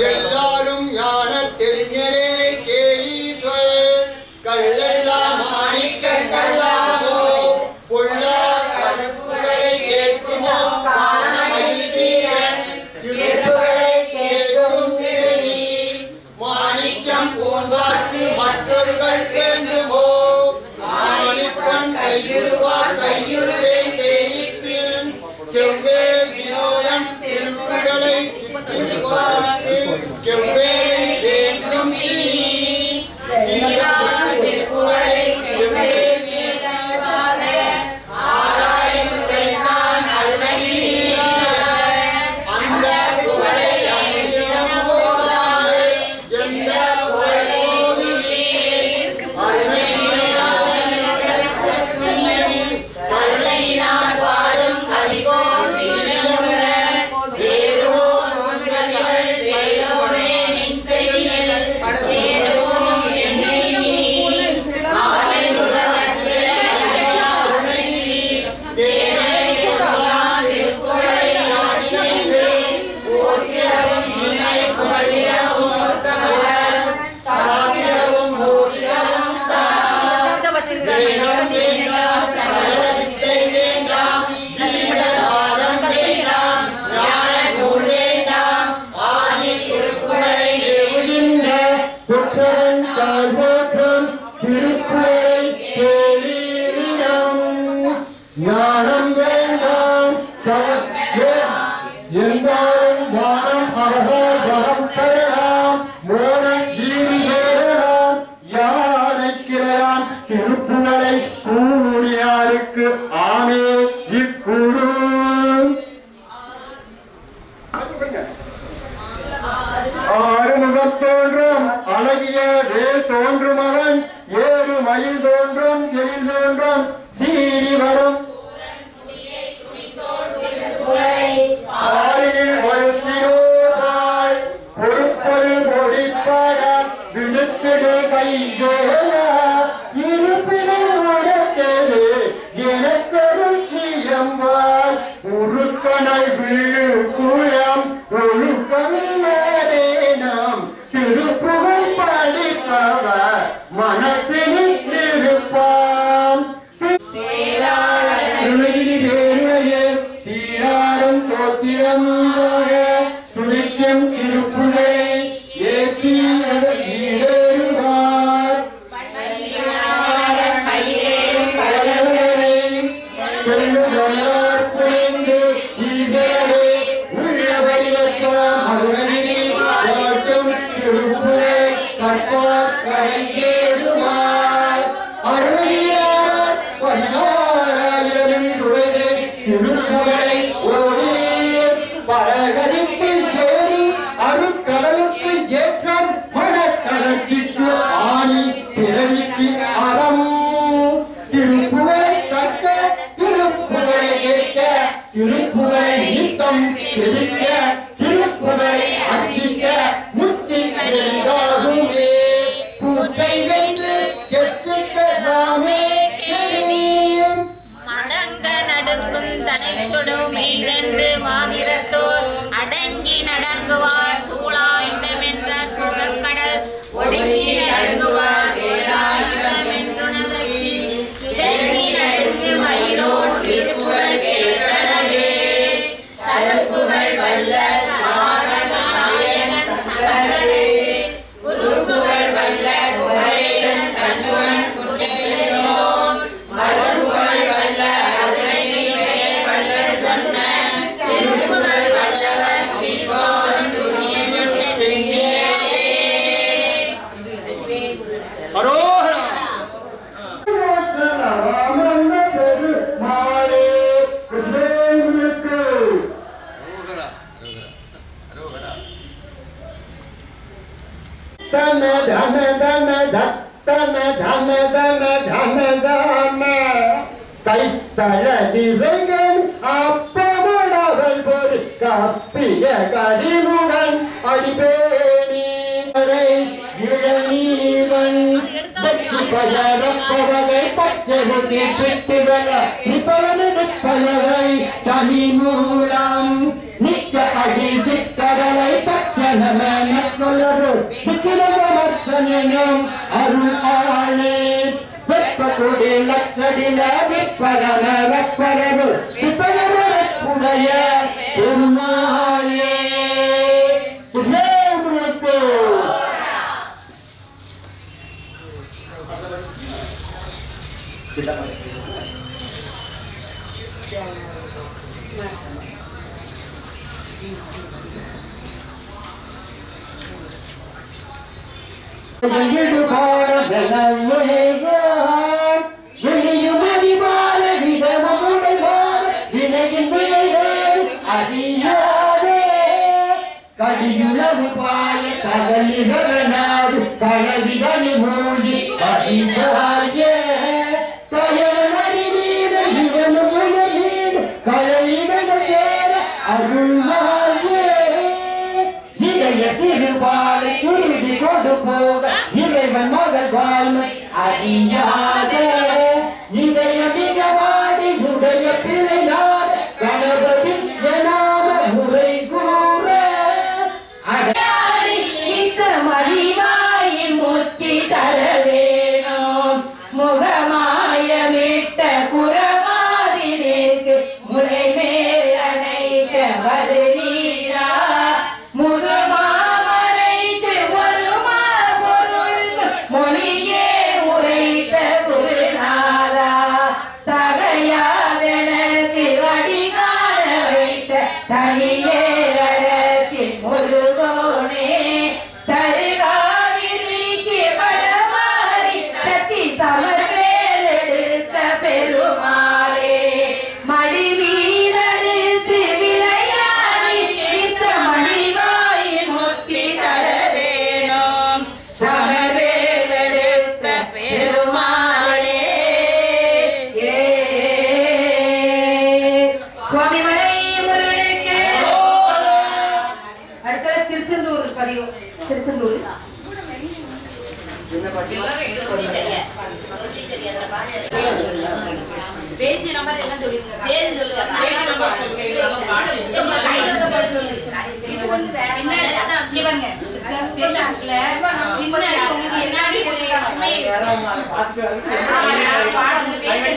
எல்லாரும் ஞான தெரிஞரே கேலி சொல் கல்லெல்லாம் மாணிக்க கல்லாமோ பொல்லா கருப்புரை கேட்குமோ காணமயிலீரன் திருப்புகளை கேட்கும் செவி மாணிக்கம் போன்பார்க்கு மற்றொருகள் வேண்டுமோ மாணிக்கம் கையுருவார் கையுருவேன் வேணிப்பின் செவ்வேல் வினோதன் திருப்புகளை வேண்டும் எந்தாரும் வானம் அரசால் வரம் பெறலாம் மோனம் வீடு ஏறலாம் யானைக்கிறையான் திருப்புகளை கூடியாருக்கு ஆமே இக்குழு ஆறுமுகம் தோன்றும் அழகிய வேல் தோன்றும் அவன் ஏறு மயில் தோன்றும் எழில் தோன்றும் சீறி வரும் பொறுப்பது ஒடிப்பட விழுத்திடு கைஜோட இருப்பினோடு எனக்கொரு சியம்பாய் உருக்கனை வீழு குளம் ஒழுக்கமில்லாதே நாம் திருப்புகழ் படிப்பவர் மனத்தில் இருப்பாம் சீராரும் தோத்திரம் துணிக்கும் திருப்புகை ஏற்றி ஈரேறுவார் புரிந்து சீசரே உள்ளபடி அருளில் திருப்புகை கற்பார் கரையேறுவார் அருளியார் 16,000 நுழைந்து திருப்புகை ஓடி பரகதிக்கு ஏறி அருட்கடலுக்கு ஏற்றம் மனத்தளர்ச்சிக்கு ஆணி பிறவிக்கு அறம் திருப்புகை கற்க திருப்புகை கேட்க திருப்புகை நித்தம் செழிக்க திருப்புகை அர்ச்சிக்க முக்தி கிடையாகுமே பூட்டை வென்று கெச்சிக்கலாமே மடங்க நடுங்கும் தனை சுடுமீதென்று மாதிரத்தோர் அடங்கி நடங்குவார் சூழாயுதமென்ற சுழற்கடல் ஒடுங்கி நடங்குவார் வேலாயுதமென்றுணர்த்தி இடங்கி நடுங்கு மயிலோர் திருப்புகழ் கேட்கவே தருப்புகழ் வல்ல நாயகன் சங்கரே குருப்புகழ் வல்ல குமரேசன் சண்முகன் குன்றிலோன் மறுப்புகழ் வல்ல அருளையில் சொன்ன திருப்புகழ் வல்லவர் சீர்வாதன் துணியன் சென்னியே அரோஹரா தன தன தன தன தன தன தன தன கைத்தள திசைகள் அப்பமுடவல் பொரு கப்பிய கடிமுகன் அடிபேணி இளநீவன் பகலை பச்சை சுட்டுவல நிபலவை தனி மூலம் நிக்க அடி சிக்கடலை பச்சனம நற்கொள்ளரு நிச்சயமர்த்தனும் அருள் ஆளே வெப்பகுடி லட்சடில விற்பரன வெப்பரரு வித்தகமுடைய பெருமாளே உங்களுக்கு கடியுளவு பாய கதலிகனாது கழவிகனி மூடி அறிவாய சிறுபாலை குருடி கொண்டு போக இறைவன் மகள் வாழ்மை அறியாத இதய மிக வாடி உடைய பிள்ளைனார் கணபதி ஜனாம முறை கூற அடையாளி மறிவாயின் முத்தி தர வேணும் முகமாயமிட்ட குறவாதிற்கு முளை மேல் அணைக்க வருடீரா முகமாமரைத்து வருமா பொருள் மொழியே உரைத்த குருநாதா தகையாதனக்கு அடிகாண வைத்த தனியேரத்தின் முருகோனே தருகாவிரிக்கு வடமாறி சக்தி சமர்வேலெடுத்த பெருமாளே மடி மீதெடுத்து விளையாடி சிரித்த மணிவாயின் முத்தி தர வேணும் சமர்வேலெடுத்த பெருமாளே சுவாமி மலை முருகனுக்கு அடுத்த திருச்செந்தூர் பதிவு திருச்செந்தூர் பேஜ் நம்பர் எல்லாம் சொல்லிருங்க பேஜ் சொல்லுங்க பேஜ் நம்பர் சொல்லுங்க கையில நம்பர் சொல்லுங்க பின்னாடி இவங்க பின்னாடில பின்னாடி உங்க என்னாடி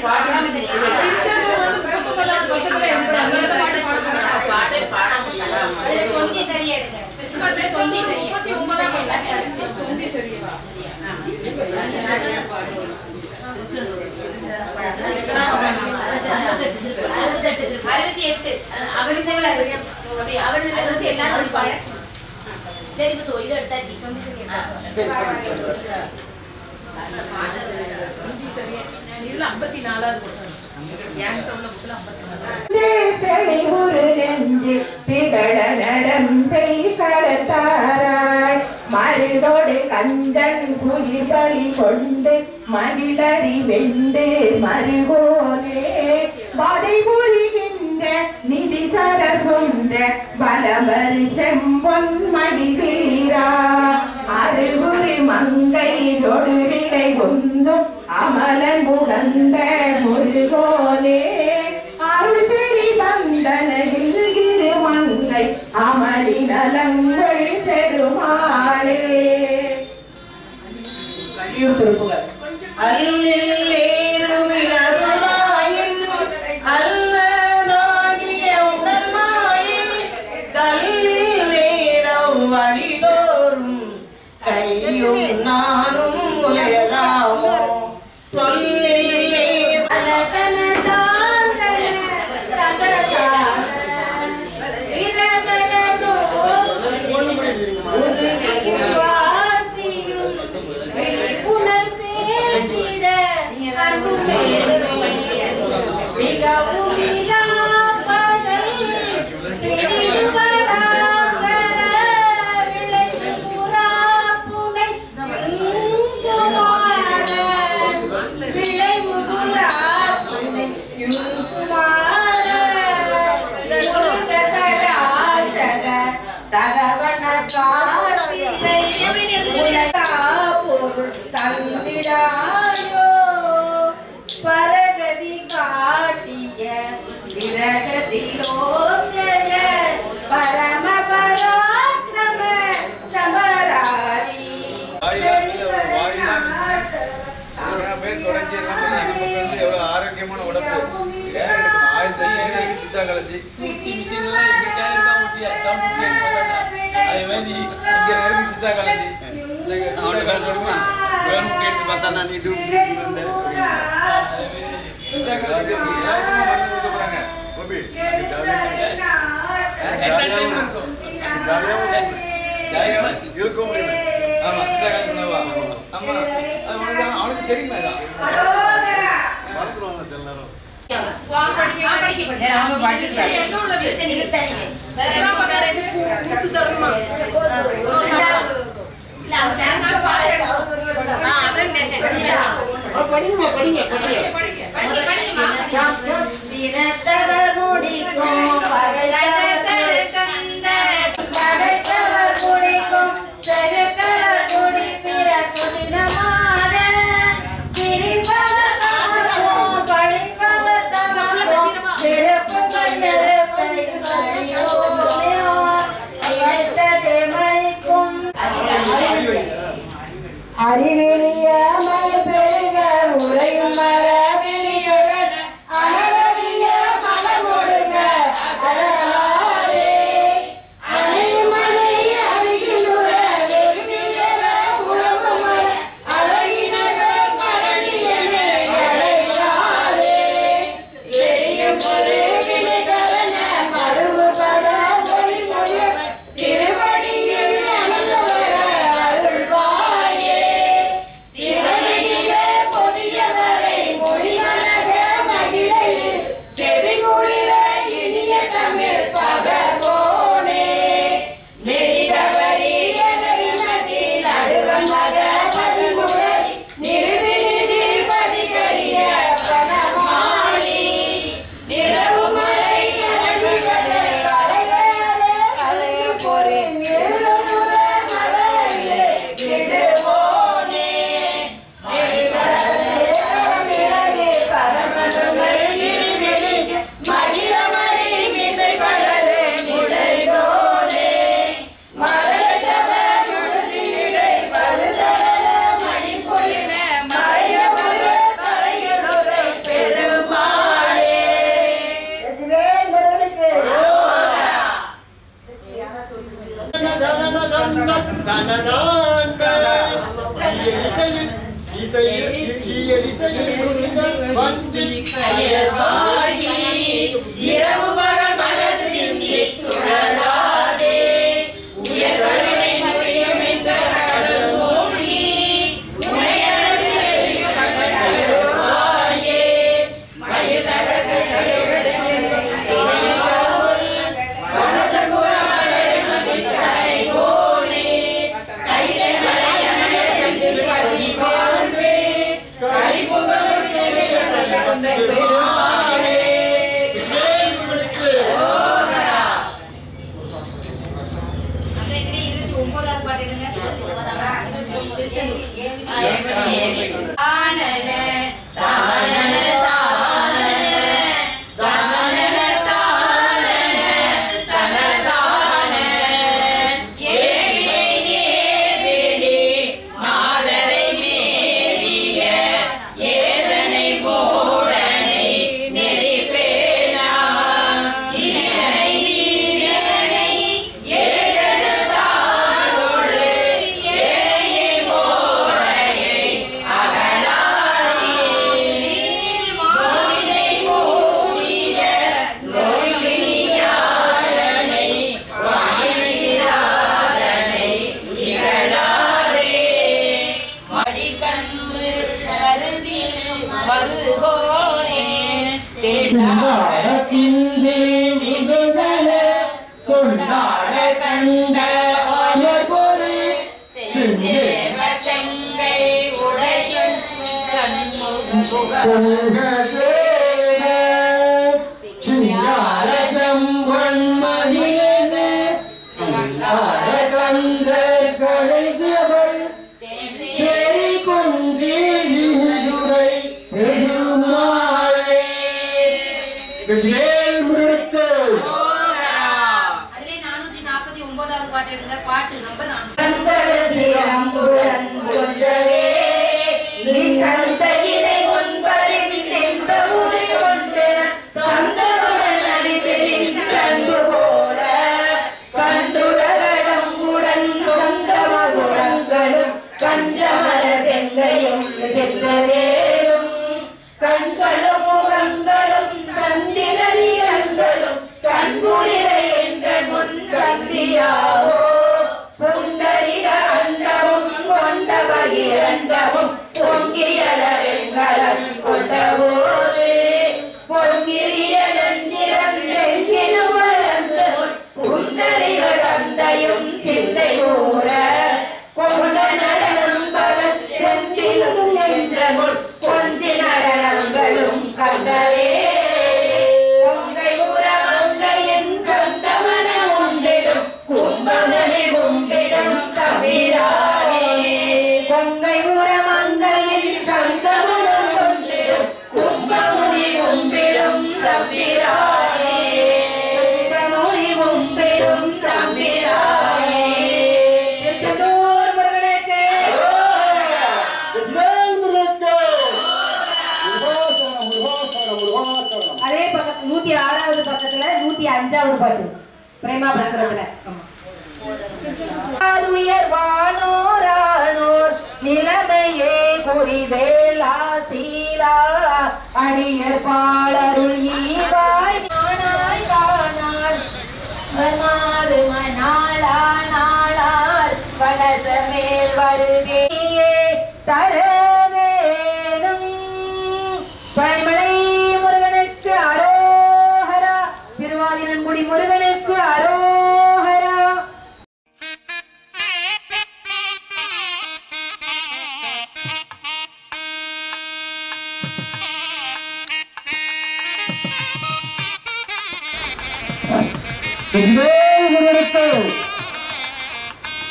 போடுறாங்க திருச்செந்தூர் வந்து பிரபுபலார் பக்கத்துல பாட்டு பாட முடியல அது கொஞ்சம் சரியா எடுங்க திருச்செந்தூர் கொஞ்சம் சரியா 39 கொஞ்சம் சரியா மருதோடு கந்தன் குளிபலி கொண்டு மகிழறி வெண்டு மருகோனே பதை புரிகின்ற நிதி சரகுன்ற பலவர் செம்பொன் மகிழீரா அருகுறி மங்கை தொடுவிடை கொந்தும் அமலன் உணர்ந்த முருகோனே அருள் பெரி வந்தனகில் மங்கை அமளி நலங்கள் பெருமாளே திருப்புகள் வழிதோறும் கையும் நானும் உயராமோ சொல்லி தந்திடாயோ பரகதி காட்டிய விரகதிலோ பரம பராக்கிரம சமராரி எவ்வளவு ஆரோக்கியமான உடம்பு சித்தா கலஞ்சி சித்தா கலஞ்சி பார்த்தா நீ போறாங்க இருக்க முடியல ஆமா சித்தா கலந்துவா ஆமா அவனுக்கு தெரியுமா மறந்துருவாங்க சில நேரம் அறிவிலியாமல் பெருக உரையும் மரபிலியுடன் அழகிய மலமுடுக அழகாரி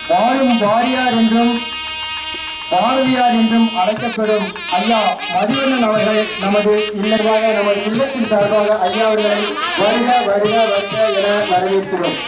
வாழும் வாரியார் என்றும் பாரதியார் என்றும் அழைக்கப்படும் ஐயா மதிவண்ணன் அவர்கள் நமது இல்லமாக நமது இல்லத்தின் சார்பாக ஐயா அவர்களை வருக வருக வருக என வரவேற்கிறோம்.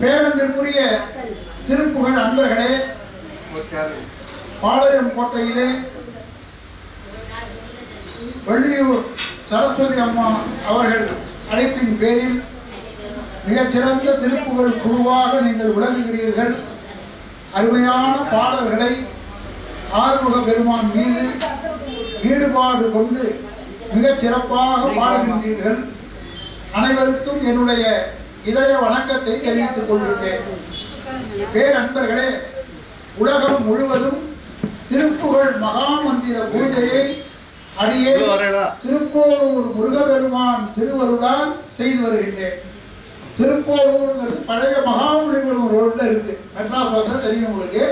பேரன்பிற்குரிய திருப்புகழ் அன்பர்களே, பாளையம் கோட்டையிலே வெள்ளியூர் சரஸ்வதி அம்மா அவர்கள் அழைப்பின் பேரில் மிகச்சிறந்த திருப்புகழ் குழுவாக நீங்கள் விளங்குகிறீர்கள். அருமையான பாடல்களை ஆறுமுக பெருமான் மீது ஈடுபாடு கொண்டு மிகச் சிறப்பாக பாடுகின்றீர்கள். அனைவருக்கும் என்னுடைய இதய வணக்கத்தை தெரிவித்துக் கொள்கிறேன். பேரன்பர்களே, உலகம் முழுவதும் திருப்புகழ் மகாமந்திர பூஜையை அடியே திருப்போரூர் முருகபெருமான் திருவருளால் செய்து வருகின்றேன். திருப்போரூர்ங்கிறது பழைய மகாபலிபுரம் ரோட்ல இருக்கு. மெட்ராஸ் தெரியும் உங்களுக்கு.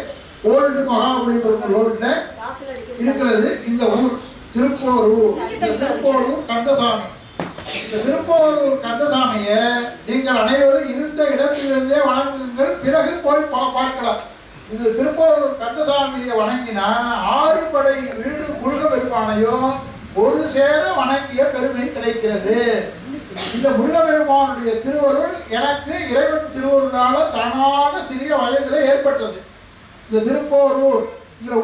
ஓல்டு மகாபலிபுரம் ரோட்ல இருக்கிறது இந்த ஊர் திருப்போரூர். திருப்போரூர் கந்தசாமி. இந்த திருப்போரூர் கந்தசாமிய நீங்கள் அனைவரும் இருந்த இடத்திலிருந்தே வணங்குங்கள். பிறகு போய் பார்க்கலாம். இந்த திருப்போரூர் கந்தசாமியை வணங்கினா 6 படை வீடு முருகபெருமானையும் ஒரு சேர வணங்கிய பெருமை கிடைக்கிறது. இந்த முருகபெருமானுடைய திருவருள் எனக்கு இறைவன் திருவருளால தானாக சிறிய வயதில் ஏற்பட்டது. இந்த திருப்போரூர்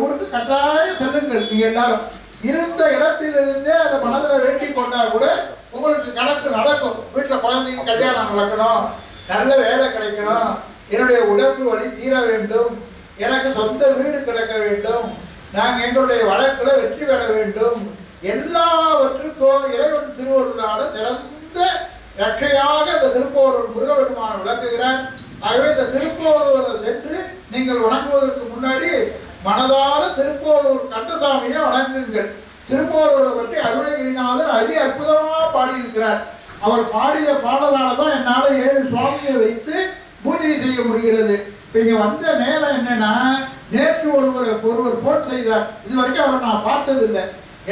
ஊருக்கு கட்டாயம் செல்லுங்கள். நீங்க எல்லாரும் இருந்த இடத்திலிருந்தே அந்த மனதில் வேண்டிக் கொண்டா கூட உங்களுக்கு கணக்கு நடக்கும். வீட்டில் குழந்தைக்கு கல்யாணம் நடக்கணும், நல்ல வேலை கிடைக்கணும், என்னுடைய உடம்பு வலி தீர வேண்டும், எனக்கு சொந்த வீடு கிடைக்க வேண்டும், நாங்கள் எங்களுடைய வழக்கில் வெற்றி பெற வேண்டும், எல்லாவற்றுக்கும் இறைவன் திருவருளால சிறந்த ரட்சையாக இந்த திருப்போரூர் முருகபெருமான் விளக்குகிறார். ஆகவே இந்த திருப்போரூரை சென்று நீங்கள் வணங்குவதற்கு முன்னாடி மனதார திருப்போரூர் கந்தசாமியை வணங்குங்கள். திருப்போரூரை பற்றி அருணகிரிநாதர் அதி அற்புதமாக பாடியிருக்கிறார். அவர் பாடிய பாடலால தான் என்னால் 7 சுவாமியை வைத்து பூஜை செய்ய முடிகிறது. இப்போ இங்கே வந்த நேரம் என்னன்னா, நேற்று ஒருவர் ஃபோன் செய்தார். இது வரைக்கும் அவரை நான் பார்த்ததில்லை.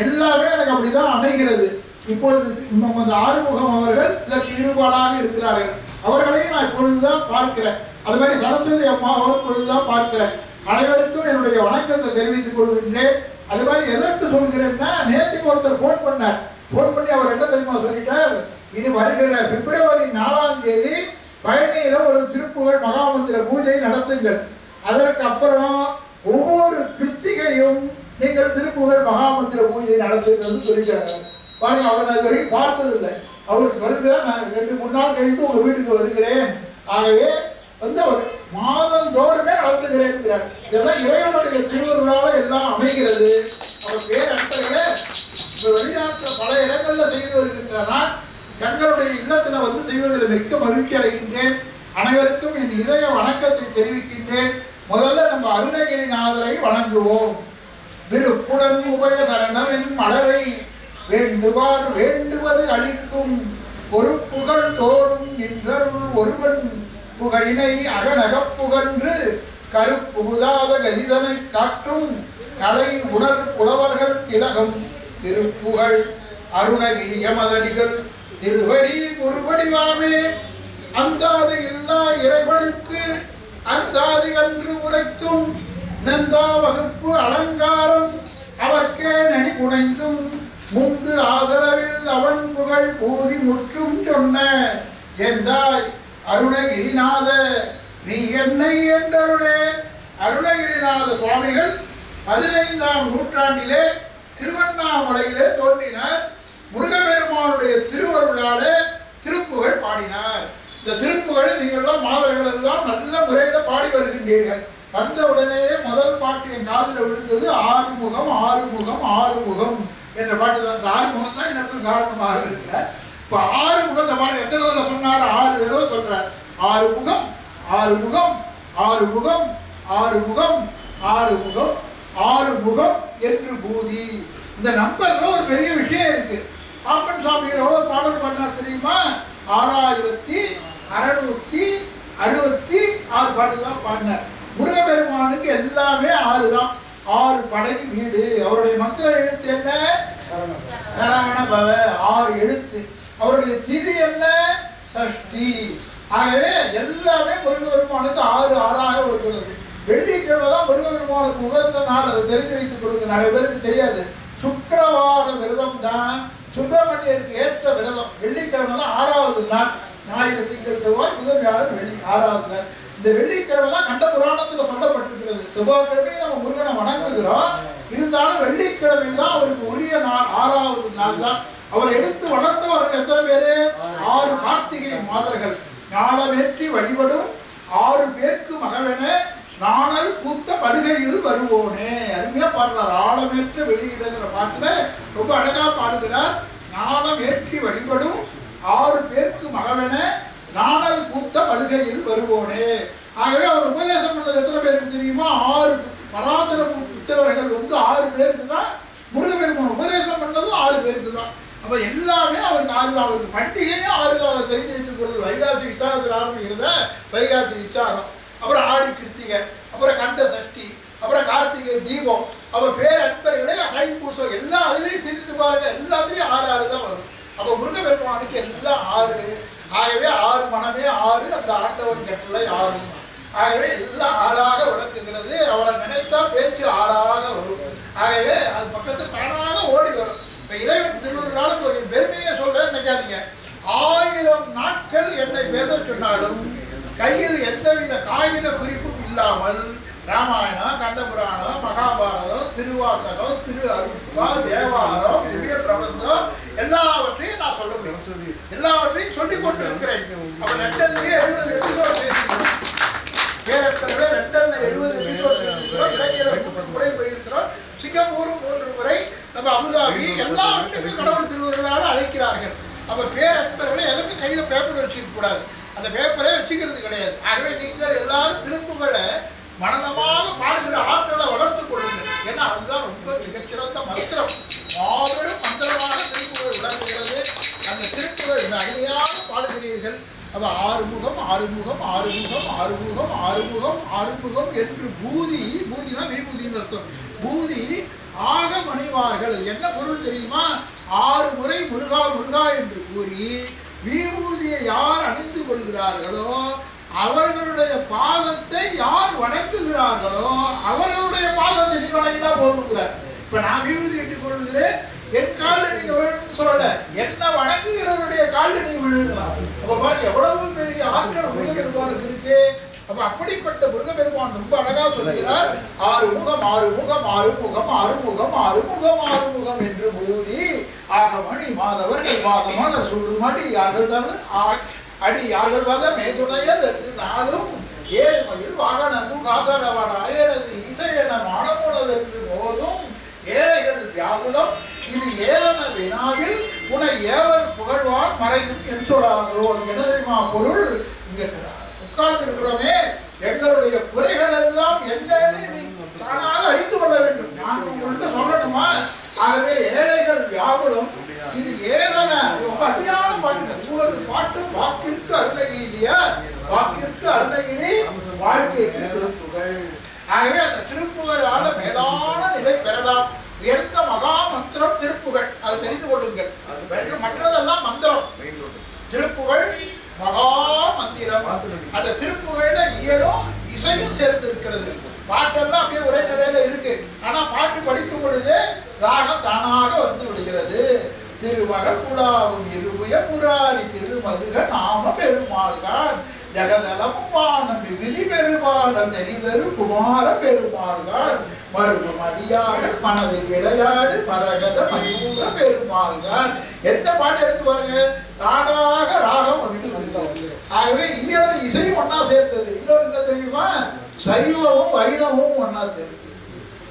எல்லாமே எனக்கு அப்படிதான் அமைகிறது. இப்பொழுது கொஞ்சம் ஆறுமுகம் அவர்கள் இதற்கு ஈடுபாடாக இருக்கிறார்கள். அவர்களையும் நான் இப்பொழுதுதான் பார்க்கிறேன். அது மாதிரி சரஸ்வதி அம்மா அவர் இப்பொழுதுதான் பார்க்கிறேன். அனைவருக்கும் என்னுடைய வணக்கத்தை தெரிவித்துக் கொள்கின்றேன். அது மாதிரி எதற்கு சொல்கிறேன்னா, நேற்றுக்கு ஒருத்தர் ஃபோன் பண்ணார். ஃபோன் பண்ணி அவர் என்ன தெரியுமா சொல்லிட்டார், இனி வருகிற பிப்ரவரி 4ஆம் தேதி பழனியில ஒரு திருப்புகழ் மகாமந்திர பூஜை நடத்துங்கள். அதற்கு அப்புறம் ஒவ்வொரு கிருத்திகையும் நீங்கள் திருப்புகழ் மகாமந்திர பூஜை நடத்துங்கன்னு சொல்லிட்டாங்க. பாருங்க, அவர் அது வரைக்கும் பார்த்ததில்லை. அவருக்கு வருகிறார், நான் 2-3 நாள் கழித்து உங்க வீட்டுக்கு வருகிறேன். ஆகவே அவர் மாதந்தோறுமே நடத்துகிறேன். இதெல்லாம் இறைவனுடைய திருவருளால எல்லாம் அமைகிறது. அவர் பேரன்பர்களே, வெளிநாட்டில் பல இடங்கள்ல செய்து வருகின்றன. கண்களுடைய இல்லத்துல வந்து செய்வதில் மிக்க மகிழ்ச்சி அடைகின்றேன். அனைவருக்கும் என் இதய வணக்கத்தை தெரிவிக்கின்றேன். முதல்ல நம்ம அருணகிரிநாதரை வணங்குவோம். விருப்புடன் உபயகரணம் என் மலரை வேண்டுவார் வேண்டுவது அளிக்கும் பொறுப்புகள் தோறும் நின்றருள் ஒருவன் புகழினை அகநகப் புகன்று கருப்புகுதாத கரிதனை காட்டும் கலை உணர் புலவர்கள் திலகம் திருப்புகழ் அருணகிரி யமதடிகள் திருவடி குருவடிவாமே அந்தாது இல்லா இறைவனுக்கு அந்தாதி அன்று உரைத்தும் நந்தா வகுப்பு அலங்காரம் அவர்க்கே நடி புனைந்தும் முந்து ஆதரவில் அவன் புகழ் பூதி முற்றும் சொன்ன என்றாய் அருணகிரிநாத நீ என்னை என்றருளே. அருணகிரிநாத சுவாமிகள் 15ஆம் நூற்றாண்டிலே திருவண்ணாமலையிலே தோன்றினார். முருகப்பெருமானுடைய திருவருளாலே திருப்புகழ் பாடினார். இந்த திருப்புகழை நீங்கள்லாம் மாதர்கள் எல்லாம் நல்ல முறையில் பாடி வருகின்றீர்கள். வந்த உடனே முதல் பாட்டு என் காதில் விழுந்தது ஆறுமுகம் ஆறுமுகம் ஆறுமுகம் என்ற பாட்டு தான். இந்த ஆறுமுகம் தான் எனக்கு காரணமாக இருக்கிறார். இப்போ ஆறுமுகத்தை பாட்டு எத்தனை தடவை சொன்னார்? 6 தடவை சொல்றார். ஆறுமுகம் ஆறுமுகம் ஆறுமுகம் ஆறுமுகம் ஆறுமுகம் ஆறுமுகம் என்று பூதி. இந்த நம்பர்ல ஒரு பெரிய விஷயம் இருக்கு. பாம்பன் சுவாமிகள் எவ்வளவு பாடல் பண்ணார் தெரியுமா? 6666 பாட்டு தான் பாடினார். முருகப்பெருமானுக்கு எல்லாமே 6 தான். 6 படை வீடு. அவருடைய மந்திர எழுத்து என்ன? சரவண பவ. 6 எழுத்து. அவருடைய திதி என்ன? சஷ்டி. ஆகவே எல்லாமே முருகப்பெருமானுக்கு 6 6ஆக வருகிறது. வெள்ளிக்கிழமை தான் முருகப்பெருமானுக்கு உகந்த நாள். அதை தெரிஞ்சு வைத்துக் கொடுக்க நிறைய பேருக்கு தெரியாது. சுக்கிரவார விரதம் தான் சுப்பிரமணியருக்கு ஏற்ற விரதம். வெள்ளிக்கிழமை தான் 6வது நாள். ஞாயிறு திங்கள் செவ்வாய் புதன் வியாழன் வெள்ளி 6வது நாள். இந்த வெள்ளிக்கிழமை தான் கண்ட புராணத்துல சொல்லப்பட்டிருக்கிறது. செவ்வாய்க்கிழமையும் நம்ம முருகனை வணங்குகிறோம். இருந்தாலும் வெள்ளிக்கிழமை தான் அவருக்கு உரிய நாள். 6வது நாள் தான். அவரை எடுத்து வளர்த்தவர்கள் எத்தனை பேரு? 6 கார்த்திகை மாதர்கள். ஞானமேற்றி வழிபடும் 6 பேருக்கு மகவென நாணல் கூத்த படுகையில் வருவோனே. அருமையா பாடுறார். ஆழமேற்ற வெளியிடுகிற பாட்டுல ரொம்ப அழகா பாடுகிறார். ஞானம் ஏற்றி வழிபடும் 6 பேருக்கு மகவென நாணல் கூத்த படுகையில் வருவோனே. ஆகவே அவர் உபதேசம் பண்ணது எத்தனை பேருக்கு தெரியுமா? 6 பராசர புத்திரர்கள் 6 பேருக்கு தான். முருகப்பெருமான் உபதேசம் பண்ணதும் 6 பேருக்கு தான். அப்ப எல்லாமே அவருக்கு 6 தான். அவருக்கு பண்டிகையும் 6 தான். அதை தெரிஞ்சு வைத்துக் கொள்வது. வைகாசி விசாகத்தில் ஆரம்பிக்கிறத வைகாசி விசாகம், அப்புறம் ஆடி கிருத்திகை, அப்புறம் கந்த சஷ்டி, அப்புறம் கார்த்திகை தீபம், அப்ப பேர் அன்பர்களே கைப்பூசம் எல்லாம் அதுலேயும் சிரித்து பாருங்க. எல்லாத்துலேயும் 6 6 தான் வரும். அப்ப முருகப்பெருமானுக்கு எல்லாம் 6. ஆகவே 6 மனமே 6. அந்த ஆண்டவன் கட்டளை 6. ஆகவே எல்லாம் 6ஆக விளக்குகிறது. அவரை நினைத்தா பேச்சு 6ஆக வரும். ஆகவே அது பக்கத்து தானாக ஓடி வரும். இப்ப இறைவன் திருவிழாவுக்கு ஒரு பெருமையை சொல்றேன்னு நினைக்காதீங்க. 1000 நாட்கள் என்னை பேச சொன்னாலும் கையில் எந்தவித காகித குறிப்பும் இல்லாமல் ராமாயணம், கண்டபுராணம், மகாபாரதம், திருவாசகம், திரு அருட்பா, தேவாரம், திவ்ய பிரபந்தம் எல்லாவற்றையும் நான் சொல்ல முடியும். எல்லாவற்றையும் சொல்லிக் கொண்டிருக்கிறேன். அப்ப லண்டன்லயே 70 எபிசோட் பேசிக்கிறோம். பேரத்தோட லண்டன்ல 70 எபிசோட் பேசிக்கிறோம். இலங்கையில 3 முறை போயிருக்கிறோம். சிங்கப்பூர் 3 முறை. நம்ம அபுதாபி எல்லாவற்றுக்கும் கடவுள் திருவிழாவை அழைக்கிறார்கள். அப்ப பேரன்பர்களை எதற்கு கையில பேப்பர் வச்சுக்க கூடாது. அந்த பேப்பரே வச்சுக்கிறது கிடையாது. ஆகவே நீங்கள் எல்லாரும் திருப்புகளை மனதமாக பாடுகிற ஆற்றலை வளர்த்துக் கொள்ளுங்கள். ஏன்னா அதுதான் ரொம்ப மிகச்சிறந்த மந்திரம். மாபெரும் மந்திரமாக திருப்புகள் விளங்குகிறது. அந்த திருப்புகள் அருமையாக பாடுகிறீர்கள். அப்ப ஆறுமுகம் ஆறுமுகம் ஆறுமுகம் ஆறுமுகம் ஆறுமுகம் ஆறுமுகம் என்று பூதி. பூதினா விபூதின்னு அர்த்தம். பூதி ஆக மணிவார்கள். என்ன பொருள் தெரியுமா? 6 முறை முருகா முருகா என்று கூறி விபூதியை யார் அணிந்து கொள்கிறார்களோ அவர்களுடைய பாதத்தை யார் வணங்குகிறார்களோ அவர்களுடைய பாதத்தை நீ வணங்கினா போதுங்கிறார். இப்ப நான் விபூதி இட்டுக் கொள்கிறேன், என் காலில் நீங்க விழுன்னு சொல்லல, என்ன வணங்குகிறவருடைய காலில் நீ விழுங்கலாம். அப்ப பாருங்க எவ்வளவு பெரிய ஆற்றல் முருகப்பெருமானுக்கு இருக்கு. அப்ப அப்படிப்பட்ட முருகப்பெருமான் ரொம்ப அழகா சொல்லுகிறார். 6 முகம் 6 முகம் 6 முகம் 6 முகம் 6 முகம் 6 முகம் என்று பூதி ஆகமணி மாதவர் மாதமான சுடுமடி யார்கள் தமிழ் அடி யார்கள் வத மேதுணையல் என்று நாளும் ஏழ்மையில் வாகனங்கு காசரவனாயனது இசையென மானமுனது என்று போதும் ஏழைகள் வியாகுலம் இது ஏழன வினாவில் உனை ஏவர் புகழ்வார் மறையும் என்று சொல்லாதோ. என்ன தெரியுமா பொருள்? இங்க உட்கார்ந்து இருக்கிறோமே, எங்களுடைய குறைகள் எல்லாம் என்னன்னு நீ தானாக அறிந்து கொள்ள வேண்டும். நான் உங்கள்கிட்ட சொல்லணுமா? ஆகவே ஏழைகள் யாவரும் இது ஏதன ரொம்ப அருமையான பாட்டு. ஒவ்வொரு பாட்டும் வாக்கிற்கு அருணகிரி இல்லையா, வாக்கிற்கு அருணகிரி, வாழ்க்கைக்கு திருப்புகழ். ஆகவே அந்த திருப்புகழால மேலான நிலை பெறலாம். உயர்ந்த மகா மந்திரம் திருப்புகழ், அது தெரிந்து கொள்ளுங்கள். மற்றதெல்லாம் மந்திரம், திருப்புகழ் மகா மந்திரம். அந்த திருப்புகழ்ல இயலும் இசையும் சேர்ந்து இருக்கிறது. பாட்டெல்லாம் அப்படியே ஒரே நிலையில இருக்கு. ஆனா பாட்டு படிக்கும் பொழுது ராகம் தானாக வந்து விடுகிறது. திருமகள் குழாவும் இருவுய முராரி திருமதுக நாம பெருமாள்கான் ஜகதலமும் வானம் விதி பெருமாள் தெரிதரு குமார பெருமாள்கான் மருகு மடியாக மனதில் விளையாடு மரகத மயூர பெருமாள்கான். எந்த பாட்டு எடுத்து பாருங்க, தானாக ராகம் வந்து. ஆகவே இயலும் இசையும் ஒன்னா சேர்த்தது. இன்னொரு தெரியுமா, சைவமும் வைணவமும் ஒன்னா சேர்த்து.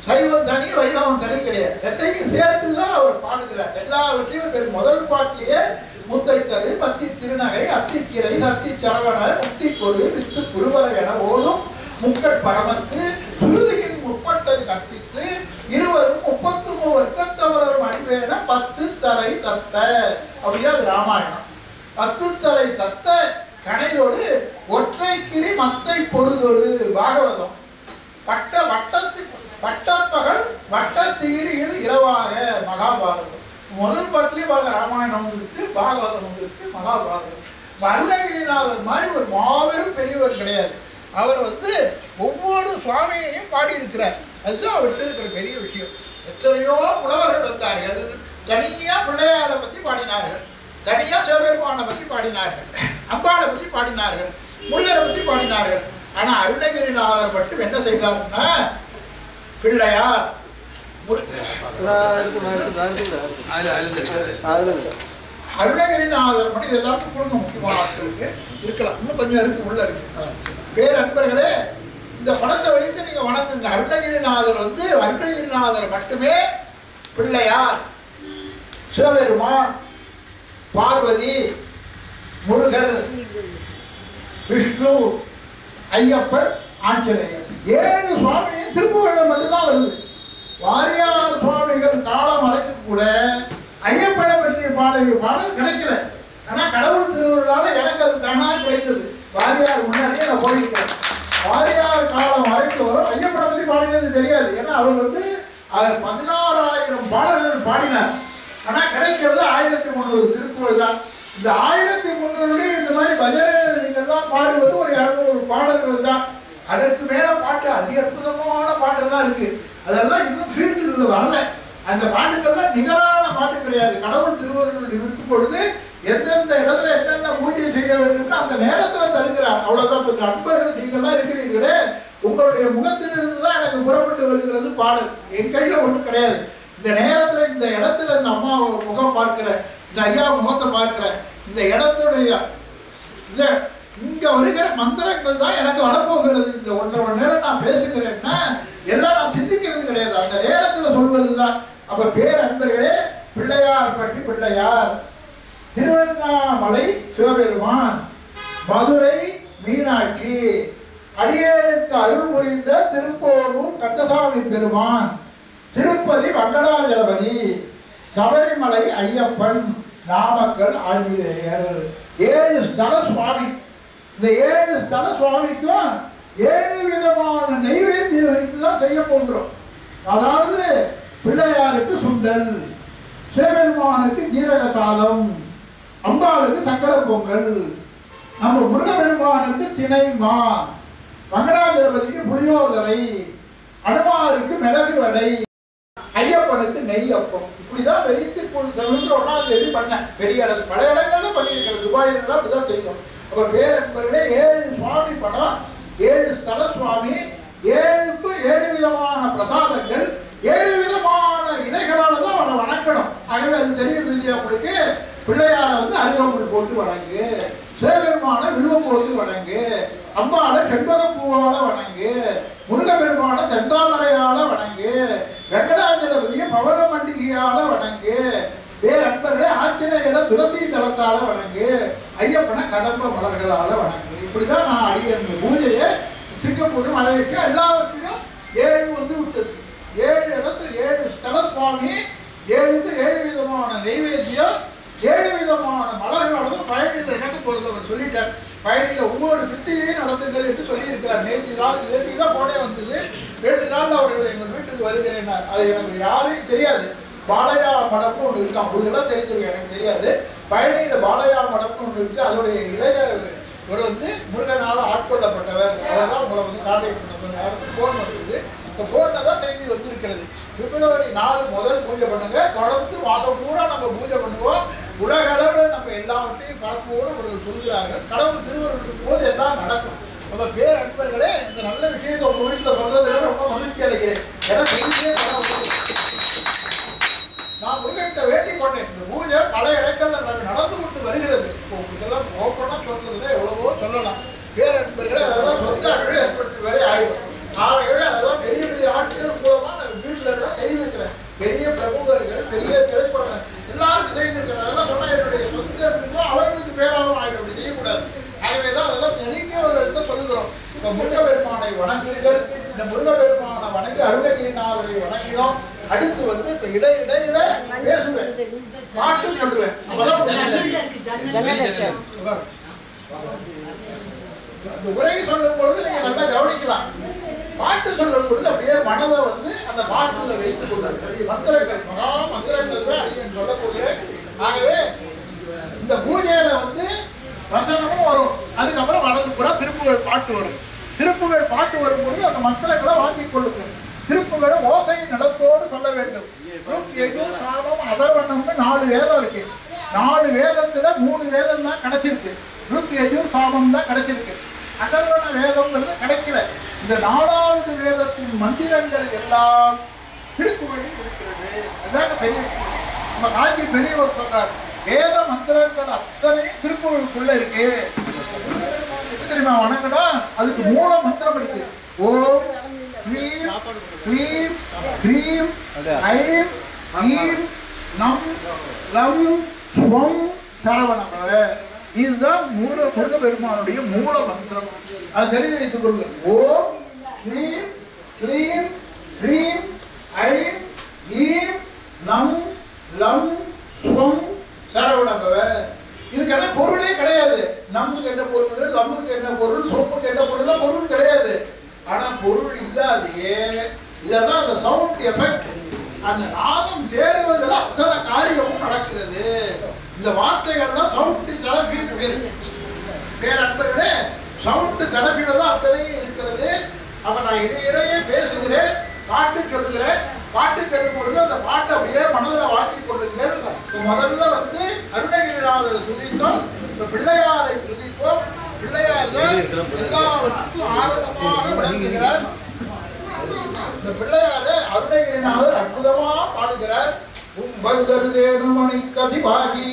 சைவம் தனி வைணவம் தனி கிடையாது, ரெண்டையும் சேர்த்துதான் அவர் பாடுகிறார். எல்லாவற்றையும் முதல் பாட்டிலேயே முத்தைத்தரு பத்தி திருநகை அத்திக்கிரை அத்தி சரவண முத்தி கொடு வித்து குருவரை என ஓடும் முக்கட் பரமத்து சுருதியின் முற்பட்டது கற்பித்து இருவரும் 33 வர்க்கத்தவரும் அணிவேன 10 தலை தத்த. அப்படின்னா அது ராமாயணம். 10 தலை தத்த கணையோடு ஒற்றை கிரி மத்தை பொருதொரு பாகவதம். பட்டப்பகல் வட்டத்தீரியில் இரவாக மகாபாரதம். முதல் பாட்டிலேயே ராமாயணம் இருக்கு, பாகவதம் இருக்கு, மகாபாரதம். அருணகிரிநாதர் மாதிரி ஒரு மாபெரும் பெரியவர் கிடையாது. அவர் ஒவ்வொரு சுவாமியையும் பாடியிருக்கிறார். அதுதான் அவர்கிட்ட இருக்கிற பெரிய விஷயம். எத்தனையோ புலவர்கள் வந்தார்கள், தனியா பிள்ளையாரை பற்றி பாடினார்கள், தனியா சிவபெருமானை பற்றி பாடினார்கள், அம்பாளை பற்றி பாடினார்கள், முருகரை பற்றி பாடினார்கள். ஆனா அருணகிரிநாதர் மட்டும் என்ன செய்தார்னா, பிள்ளையார் அருணகிரிநாதர் மட்டும் இதெல்லாம் கொடுங்க. முக்கியமான ஆட்களுக்கு இருக்கலாம், இன்னும் கொஞ்சம் இருக்கு, உள்ள இருக்கு. பேரன்பர்களே, இந்த படத்தை வைத்து நீங்க வணங்குங்க. அருணகிரிநாதர் அருணகிரிநாதர் மட்டுமே பிள்ளையார், சிவபெருமான், பார்வதி, முருகர், விஷ்ணு, ஐயப்பன், ஆஞ்சநேயர் 7 சுவாமியும் திருப்புகழில் மட்டும்தான் வருது. வாரியார் சுவாமிகள் காலம் வரைக்கும் கூட ஐயப்பனை பற்றிய பாடல் கிடைக்கல. ஆனா கடவுள் திருவுருளால எனக்கு அது தானா கிடைத்தது. வாரியார் முன்னாடியே நான் போயிருக்கேன். வாரியார் காலம் வரைக்கும் ஐயப்பனை பற்றி பாடினது தெரியாது. ஏன்னா அவர் 16,000 பாடல்கள் பாடினார். ஆனா கிடைக்கிறது 1300 திருப்புகழ் தான். இந்த 1300 இந்த மாதிரி பஜனைகள்லாம் பாடுவது ஒரு 200 பாடல்கள் தான். அதற்கு மேல பாட்டு அதி அற்புதமான பாட்டெல்லாம் இருக்கு. அதெல்லாம் இன்னும் ஃபீல்டு வரல. அந்த பாட்டுக்கெல்லாம் நிகரான பாட்டு கிடையாது. கடவுள் திருவருள் இருக்கும் பொழுது எந்தெந்த இடத்துல என்னென்ன பூஜை செய்ய வேண்டும் அந்த நேரத்துல தருகிறார். அவ்வளவுதான். கொஞ்சம் அன்பர்கள் நீங்கள்லாம் இருக்கிறீர்களே, உங்களுடைய முகத்திலிருந்து தான் எனக்கு புறப்பட்டு வருகிறது பாடல். என் கையில ஒன்றும் கிடையாது. இந்த நேரத்துல இந்த இடத்துல இந்த அம்மா முகம் பார்க்கிற, இந்த ஐயா முகத்தை பார்க்கிற, இந்த இடத்துடைய இங்க வருகிற மந்திரங்கள் தான் எனக்கு வரப்போகிறது. இந்த 1.5 மணி நேரம் நான் பேசுகிறேன்னா எல்லாம் நான் சிந்திக்கிறது கிடையாது, அந்த நேரத்துல சொல்வதுதான். அப்ப பேரன்பர்களே, பிள்ளையார் பற்றி பிள்ளையார், திருவண்ணாமலை சிவபெருமான், மதுரை மீனாட்சி, அடியேற்கு அருள் புரிந்த திருப்போரூர் கந்தசாமி பெருமான், திருப்பதி வெங்கடாஜலபதி, சபரிமலை ஐயப்பன், நாமக்கல் ஆஞ்சநேயர். 7 ஸ்தல சுவாமி. இந்த 7 ஸ்தல சுவாமிக்கும் 7 விதமான நைவேத்தியம் வைத்துதான் செய்ய போகிறோம். அதாவது பிள்ளையாருக்கு சுண்டல், சிவபெருமானுக்கு ஜீரக சாதம், அம்பாளுக்கு சக்கர பொங்கல், நம்ம முருகபெருமானுக்கு திணைமா, வெங்கடாஜலபதிக்கு புளியோதரை, அனுமாருக்கு மிளகு வடை, ஐயப்பனுக்கு நெய்யப்பம். இப்படிதான் வைத்து 1ஆம் தேதி பண்ண பெரிய இடத்துல பல இடங்கள்ல பண்ணியிருக்கிறது. துபாயில தான் அப்படிதான் செய்தோம். அப்ப பேரன்பர்களே, 7 சுவாமி படம், 7 ஸ்தல சுவாமி, 7க்கும் 7 விதமான பிரசாதங்கள், 7 விதமான இலைகளால தான் அவனை வணங்கணும். ஆகவே அது தெரியுது இல்லையா உங்களுக்கு? பிள்ளையார அருகம்புல் போட்டு வணங்கு, சிவபெருமான வில்வம் போட்டு வணங்கு, அம்பால செண்பக பூவால வணங்கு, முருகபெருமான செந்தாமரையால வணங்கு, வெங்கடாஜலபதிய பவள மல்லிகையால வணங்கு, பேரன்பர்களே ஆஞ்சநேயரை துளசி தளத்தால வணங்கு, ஐயப்பனை கதம்ப மலர்களால வணங்கு. இப்படிதான் நான் அடியன் பூஜையை சிங்கப்பூர் மலைக்கு எல்லாவற்றையும் 7 விட்டது. 7 இடத்துல 7 ஸ்தல சுவாமி, ஏழு விதமான நெய்வேத்தியம் 7 விதமான மலர்களானது பயணியில் எனக்கு பொறுத்தவர் சொல்லிட்டார். பயணியில ஒவ்வொரு கிருத்தியையும் நடத்துங்கள் என்று சொல்லியிருக்கிறார். நேற்று தான் போனே வந்தது. 2 நாள் அவர்கள் எங்கள் வீட்டுக்கு வருகிறேன்னார். அது எனக்கு யாரையும் தெரியாது. பாலையா மடம்னு ஒன்று இருக்கு, அவங்களுக்கெல்லாம் தெரிஞ்சிருக்கு, எனக்கு தெரியாது. பயணியில பாலையா மடம்னு ஒன்று இருக்கு. அதோடைய இளைய ஒரு முருகனால் ஆட்கொள்ளப்பட்டவர். அதான் உங்களை கான்டாக்ட் பண்ண யாருக்கு ஃபோன் வந்தது. இந்த ஃபோனில் தான் செய்தி வந்திருக்கிறது. பிப்ரவரி 4 முதல் பூஜை பண்ணுங்க. தொடர்ந்து மாதம் பூரா நம்ம பூஜை பண்ணுவோம். உலக அளவில் நம்ம எல்லாவற்றையும் பரப்புவோடு அவர்கள் சொல்கிறார்கள். கடவுள் திருவருளும் போது எல்லாம் நடக்கும். நம்ம பேர் அன்பர்களே, இந்த நல்ல விஷயத்தை உங்க வீட்டில் சொல்றதுல ரொம்ப மகிழ்ச்சி அடைகிறேன். ஏன்னா நான் முருகன்கிட்ட வேண்டிக் கொண்டேன். இந்த பூஜை பல இடங்கள்ல நடந்து கொண்டு வருகிறது. இப்போ இதெல்லாம் ஓப்பனா சொல்றதுல எவ்வளவோ சொல்லலாம். பேர் அன்பர்களே, அதெல்லாம் சொந்த அழகு ஏற்படுத்தி வரை ஆயிடும். ஆகவே அதெல்லாம் பெரிய பெரிய ஆட்கள் மூலமா நான் வீட்டில் எல்லாம் செய்திருக்கிறேன். பெரிய பிரமுகர்கள், பெரிய திரைப்படங்கள் எல்லாருக்கும் செய்திருக்கிறேன். அதெல்லாம் சொன்னா என்னுடைய சொந்த அவர்களுக்கு பேராகவும் ஆயிடும். அப்படி செய்யக்கூடாது. ஆகவேதான் அதெல்லாம் நெருங்கியவர்களுக்கு சொல்லுகிறோம். இப்ப முருகப்பெருமானை வணங்குங்கள். இந்த முருகப்பெருமானை வணங்கி அருணகிரிநாதரை வணங்கினோம். அடுத்து இப்ப இடையில பேசுவேன், பாட்டு சொல்லுவேன். அந்த உரையை சொல்லும் பொழுது நீங்க நல்லா கவனிக்கலாம். பாட்டு சொல்லும் பொழுது அப்படியே மனதை அந்த பாட்டுல வைத்துக் கொள்ளுங்கள். மந்திரங்கள், மகா மந்திரங்கள் தான் அடியேன் சொல்ல போகிறேன். ஆகவே இந்த பூஜையில வசனமும் வரும். அதுக்கப்புறம் வலது கூட திருப்புகள் பாட்டு வரும். திருப்புகள் பாட்டு வரும்பொழுது அந்த மந்திரங்களை வாங்கிக் கொள்ளுங்கள். திருப்புகளை ஓசை நடத்தோடு சொல்ல வேண்டும். சாமம் அதர்வணம்னு 4 வேதம் இருக்கு. 4 வேதத்துல 3 வேதம் தான் கிடைச்சிருக்கு. சாமம் தான் கிடைச்சிருக்கு. அதர்வண வேதம்ங்கிறது கிடைக்கல. இந்த 4வது வேதத்தின் மந்திரங்கள் எல்லாம் திருப்புகளில் இருக்கிறது. அதுதான் பெரிய நம்ம காஞ்சி பெரியவர் சொல்றார். வேத மந்திரங்கள் அத்தனை திருப்புகளுக்குள்ள இருக்கு. தெரியுமா வணங்கடா, அதுக்கு மூல மந்திரம் இருக்கு. ஓம் ஸ்ரீம் க்ளீம் க்ரீம் ஐம் ஈம் நம் லம் ஸ்வம் சரவணபவ. இதுதான் முருகப்பெருமானுடைய மூல மந்திரம். அதை தெரிந்து வைத்துக் கொள்ளுங்கள். ஓம் ஸ்ரீம் க்ளீம் க்ரீம் ஐம் ஈம் நம் லம் ஸ்வம் சரவணபவ. இதுக்கெல்லாம் பொருளே கிடையாது. நமக்கு என்ன பொருள், லம்முக்கு என்ன பொருள், சொம்முக்கு என்ன பொருள், பொருள் கிடையாது. ஆனா பொருள் இல்லாதையே இதெல்லாம் அந்த சவுண்ட் எஃபெக்ட், அந்த நாதம் சேருவதில் அத்தனை காரியமும் நடக்கிறது. இந்த வார்த்தைகள்லாம் சவுண்ட் தெரபின்னு பேரு. பேரன்பர்களே, சவுண்ட் தெரபியில தான் அத்தனையும் இருக்கிறது. அப்ப நான் இடையிடையே பேசுகிறேன், பாட்டு சொல்லுகிறேன். பாட்டு கேட்கும் பொழுது அந்த பாட்டை அப்படியே மனதில் வாங்கிக் கொள்ளுங்கள். முதல்ல அருணகிரிநாதரை துதித்தோம். இப்ப பிள்ளையாரை துதிப்போம். பிள்ளையார் எல்லாவற்றுக்கும் ஆரம்பமாக விளங்குகிறார். இந்த பிள்ளையாரை அருணகிரிநாதர் அற்புதமா பாடுகிறார். உம்பல்தருதேனுமணி கதிவாகி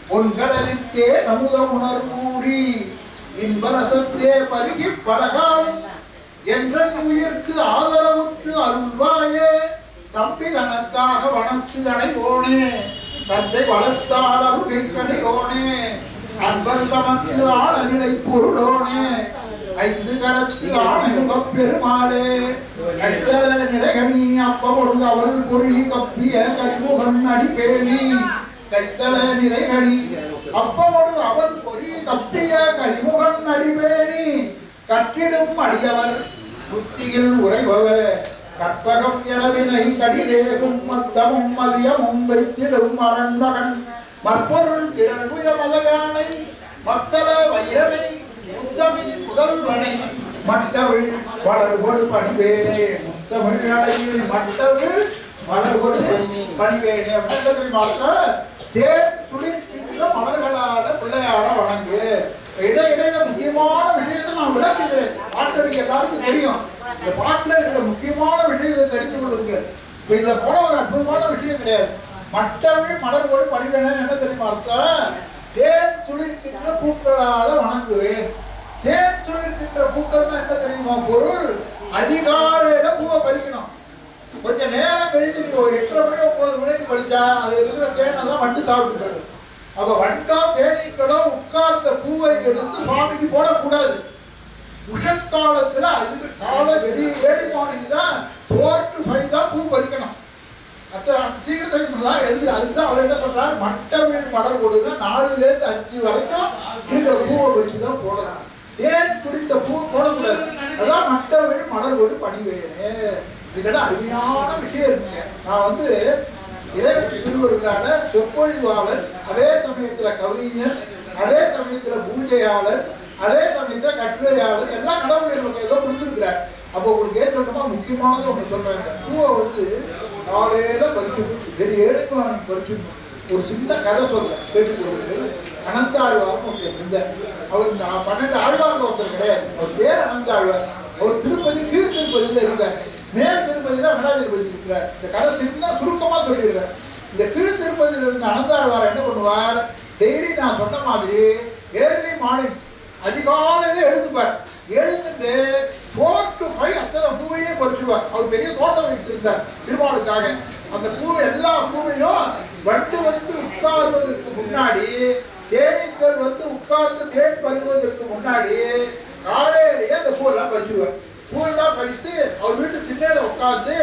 பொன்கடலித்தே நமுத உணர்வூரி இன்பரசத்தே பருகி பலகாலம் என்ற உயிர்க்கு ஆதரவுற்று அருள்வாயே தம்பி தனக்காக வனத்து அடைவோனே தந்தை வளர்த்தால் அருகை கடையோனே அன்பர் தமக்கு ஆனநிலை பொருளோனே 5 கரத்து ஆனமுகப் பெருமாளே கைத்தல நிலைகனி அப்பமொடு அவள் பொருளி கப்பிய கரிமுகன் அடிப்பேணி கைத்தல நிலைகனி அப்பமொடு அவள் பொறி கப்பிய கரிமுகன் அடிப்பேணி கற்றிடும் அடியவர் புத்தியில் உரைபவர் கற்பகம் எனவினை கடிதேகும் மத்தமும் மதியமும் வைத்திடும் அரண்மகன் மற்பொருள் திரள்புய மலையானை மத்தள வைரனை முத்தமி முதல்வனை மட்டவிழ் வளர்கொடு பணிவேனே முத்தமிழ் அடையில் மட்டவிழ் வளர்கொடு பணிவேனே அப்படின்றத தேர் துளிர்கின்ற மலர்களான பிள்ளையார வணங்கு. இடையிடையில முக்கியமான விஷயத்தை நான் விளக்குகிறேன். பாட்டு எல்லாருக்கும் தெரியும். இந்த பாட்டுல இருக்கிற முக்கியமான விஷயத்தை தெரிந்து கொள்ளுங்க. இப்ப இதுல போன ஒரு அற்புதமான விஷயம் கிடையாது. மட்டவிழ் மலர்கொடு பணிவேனேன்னு என்ன தெரியுமா அர்த்தம்? தேன் துளிர்கின்ற பூக்களால வணங்குவேன். தேன் துளிர்கின்ற பூக்கள்னா என்ன தெரியுமா பொருள்? அதிகாலையில பூவை பறிக்கணும். கொஞ்ச நேரம் கழித்து நீங்க ஒரு 8:30 மணி 9 மணிக்கு பறிச்சா அது இருக்கிற தேனெல்லாம் வண்டு சாப்பிட்டு போயிடும். அப்ப வண்டா தேனீக்களோ உட்கார்ந்த பூவை எடுத்து சுவாமிக்கு போடக்கூடாது. உஷத்காலத்துல அதுக்கு காலை வெளியே 7 மணிக்கு தான் 4 to 5 தான் பூ பறிக்கணும். சீக்கிரத்தை தான் எழுது. அதுக்குதான் அவர் என்ன பண்றாரு, மட்டவிழ் மலர் கொடுங்க 4லேருந்து 5 வரைக்கும் இருக்கிற பூவை வச்சு தான் போடணும். தேன் குடித்த பூ போடக்கூடாது. அதான் மட்டவிழ் மலர் கொடு பணிவேனே. இதுக்கெல்லாம் அருமையான விஷயம் இருக்குங்க. நான் இறைவன் திருவருக்கான சொற்பொழிவாளர், அதே சமயத்துல கவிஞர், அதே சமயத்துல பூஜையாளர், அதே சமயத்துல கட்டுரையாளர், எல்லாம் கடவுள் நமக்கு ஏதோ கொடுத்துருக்கிறார். அப்போ உங்களுக்கு ஏற்றமா முக்கியமானது ஒன்று சொல்றாங்க. பூவை காலையில பறிச்சு பெரிய 7 மணிக்கு பறிச்சு ஒரு சின்ன கதை சொல்ல கேட்டுக்கொள்வது. அனந்தாழ்வார் ஒருத்தர், அவர் இந்த 12 ஆழ்வார்கள் ஒருத்தர் கிடையாது. அவர் பேர் அனந்தாழ்வார். அவர் திருப்பதி கீழ் திருப்பதியில இருந்தார். மேல் திருப்பதியில வெங்கடாஜலபதி இருக்கிறார். இந்த கதை சின்ன சுருக்கமா சொல்லிடுறார். இந்த கீழ் திருப்பதியில இருந்த அனந்தாழ்வார் என்ன பண்ணுவார், டெய்லி நான் சொன்ன மாதிரி ஏர்லி மார்னிங் அதிகாலையில எழுந்துப்பார். எழுந்துட்டு 4 to 5 அத்தனை பூவையே பறிச்சுவார். அவர் பெரிய தோட்டம் வச்சிருந்தார் திருமாலுக்காக. அந்த பூ எல்லா பூவையும் வந்து உட்கார்வதற்கு முன்னாடி, தேனீக்கள் உட்கார்ந்து தேன் பருவதற்கு முன்னாடி காலையிலேயே அந்த பூவெல்லாம் பறிச்சுவார். பூவெல்லாம் பறித்து அவர் வீட்டு திண்ணையில உட்கார்ந்து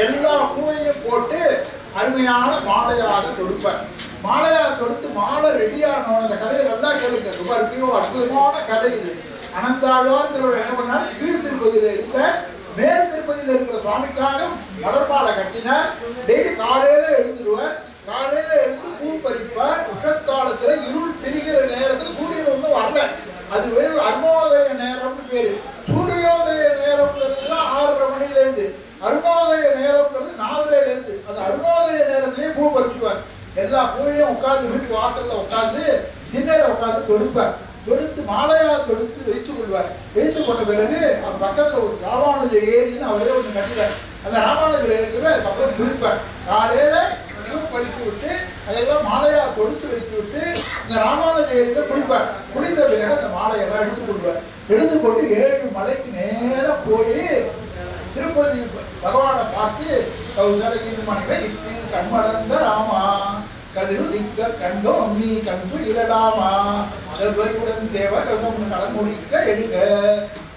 எல்லா பூவையும் போட்டு அருமையான மாலையாக தொடுப்பார். மாலையாக தொடுத்து மாலை ரெடியான அந்த கதையை நல்லா கேளுங்க. ரொம்ப அற்புதமான கதை இது. அனந்தாழ்வார்ங்கிறவர் என்ன பண்ணார், கீழ் திருப்பதியில இருந்த மேல் திருப்பதியில இருக்கிற சுவாமிக்காக மலர்மாலை கட்டினார். டெய்லி காலையில எழுந்துருவார். காலையில எழுந்து பூ பறிப்பார். உஷக்காலத்துல இருள் பிரிகிற நேரத்தில் சூரியன் வரல, அது வெறும் அருணோதய நேரம்னு பேரு. சூரியோதய நேரம்ங்கிறது 6:30 மணிலேருந்து, அருணோதய நேரம்ங்கிறது 4:30லேருந்து. அந்த அருணோதய நேரத்திலேயே பூ பறிச்சுவார். எல்லா பூவையும் உட்கார்ந்து வீட்டு வாசல்ல உட்கார்ந்து திண்ணையில உட்கார்ந்து தொடுப்பார். தொடுத்து மாலையா தொடுத்து வைத்துக் கொள்வார். வைத்துக் கொண்ட பிறகு அவர் பக்கத்துல ஒரு ராமானுஜ ஏரின்னு அவரே ஒன்று கட்டினார். அந்த ராமானுஜ ஏரியை அதுக்கப்புறம் குளிப்பார். காலையில பூ பறித்து விட்டு அதெல்லாம் மாலையா தொடுத்து வைத்து விட்டு இந்த ராமானுஜ ஏரியில குளிப்பார். குளித்த பிறகு அந்த மாலையெல்லாம் எடுத்துக்கொள்வார். எடுத்துக்கொண்டு 7 மலைக்கு நேரம் போய் திருப்பதி பகவானை பார்த்து கௌசலையின் மனைவை கண்மடந்த ராமா கதிருதிக்க கண்டோம் நீ கண்டு இரடாமா செல்வருடன் தேவகம் கடமுடிக்க எடுக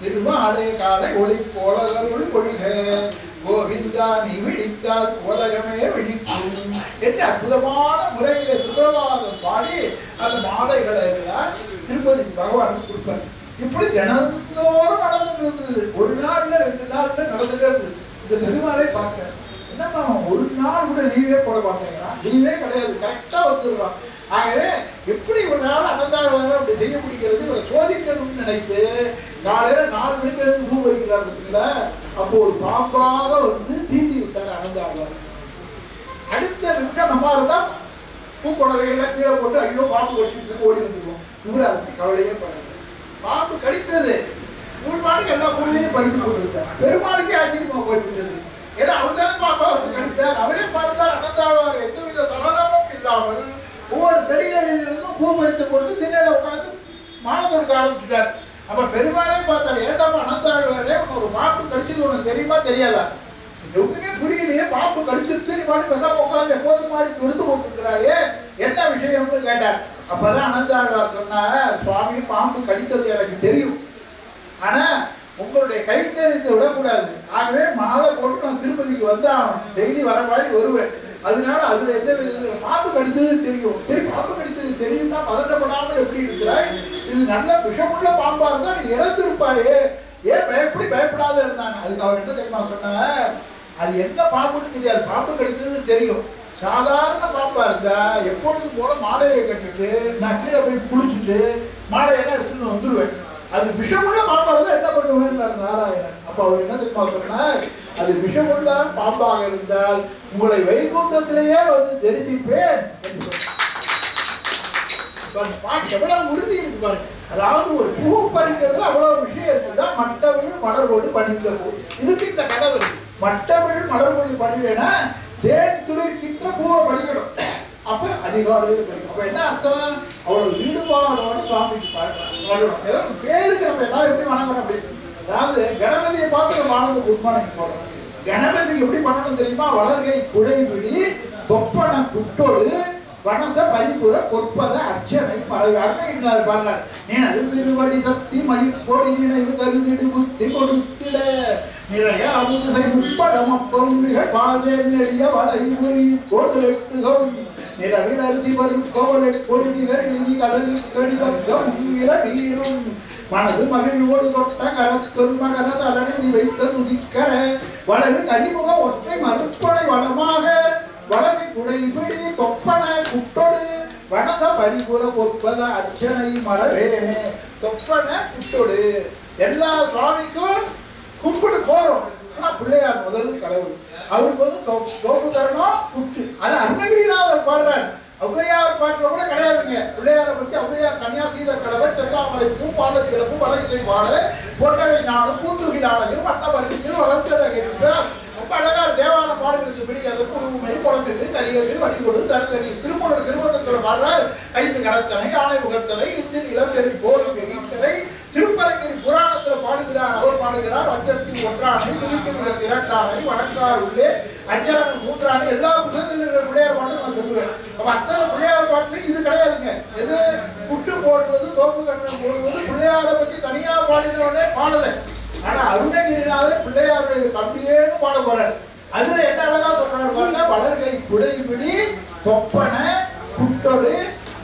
திருமாலை காலை ஒளி போலகருள் பொழிக கோவிந்தா நீ விழித்தால் உலகமே விழிக்கும் என்று அற்புதமான முறையிலே சுப்பிரபாதம் பாடி அந்த மாலைகளை எல்லாம் திருப்பதி பகவானுக்கு கொடுப்பார். இப்படி தினந்தோறும் நடந்துட்டு இருந்தது. 1 நாள்ல 2 நாள்ல நடந்துட்டே இருந்தது. இந்த பெருமாளை பார்த்தேன், என்னப்பா ஒரு நாள் கூட லீவே போட மாட்டேங்கிறான், லீவே கிடையாது, கரெக்டா வந்துடுறான். ஆகவே எப்படி ஒரு நாள் அனந்தாழ்வார் அப்படி செய்ய முடிகிறது, இவரை சோதிக்கணும்னு நினைத்து காலையில 4 மணிக்கு எழுந்து பூ பறிக்கிறார் பார்த்தீங்களா. அப்போ ஒரு பாம்பாக தீண்டி விட்டார் அனந்தாழ்வார். அடுத்த நிமிஷம் நம்ம இருந்தா பூக்கொடகைகள்லாம் கீழே போட்டு ஐயோ பாம்பு வச்சுட்டு ஓடி வந்துருவோம். இவரை அதை பத்தி கவலையே பண்ணது. பாம்பு கடித்தது, ஒரு மாட்டுக்கு எல்லா பூவையும் பறித்து கொண்டிருந்தார். பெருமாளுக்கே ஆச்சரியமா போய்விட்டது. ஏன்னா அவர்தான் பாப்பா கடித்தார். அவரே பார்த்தார் அனந்தாழ்வார் எந்தவித சலனமும் இல்லாமல் ஒவ்வொரு செடிகளிலிருந்தும் பூ பறித்துக் கொண்டு திண்ணையில உட்கார்ந்து மாலை தொடுக்க ஆரம்பிச்சுட்டார். அப்ப பெருமாளே பார்த்தாரு, ஏண்டாப்பா அனந்தாழ்வாரே ஒரு பாம்பு கடிச்சது உனக்கு தெரியுமா தெரியாதா, எதுவுமே புரியலையே, பாம்பு கடிச்சிருச்சு, நீ பாட்டு பேசாம உட்காந்து எப்போது மாதிரி தொடுத்து கொண்டிருக்கிறாயே, என்ன விஷயம்னு கேட்டார். அப்பதான் அனந்தாழ்வார் சொன்னார், சுவாமி பாம்பு கடித்தது எனக்கு தெரியும், ஆனா உங்களுடைய கைங்கரியத்தை விடக்கூடாது. ஆகவே மாலை போட்டு நான் திருப்பதிக்கு வந்தாகணும், டெய்லி வர மாதிரி வருவேன். அதனால அதுல எந்த வித பாம்பு கடித்தது தெரியும். சரி, பாம்பு கடித்தது தெரியும்னா பதட்டப்படாமல் எப்படி இருக்கிறாய், இது நல்ல விஷமுள்ள பாம்பா இருந்தா நீ இறந்திருப்பாயே, ஏன் பயப்படாத இருந்தாங்க. அதுக்கு அவர் என்ன தெரியுமா சொன்னார், அது என்ன பாம்புன்னு தெரியாது, பாம்பு கடித்தது தெரியும். சாதாரண பாம்பா இருந்தா எப்பொழுது போல மாலையை கட்டிட்டு நான் கீழே போய் குளிச்சுட்டு மாலையெல்லாம் எடுத்துட்டு வந்துடுவேன். அது விஷமுள்ள பாம்பா இருந்தா என்ன பண்ணுவேன் நாராயணன். அப்ப அவர் என்ன தெரியுமா சொன்னார், அது விஷமுள்ள பாம்பாக இருந்தால் உங்களை வைகுந்தத்திலேயே தரிசிப்பேன் என்று சொன்னார். பாட்டு எவ்வளவு உறுதி இருக்கு பாருங்க. அதாவது ஒரு பூ பறிக்கிறதுல அவ்வளவு விஷயம் இருக்குதான். மட்டவிழ் மலர்கொடி பணிந்த பூ, இதுக்கு இந்த கதை வருது. மட்டவிழ் மலர்கொடி பணிவேனா தேன் துளிர்க்கின்ற பூவை பறிக்கணும். அப்ப அதிகாலையில் பறிக்கணும். அப்ப என்ன அர்த்தம், அவ்வளவு ஈடுபாடோட சுவாமிக்கு பாடணும். ஏதாவது பேருக்கு நம்ம எல்லாரும் எப்படி வணங்கணும் அப்படி. அதாவது கணபதியை பார்த்து நம்ம ஆனந்த குர்பானைக்கு போடுறோம். கணபதிக்கு எப்படி பண்ணணும் தெரியுமா, வளர்கை குழைவிடி தொப்பன குட்டோடு வனச பரிபுற பொற்பத அர்ச்சனை மறைவார்னு பாருங்க. நீ அது திருவடி சக்தி மதிப்போடி நினைவு கருதிடு புத்தி கொடுத்திட நிறைய அமுதுசை முப்படமப்பம் மிக பாதே நெடிய வலை உரி கோடுலெட்டுகம் நிறவில் அரிசி வரும் கோவலை பொருதி வெறி கதலி கடிவர்க்கம் இளநீரும் மனது மகிழ்வோடு தொட்ட கரத்தொரு மகர தலனை வைத்த துதிக்கர வளரு கனிமுக ஒற்றை மறுப்பனை வளமாக வளமை குடைபிடி தொப்பன குட்டொடு வனச பரிபுர பொற்பத அர்ச்சனை மரவேனே தொப்பன குட்டொடு எல்லா சுவாமிக்கும் கும்பிடு போறோம். ஆனா பிள்ளையார் முதல் கடவுள். அவருக்கு வந்து தோப்பு தரணும் குட்டு. அது அருணகிரிநாதர் பாடுறார். ஔவையார் பாட்டுல கூட கிடையாதுங்க. பிள்ளையாரை பத்தி ஔவையார் தனியா சீத கலவை செல்லாமலை பூ பாத கிளம்பு வளைசை பாட பொன்னவை நாடும் பூத்துகிலானையும் வண்ணவருக்கு வளர்த்தத ரொம்ப அழகா தேவார பாடுகளுக்கு பிடிக்காது. குருமை குழந்தைக்கு கரியது வடிகொடு தருதறி திருமணத்தில் பாடுறார். 5 கரத்தனை ஆணை முகத்தனை இந்தின் இளம்பெறி போல் பெரியனை திருப்பரங்கிரி புராணத்துல பாடுகிறார். அவர் பாடுகிறார் அஞ்சத்தில் ஒன்றானை துணிக்கிற திரட்டானை வணங்கார் உள்ளே அஞ்சான 3ஆனை எல்லா புத்தகத்தில் இருக்கிற பிள்ளையார் பாட்டு நான் சொல்லுவேன். அப்ப அத்தனை பிள்ளையார் பாட்டுல இது கிடையாதுங்க. எது குட்டு போடுவது தோப்பு கண்ணம் போடுவது பிள்ளையாரை பத்தி தனியா பாடினோடனே பாடலை. ஆனா அருணகிரிநாதர் பிள்ளையாருடைய தம்பியேன்னு பாட போறார். அதுல என்ன அழகா சொல்றாரு பாருங்க. வளர்கை குடைபிடி தொப்பன குட்டொடு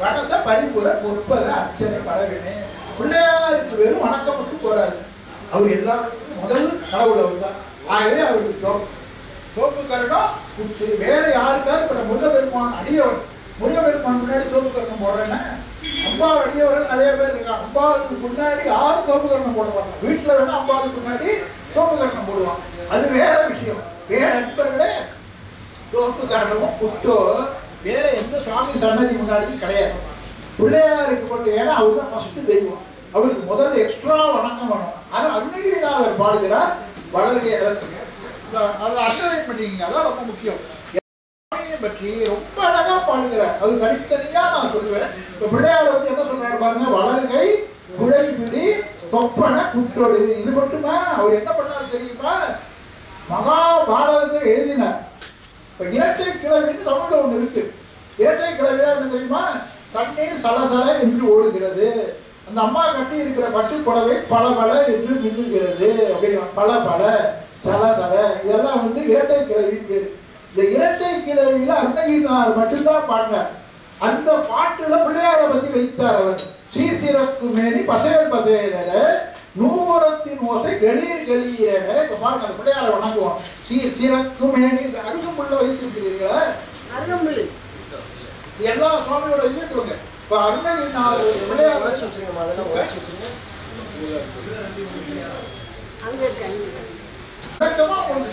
வனச பரிபுர பொற்பத அர்ச்சனை பரவினே. பிள்ளையாருக்கு வெறும் வணக்கம் மட்டும் போறாரு. அவர் எல்லாருக்கும் முதல் கடவுள் அவர் தான். ஆகவே அவருக்கு தோப்பு கரணம் குட்டு. வேற யாருக்காவது இப்ப முருகப்பெருமான் அடியவன். முருகப்பெருமான் முன்னாடி தோப்பு கரணம் போடுறேன்னா அம்பாள் அடியவர்கள் நிறைய பேர் இருக்காங்க. அம்பாளுக்கு முன்னாடி யாரும் தோப்பு கரணம் போடுவாங்க. வீட்டுல வேணா அம்பாளுக்கு முன்னாடி தோப்பு கரணம் போடுவாங்க. அது வேற விஷயம். வேற நண்பர்களே தோப்பு கரணமும் குட்டோ வேற எந்த சுவாமி சன்னதி முன்னாடியும் கிடையாது. பிள்ளையாருக்கு கொண்டு ஏன்னா அவர் தான் ஃபர்ஸ்ட் தெய்வம். அவருக்கு முதல் எக்ஸ்ட்ரா வணக்கம் வேணும். அது அருணகிரிநாதர் பாடுகிறார். வளர்கை அதை அண்டர்லைன் பண்ணிக்கிங்க. அதான் ரொம்ப முக்கியம். பற்றி ரொம்ப அழகா பாடுகிறார். அது தனித்தனியா நான் சொல்லுவேன். இப்ப பிள்ளையாரை வந்து என்ன சொல்றாரு பாருங்க. வளர்கை குடைபிடி தொப்பன குட்டொடு. இது மட்டுமா அவர் என்ன பண்ணாரு தெரியுமா? மகாபாரதத்தை எழுதினார். இப்ப இரட்டை கிழவின்னு தமிழ்ல ஒண்ணு இருக்கு. இரட்டை கிழவினா என்ன தெரியுமா? தண்ணீர் சலசல என்று ஓடுகிறது. அந்த அம்மா கட்டி இருக்கிற பட்டு புடவை பல பல என்று மின்னுகிறது. அப்படிங்கிற பல பல சலசல இதெல்லாம் வந்து இரட்டை கிழவி பேரு. இந்த இரட்டை கிழவியில அருணகிரிநாதர் மட்டும்தான் பாடினார். அந்த பாட்டுல பிள்ளையாரை பத்தி வைத்தார் அவர். சீர்திறக்கு மேனி பசையல் பசையல நூபுரத்தின் ஓசை கலீர் கலீரன. இப்ப பாருங்க அந்த பிள்ளையாரை வணங்குவோம். சீர்திறக்கு மேனி அருகம்புள்ள வைத்திருக்கிறீர்களா? அருகம்புள்ளு எல்லா சுவாமியோட இதே சொல்லுங்க. இப்ப அருணகிரிநாதர் பிள்ளையார்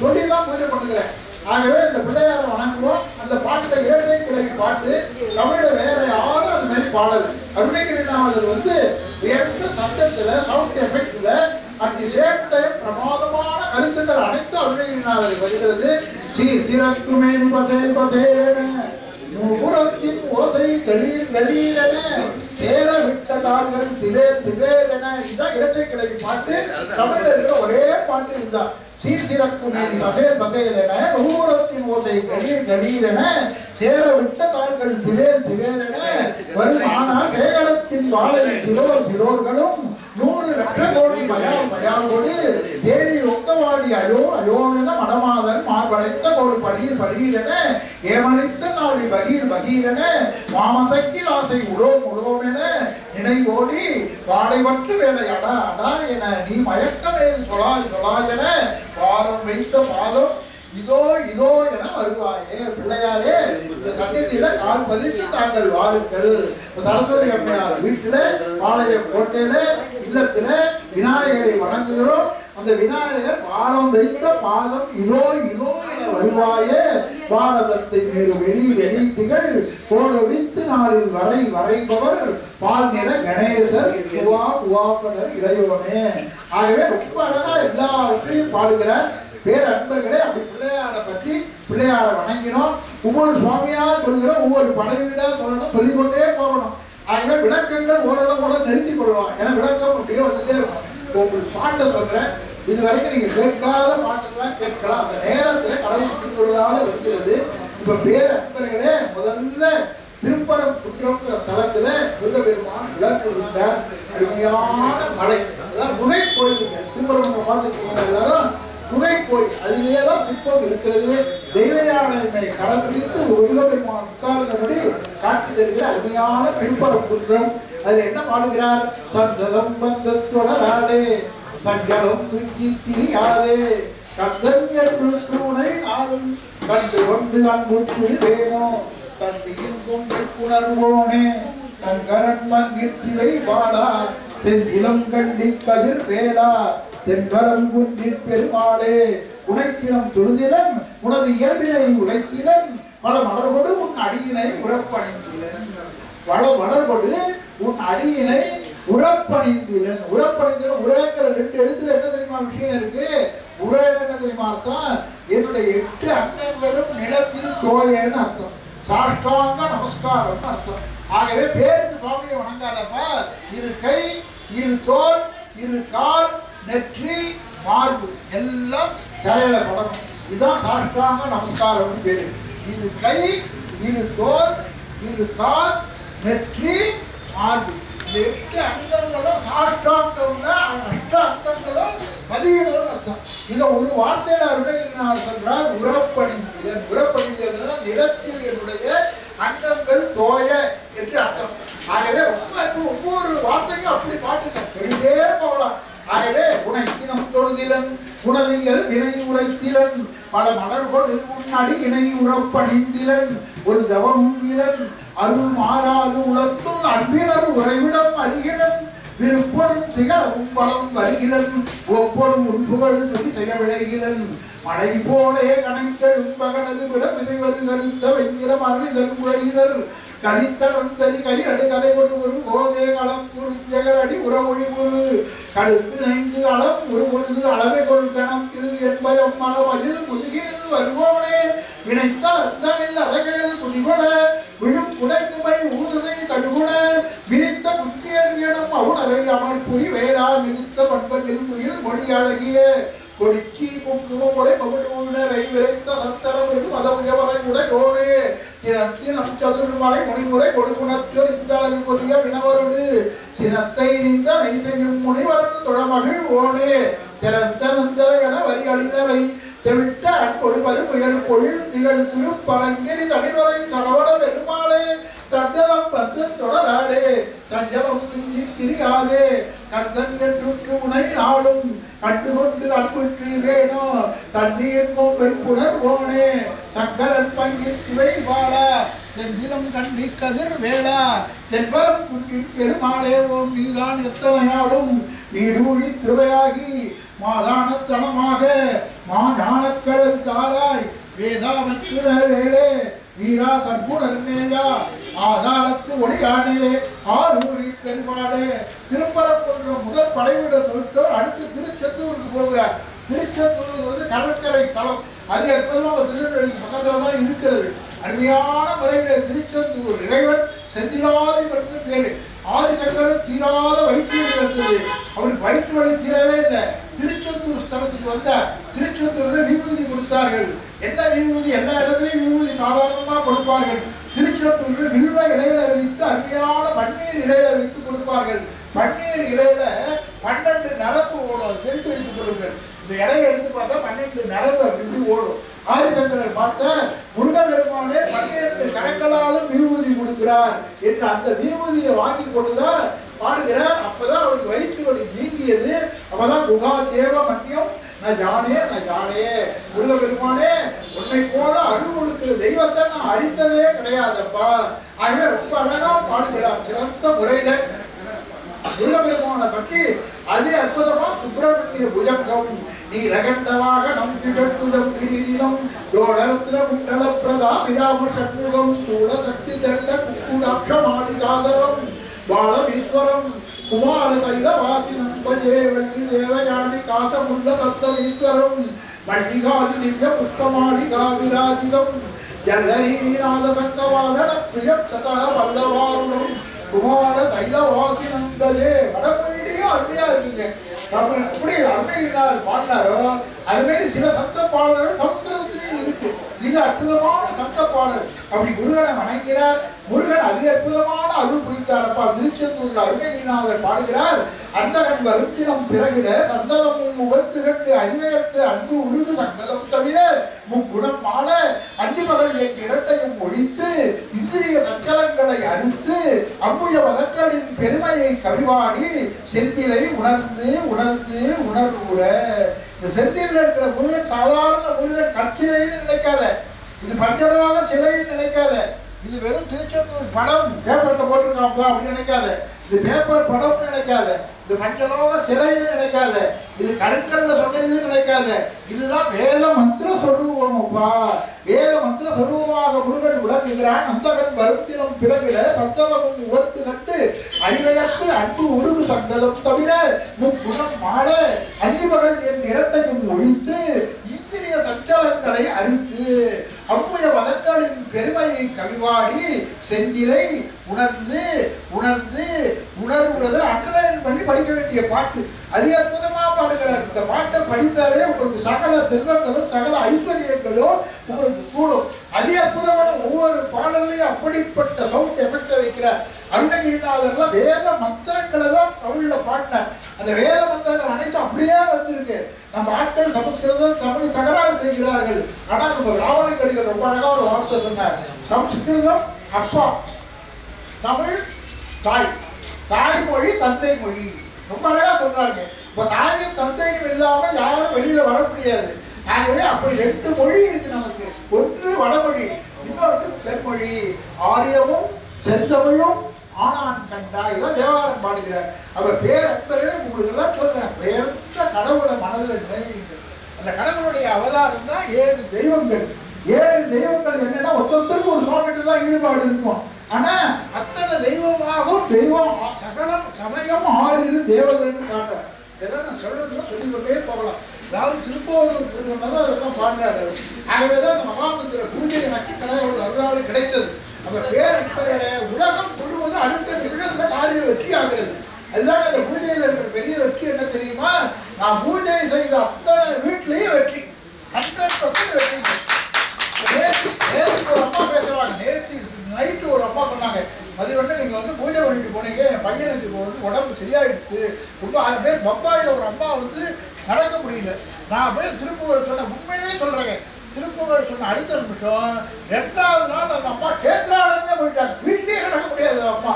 சொல்லிதான் பூஜை பண்ணுகிறேன். ஆகவே இந்த பிள்ளையாரை வணங்குவோம். அந்த பாட்டுல இரட்டை கிழவி பாட்டு தமிழ வேற யாரும் அது மாதிரி பாடல். அருணகிரிநாதர் வந்து உயர்ந்த சத்தத்துல சவுண்ட் எஃபெக்ட்ல அட் தி சேம் டைம் பிரமாதமான கருத்துக்கள் அனைத்து அருணகிரிநாதர் வருகிறது. சீர்திறக்குமே பசேல் பசேலென நூபுரத்தின் ஓசை கலீர் கலீரென சேர விட்ட தார்கள் சிவே சிவேரென. இதுதான் இரட்டை கிழவி பாட்டு. தமிழ்ல இருக்கிற ஒரே பாட்டு இதுதான். சீர்திறக்குமே பசேல் பசேலென நூபுரத்தின் ஓசை கலீர் கலீரென சேர விட்ட தார்கள் சிவே சிவேரென வரும். ஆனால் சேகரத்தின் வாழை சிலோர் சிலோர்களும் 100 லட்சம் கோடி மயாவோடு தேடி ஒக்கவாடி அயோ அயோமென மடமாதன் மார்படைத்த கோடு பளீர் பளீரென ஏமளித்த நாளி பகீர் பகீரென மாமசக்தி ஆசை உடோம் உடோமென நினைவோடி வாடைவற்று வேலை அடா அடா என நீ மயக்கமேல் சொலாய் சொலாயென வாரம் வைத்த பாதம் இதோ இதோ என வருவாயே. பிள்ளையாரே இந்த கண்ணீரில கால் பதித்து தாங்கள் வாருங்கள். சரஸ்வதி அம்மையார் வீட்டுல பாளைய கோட்டையில இல்லத்துல விநாயகரை வணங்குகிறோம். அந்த விநாயகர் வாரம் வைத்த பாதம் இதோ இதோ என வருவாயே. பாரதத்தை மேறு வெளி வெளி திகழ் கோடொடித்து நாளில் வரை வரைபவர் பால் நிற கணேசர் உவாக்கனர் இளையோனே. ஆகவே ரொம்ப அழகா எல்லாவற்றையும் பாடுகிறார். பேர் அன்பர்களே அப்படி பிள்ளையாரை பற்றி பிள்ளையாரை வணங்கினோம். ஒவ்வொரு சுவாமியா சொல்கிறோம். ஒவ்வொரு படைவீடா சொல்லணும். சொல்லிக்கொண்டே போகணும். ஆகவே விளக்கங்கள் ஓரளவு நிறுத்திக் கொள்வாங்க. ஏன்னா விளக்கம் அப்படியே வந்துட்டே இருக்கும். உங்களுக்கு பாட்டை சொல்றேன். இது வரைக்கும் நீங்க கேட்காத பாட்டெல்லாம் கேட்கலாம். அந்த நேரத்துல கடவுள் திருக்குறளால வருகிறது. இப்ப பேர் அன்பர்களே முதல்ல திருப்பரம் குற்றம் ஸ்தலத்துல முருகப்பெருமான் விளக்கு விட்டார். அருமையான மலை. அதாவது குகை கோயில். திருப்பரம் பார்த்துருக்கீங்க எல்லாரும். குகை கோயில் அதிலேயே தான் சிற்பம் இருக்கிறது. தெய்வயானை கடைபிடித்து முருகப்பெருமான் உட்கார்ந்தபடி காட்சி தருகிற அருமையான திருப்பரங்குன்றம். அதில் என்ன பாடுகிறார்? சந்ததம் பந்தத்தொடராதே சங்கரம் துஞ்சி திரியாதே கந்தன் என்று நாளும் கண்டு கொண்டு அன்புற்று வேணோ தந்தையின் கொண்டை புணர்வோனே தங்கரன் மங்கிற்றை பாடா தென்னிலம் கண்டி கதிர் வேளா தென்கரம் குன்றிற் பெருமாளே உனைத்தினம் தொழுதிலன் உனது இயல்பினை உழைத்திலன் பல மலர்கொடு உன் அடியினை உறப்பணிந்திலன். பல மலர்கொடு உன் அடியினை உறப்பணிந்திலன். உறப்பணிந்திலன் உரைங்கிற 2 எழுத்துல என்ன தெரியுமா விஷயம் இருக்கு? உரை என்ன தெரியுமா அர்த்தம்? என்னுடைய 8 அங்கங்களும் நிலத்தில் தோயன்னு அர்த்தம். சாஷ்டாங்க நமஸ்காரம் அர்த்தம். ஆகவே பேருக்கு சுவாமியை வணங்காதப்பா. இது கை, இது தோல், இது கால், நெற்றி, மார்பு எல்லாம் தலையில படணும். இதுதான் சாஷ்டாங்க நமஸ்காரம் பேரு. இது கை, இது தோல், இது கால், நெற்றி, மார்பு. இந்த 8 அங்கங்களும் சாஷ்டாங்கம், அஷ்ட அங்கங்களும் பதியிடும் அர்த்தம். இதை ஒரு வார்த்தையில அருணகிரிநாதர் சொல்றார், உறப்பணிந்தீரன். உறப்பணிந்தீரன் நிலத்தில் என்னுடைய அங்கங்கள் தோய என்று அர்த்தம். ஆகவே ஒவ்வொரு வார்த்தையும் அப்படி பாட்டுங்க பெரிதே போகலாம். ஆகவே உனைத்தினம் தொழுதிலன் உணவியல் வினை உரைத்திலன் பல மலர்கொடு உன் அடியினை உறப்பணிந்திலன் ஒரு தவமும் இலன் அருள் மாறாது உலத்துள் அன்பினர் உறைவிடம் அறிகிறன் விருப்பொழும் திகழவும் பலம் வருகிறன் ஒப்பொழும் உன்புகழ் சுதி செய்ய விளைகிறன் மழை போலே கணைத்தெழும் பகனது விட விதைவது கருத்த வெங்கிரம் அறிதல் உரையினர் கரித்தடம் தறி கையடு கதை கொடு ஒரு கோதே களம் குறுஞ்சகரடி உறமொழி ஒரு கழுத்து 5 அளம் ஒரு பொழுது அளவை கொள் கணத்தில் என்பயம் மரமதில் முதுகில் வருவோனே வினைத்த அத்தமில் அழகையில் புதிகொள விழும் குடைத்துமை ஊதுகை கழுகுண விரித்த குற்றியர் எனும் அவுணரை அமர் புரி வேளா மிகுத்த பண்பதில் குயில் மொழி அழகிய கொடிச்சி குங்குமம் உடை பகுடு உணரை விரைத்த சந்தரமிருக்கு மதமுயவரை உடையோனே தினத்தினம் சதுர்மலை முனிமுறை கொடுக்குணத்தொழிந்தால் கொதிய வினவரோடு சினத்தை நின்ற நைசையும் முனிவரன் தொழமகிழ் ஓனே திறந்தனந்தர என வரி அழினரை தெவிட்ட அன்பொடு பருப்புயர் பொழில் திகழ் திருப்பரங்கிரி தனிவரை தடவட பெருமாளே சஞ்சலம் வந்து தொடராளே சஞ்சலம் துஞ்சி திரியாதே கந்தன் என்று உனை நாளும் கண்டுகொண்டு அன்புற்றி வேணும் தந்தையின் கொம்பை புணர்வோனே சங்கரன் பங்கிற்குவை வாழ தென்னிலம் கண்டி கதிர் வேளா தென்பரம் குன்றிற் பெருமாளே ஓம் நீதான் எத்தனையாலும் நீடூழி திருவையாகி மாதானத்தனமாக மாஞானக்கடல் தாராய் வேதாமத்திர வேளே வீரா கற்பூரன்னேயா ஆதாரத்து ஒளியானே ஆரூரி பெருமாளே. திருப்பரங்குன்றம் முதல் படைவீடு தொகுத்தோர் அடுத்து திருச்செந்தூருக்கு போகிறார். திருச்செந்தூர் வந்து கடற்கரை தலம். அது எப்போதும் திருநெல்வேலி பக்கத்தில் தான் இருக்கிறது. அருமையான முறையில் திருச்செந்தூர் இறைவன் செந்திலாதிபன் பேரு. ஆதிசங்கரன் தீராத வயிற்று வலி வந்தது. அவருக்கு வயிற்று வலி தீரவே இல்லை. திருச்செந்தூர் ஸ்தலத்துக்கு வந்தார். திருச்செந்தூர்ல விபூதி கொடுத்தார்கள். என்ன விபூதி? எல்லா இடத்துலையும் விபூதி சாதாரணமா கொடுப்பார்கள். திருச்செந்தூர்ல வில்வ இலையில வைத்து அருமையான பன்னீர் இலையில வைத்து கொடுப்பார்கள். பன்னீர் இலையில 12 நரம்பு ஓடும். தெரிந்து வைத்துக் கொள்ளுங்கள். இந்த இலையை எடுத்து பார்த்தா 12 நரம்பு அப்படி ஓடும். ஆதிசங்கரர் பார்த்த முருகப்பெருமானே 12 கரங்களாலும் விபூதி கொடுக்கிறார் என்று அந்த விபூதியை வாங்கி கொண்டுதான் பாடுகிறார். அப்பதான் அவருக்கு வயிற்று வலி நீங்கியது. அப்பதான் குகா தேவ மன்யம் நான் ஜானே முருகப்பெருமானே உன்னை போல அருள் கொடுக்கிற தெய்வத்தை நான் அறிந்ததே கிடையாதப்பா. ஆகவே ரொம்ப அழகா பாடுகிறார் சிறந்த முறையில முருகப்பெருமானை பற்றி. அதே அற்புதமா சுப்பிரமணிய புஜங்கம் நீலகண்டமாக நம் திடப்புஜம் கிரீதினம் தோழரத்ன குண்டல பிரதாபிராம சண்முகம் சூழ சக்தி தண்ட குக்குடாட்ச மாளிகாதரம் பாலவீஸ்வரம் குமார தைலவாசினம் பஜே வள்ளி தேவயானி காசமுள்ள சத்தமீஸ்வரம் மல்லிகாதி திவ்ய புஷ்பமாளிகா விராஜிதம் ஜல்லரீநாத சங்கவாதன பிரியம் சதா வல்லவாருணம் குமார தைலவாசினம் பஜே. வடமொழியிலேயே அருமையா இருக்கீங்க. அப்படி அருமையினார் பாடினாரோ அதுமாரி சில சப்த பாடல்கள் சமஸ்கிருதத்திலேயே இருக்கு. இது அற்புதமான சப்த பாடல். அப்படி முருகனை வணங்கினார். முருகன் அதி அற்புதமான அருள் புரிந்தாரப்பா. திருச்செந்தூர்ல அருணகிரிநாதர் பாடுகிறார். அந்தகன் வருத்தினம் பிறகிட சந்ததமும் உகத்து கட்டு அறிவையற்கு அன்பு உருது சங்கதம் தவிர முக்குணம் மாள அஞ்சு மகள் என் இரட்டையும் ஒழித்து இந்திரிய சக்கலங்களை அறுத்து அம்புய வதக்களின் பெருமையை கவிவாடி செந்திலை உணர்ந்து உணர்ந்து உணர்வுற. இந்த செந்தில இருக்கிற முருகன் சாதாரண முருகன் கற்சிலைன்னு நினைக்காத, இது பஞ்சலோக சிலைன்னு நினைக்காத, இது வெறும் திருச்செந்தூர் படம் பேப்பர்ல போட்டிருக்காப்பா அப்படின்னு நினைக்காத, இது பேப்பர் படம்னு நினைக்காத, இது பஞ்சலோக சிலைன்னு நினைக்காத, இது கருங்கல்ல சொன்னதுன்னு நினைக்காத, இதுதான் வேத மந்திர சொரூபமப்பா. வேத மந்திர சொரூபமாக முருகன் விளக்குகிறான். அந்தகன் வருத்தினம் பிறகிட சந்ததமும் உவத்து கண்டு அறிவையற்கு அன்பு உருகு சங்கதம் தவிர முக்குணம் மாள அஞ்சு மகள் என் இரட்டையும் ஒழித்து இந்திரிய சஞ்சலங்களை அறுத்து அம்புய வதக்களின் பெருமையை கவிவாடி செந்திலை உணர்ந்து உணர்ந்து உணர்வுறது அண்டர்லைன் பண்ணி படிக்க வேண்டிய பாட்டு. அது அற்புதமா பாடுகிறார். இந்த பாட்டை படித்தாலே உங்களுக்கு சகல செல்வங்களும் சகல ஐஸ்வர்யங்களும் உங்களுக்கு கூடும். அது அற்புதமான ஒவ்வொரு பாடலையும் அப்படிப்பட்ட சவுண்ட் எஃபெக்ட் வைக்கிறார். அருணகிரிநாதர்லாம் வேத மந்திரங்களை தான் தமிழ்ல பாடினார். அந்த வேத மந்திரங்கள் அனைத்தும் அப்படியே வந்திருக்கு. நம்ம ஆட்கள் சமஸ்கிருதம் தமிழ் தகராறு செய்கிறார்கள். ஆனா நம்ம ராவணகடிகள் ரொம்ப அழகா ஒரு வார்த்தை சொன்னார். சமஸ்கிருதம் அப்பா, தமிழ் தாய், தாய்மொழி தந்தை மொழி. ரொம்ப அழகா சொல்றாங்க. இப்ப தாயும் தந்தையும் இல்லாம யாரும் வெளியில வர முடியாது. ஆகவே அப்படி ரெண்டு மொழி இருக்கு நமக்கு. ஒன்று வடமொழி, இன்னொன்று தென்மொழி. ஆரியமும் செந்தமிழும் ஆனான் கண்டா. இதான் தேவாரம் பாடுகிறார். அவர் பேரன்பரே உங்களுக்கு எல்லாம் சொல்றேன். பேரந்த கடவுளை மனதில் நினைவுங்கள். அந்த கடவுளுடைய அவதாரம் தான் 7 தெய்வங்கள். 7 தெய்வங்கள் என்னன்னா ஒருத்தருக்கு ஒரு சுவாமிட்டு தான் ஈடுபாடு இருக்கும். ஆனா அத்தனை தெய்வமாகவும் தெய்வம் சகலம் சமயம் 6 தேவர்கள்னு காட்டுறார். இதெல்லாம் நான் சொல்லணும்னா சொல்லிக்கொண்டே போகலாம். அதாவது திருப்போரூர் திருவண்ணாதான் அதெல்லாம் பாடுறாரு. ஆகவேதான் அந்த மகாமந்திர பூஜை நக்கி கடவுள் அருளால் கிடைத்தது. அவர் பேரன்பர்களே உலகம் முழுவதும் அடுத்த நிமிஷத்துல காரியம் வெற்றி ஆகிறது. அதுதான் அந்த பூஜையில் இருக்கிற பெரிய வெற்றி என்ன தெரியுமா? நான் பூஜை செய்த அத்தனை வீட்லயும் வெற்றி, 100% வெற்றி. நேற்று ஒரு அம்மா பேசுறாங்க. நேற்று நைட்டு ஒரு அம்மா சொன்னாங்க, மதிவண்ண நீங்க வந்து பூஜை பண்ணிட்டு போனீங்க, என் பையனுக்கு வந்து உடம்பு சரியாயிடுச்சு. ரொம்ப 1000 பேர் பம்பாயில ஒரு அம்மா வந்து நடக்க முடியல. நான் போய் திருப்பூர் சொன்ன உண்மையிலே சொல்றேங்க. திருப்பூர் சொன்ன அடுத்த நிமிஷம் 2வது நாள் அந்த அம்மா கேத்திராலயே போயிட்டாங்க. வீட்லயே நடக்க முடியாது அம்மா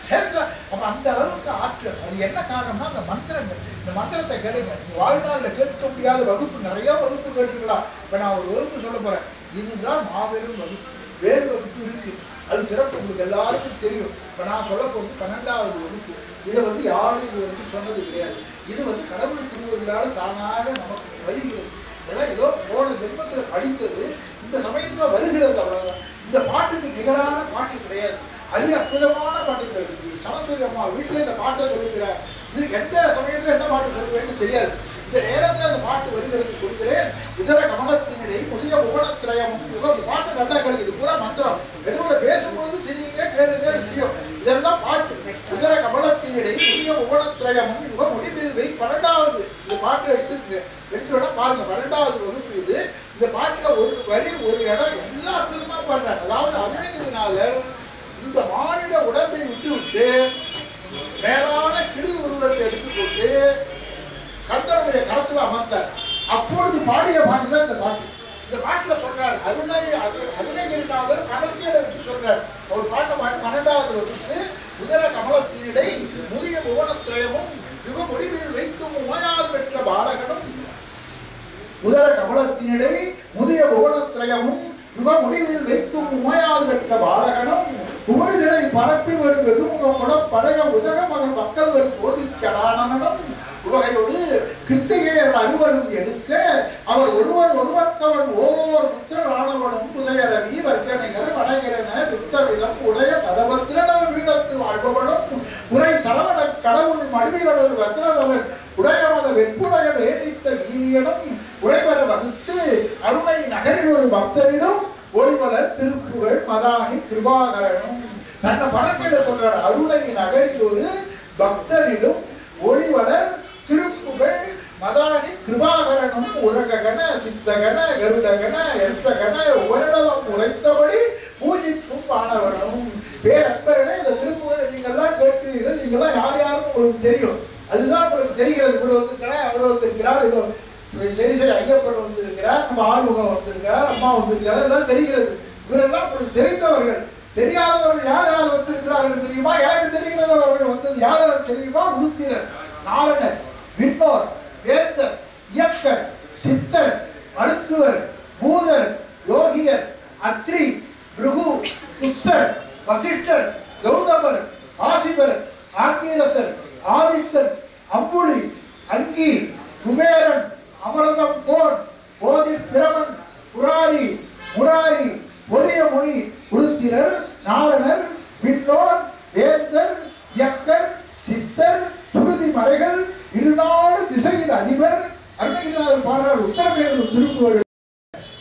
கேத்திரா. அப்ப அந்த அளவுக்கு ஆற்றல். அது என்ன காரணம்னா அந்த மந்திரங்கள். இந்த மந்திரத்தை கேளுங்க. நீங்க வாழ்நாளில் கேட்க முடியாத வகுப்பு நிறைய வகுப்பு கேட்டுக்கலாம். இப்ப நான் ஒரு வகுப்பு சொல்ல போறேன். இதுதான் மாபெரும் வகுப்பு. வேறு வகுப்பு இருக்கு, அது சிறப்பு உங்களுக்கு எல்லாருக்கும் தெரியும். இப்ப நான் சொல்ல போறது 12வது வகுப்பு. இதை வந்து யாரும் இது வரைக்கும் சொன்னது கிடையாது. இது வந்து கடவுள் திருவருளால் தானாக நமக்கு வருகிறது. இதெல்லாம் ஏதோ போன ஜென்மத்தில் படித்தது இந்த சமயத்துல வருகிறது, அவ்வளவுதான். இந்த பாட்டுக்கு நிகரான பாட்டு கிடையாது. அது அற்புதமான பாட்டுகள் இருக்கு. சரஸ்வதி அம்மா வீட்டுல இந்த பாட்டை சொல்லுகிறார். இது எந்த சமயத்துல என்ன பாட்டு சொல்லுவேன்னு தெரியாது. இந்த நேரத்தில் அந்த பாட்டு வருகிறது சொல்கிறேன். இதர கமலத்தினிடை புதிய புவனத்திரயமும் யுகம். பாட்டு நல்லா கேள்வி. இது பூரா மந்திரம். நடுவில் பேசும்போது தெரியுங்க, கேளுங்க விஷயம். இதெல்லாம் பாட்டு. இதர கமலத்தினிடை புதிய புவனத்திரயமும் யுகம் முடிவு 12வது. இந்த பாட்டு எடுத்துவிட பாருங்க. 12வது வகுப்பு இது. இந்த பாட்டுல ஒரு வரி ஒரு இடம் எல்லா அற்புதமா பாடுறாங்க. அதாவது அருணகிரிநாதர் இந்த மானிட உடம்பை விட்டு மேலான கிளி உருவத்தை எடுத்துக்கொண்டு கந்தனுடைய கரத்துல அமர்ந்தார். அப்பொழுது பாடிய பாட்டு தான் இந்த பாட்டு. இந்த பாட்டுல சொல்றார் அருணகிரிநாதர் கடைசியில வச்சு சொல்றார். ஒரு பாட்டை பாட்டு 12வது வகுப்பு. உதர கமலத்தினிடை முதிய புவனத்திரயமும் யுக முடிவில் வைக்கும் உமையால் பெற்ற பாலகனும். உதர கமலத்தினிடை முதிய புவனத்திரயமும் யுக முடிவில் வைக்கும் உமையால் பெற்ற பாலகனும் உமிழ்திரை பரப்பி வரும் வெகுமுகம் பழைய உதக மகன் மக்கள் வரும் போதிச்சடானனும் உவகையோடு கிருத்திகையர் அறுவரும் எடுக்க அவர் ஒருவர்க்கவன் ஓர் புத்திரனானவனும் புதையரவி வர்க்கனைகள் வடகிரன புத்தவிடம் உடைய கதபத்திரன வீடத்து வாழ்பவனும் உரை சரவண கடவுள் மடுவியலொரு வத்திரதவன் உடையமத வெப்புடைய வேதித்த வீரியனும் உரைவர வகுத்து அருணை நகரில் ஒரு பக்தரிடம் ஒளிவலர் திருப்புகழ் மதானி கிருபாகரனும். தன்னை படக்கையில சொல்றார். அருணை நகரில் ஒரு பக்தரிடம் ஒளிவலர் திருப்புகழ் மதானி கிருபாகரனும் உலககன சித்தகன கருடகன எர்த்தகன வருடவம் உரைத்தபடி பூஜிக்கும் மாணவனும். பேரன்பர்களே, இந்த திருப்புகழை நீங்கள்லாம் கேட்கிறீர்கள். நீங்கள்லாம் உங்களுக்கு தெரியும். அதுதான் உங்களுக்கு தெரிகிறது. இவர் வந்திருக்கிறார், அவர் வந்திருக்கிறார், இதோ தெரிசை ஐயப்பன் வந்திருக்கிறார், நம்ம ஆறுமுகம் வந்திருக்கிறார், அம்மா வந்திருக்கிறார், இதெல்லாம் தெரிகிறது. இவரெல்லாம் உங்களுக்கு தெரிந்தவர்கள். தெரியாதவர்கள் யார் யார் வந்திருக்கிறார்கள் தெரியுமா? எனக்கு தெரிகிறது. அவர்கள் வந்தது யார் யார் தெரியுமா? உருத்திரர், நாரணர், விண்ணோர், வேந்தர், இயக்கர், சித்தர், மருத்துவர், பூதர், யோகியர், அத்ரி, பிருகு, புத்தர், வசிஷ்டர், கௌதமர், காசிபர், ஆங்கீரசர், ஆதித்தர், அம்புலி, அங்கி, குபேரன், அமரதம் கோன், போதிர் பிரமன், புராரி, முராரி, பொலிய முனி, உருத்திரர், நாரணர், விண்ணோர், வேந்தர், இயக்கர், சித்தர், சுருதி மலைகள், இருநாடு திசையில் அதிபர், அருணகிரிநாதர் பாடல் உத்தரமேரூர் திருப்புகழ்.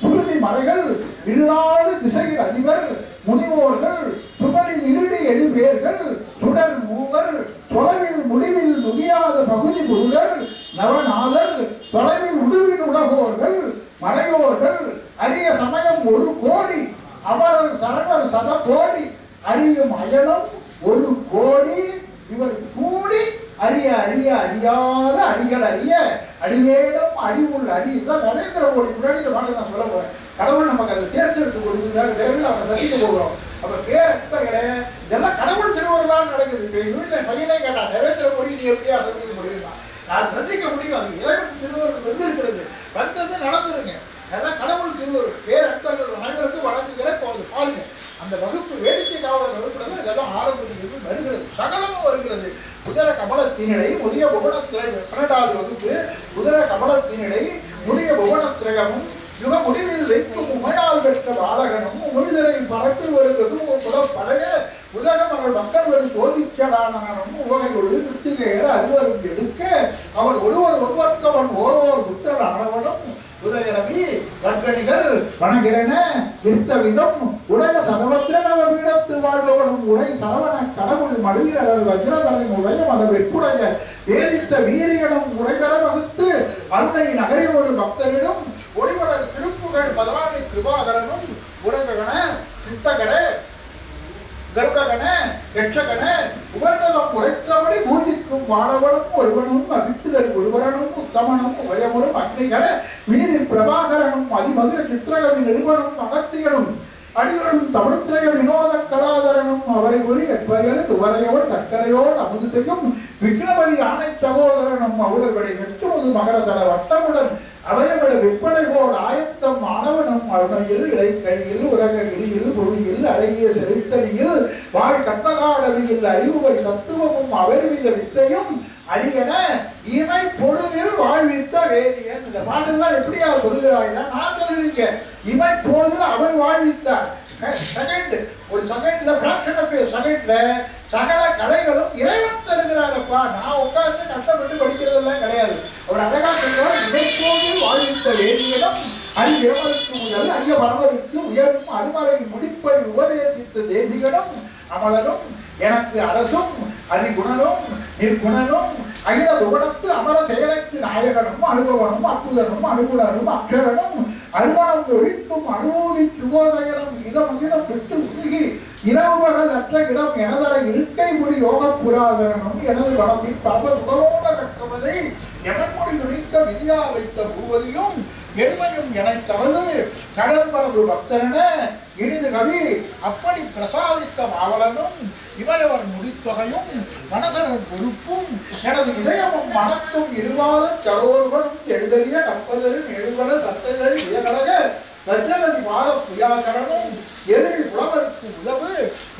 சுருதி மலைகள், இருநாடு திசையில் அதிபர், முனிவோர்கள், சுடரில் இருடி எழுபேர்கள், சுடர் மூவர், தொலைவில் முடிவில் முடியாத பகுதி குருடர், நவநாதர், தொலைவில் உடுவில் உலகோர்கள், மலையோர்கள், அரிய சமயம் 1 கோடி, அமரர் சரணர் 100 கோடி, அறியும் அயனம் 1 கோடி, இவர் கூடி அறிய அறிய அறியாத அடிகள் அறிய அடிவேடம் அறிவுள் அறிதான் நரேந்திர மோடி முன்னாடி பாடல் நான் சொல்ல போறேன். கடவுள் நமக்கு அதை தேர்ந்தெடுத்து கொடுத்துருக்காரு. விரைவில் அவங்க சந்திக்க போகிறோம். அப்ப பேரே இதெல்லாம் கடவுள் திருவருளால் நடக்குது. இப்ப எங்க வீட்டுல பையனே கேட்டா, நரேந்திர மோடி நீ எப்படியா சந்திக்க முடியுமா? நான் சந்திக்க முடியும். அது இறைவன் திருவருள் வந்திருக்கிறது. வந்தது நடந்துருங்க. அதெல்லாம் கடவுள் திருவருள். பேரன்பர்கள் அனைவருக்கும் வழங்குகிற பாருங்க. அந்த வகுப்பு வேடிக்கை காவலர் வகுப்புல தான் இதெல்லாம் ஆரம்பத்திலிருந்து வருகிறது. சகலமும் வருகிறது. உதர கமலத்தினிடை முதிய புவனத்திரயம் 12வது வகுப்பு. உதர கமலத்தினிடை முதிய புவனத்திரயமும் யுக முடிவில் வைக்கும் உமையால் பெற்ற பாலகனும் உமிழ்தலை பரப்பி வரும் வெகுமுக புலப்படைய உலகமகள் மக்கள் வரும் போதிக்கலானனும் உவகையொடு கிருத்திகையர் அறுவரும் எடுக்க அவன் ஒருவர்க்கவன் ஓரோர் புத்தர் ஆனவனும் உதயரவி வர்க்கணிகள் வணங்கிறன விதம் உடைய சதவத்திரனவ வீடத்து வாழ்பவனும் உடை சரவண கடவுள் மடுவிரல் வஜ்ரதனின் உடைய மத வெற்றுடைய வேதித்த வீரியனும் உடைவர வகுத்து அருணை நகரில் ஒரு பக்தரிடம் ஒளிவளர் திருப்புகழ் பதானி கிருபாகரனும் உரககன சித்தகன கருடகன யட்சகன உபர்ணதம் உரைத்தபடி பூஜிக்கும் வாழவனும் ஒருவனும் அவிட்டுதல் ஒருவரனும் உத்தமனும் உயமுறும் அக்னிகர மீதி பிரபாகரனும் அதிமதுர சித்திரகவி நிறுவனும் அகத்தியனும் அடிகளும் தமிழ்த்திரைய வினோத கலாதரனும் அவரை ஒரு எப்பயல் துவரையோடு கற்கரையோடு அமுதுத்தையும் விக்னபதி ஆணை சகோதரனும் அவர்களை நெட்டுவது மகரதள வட்டமுடன் அவையபட விற்பனைகோடு ஆயத்தம் ஆனவனும் அருணையில் இடைக்கழியில் உலகிரியில் பொருளில் அழகிய செலுத்தலியில் வாழ் கற்பகாலவியில் அறிவுவழி தத்துவமும் அவரிவித வித்தையும் அரியன இமை பொழுதில் வாழ்வித்த வேதியன். இந்த பாட்டெல்லாம் எப்படியா சொல்கிறாய்னா நான் சொல்லிருக்க இமை பொழுதில் அவர் வாழ்வித்தார். செகண்ட் ஒரு செகண்ட்ல ஃபிராக்ஷன் ஆஃப் எ செகண்ட்ல சகல கலைகளும் இறைவன் தருகிறாரப்பா. நான் உட்கார்ந்து கஷ்டப்பட்டு படிக்கிறதெல்லாம் கிடையாது. அவர் அழகா சொல்றார், இமை பொழுதில் வாழ்வித்த வேதியனும் அறிவியமருக்கு முதல் ஐய பரமருக்கு உயர்வும் அருமறை முடிப்பை உபதேசித்த தேசிகனும் அமலனும் எனக்கு அரசும் அதிகுணனும் நிற்குணனும் அகில புவனத்து அமர செயலைக்கு நாயகனும் அனுபவனும் அற்புதனும் அனுகுணனும் அக்ஷரனும் அருமணம் ஒழிக்கும் அனுபூதி சுகோதயனும் இதமகிலம் விட்டு உருகி இரவுபகல் அற்ற இடம் எனதர இருக்கை புரி யோக புராதரனும் எனது வளத்தில் பரவ சுகலோக கட்டவதை எமன்முடி துணிக்க விதியா வைத்த பூவதியும் எருமையும் என தவறு கடல் மரபு பக்தரென இனிது கவி அப்படி பிரசாதித்த மாவலனும் இவரவர் முடித்தொகையும் மனசரர் பொறுப்பும் எனது இதயமும் மனத்தும் இருவாத சரோர்களும் எழுதறிய கப்பதரும் எழுகட சத்தைகள் உயகழக வஜ்ரகதி வாத புயாகரனும் எதிரில் புலவருக்கு உதவு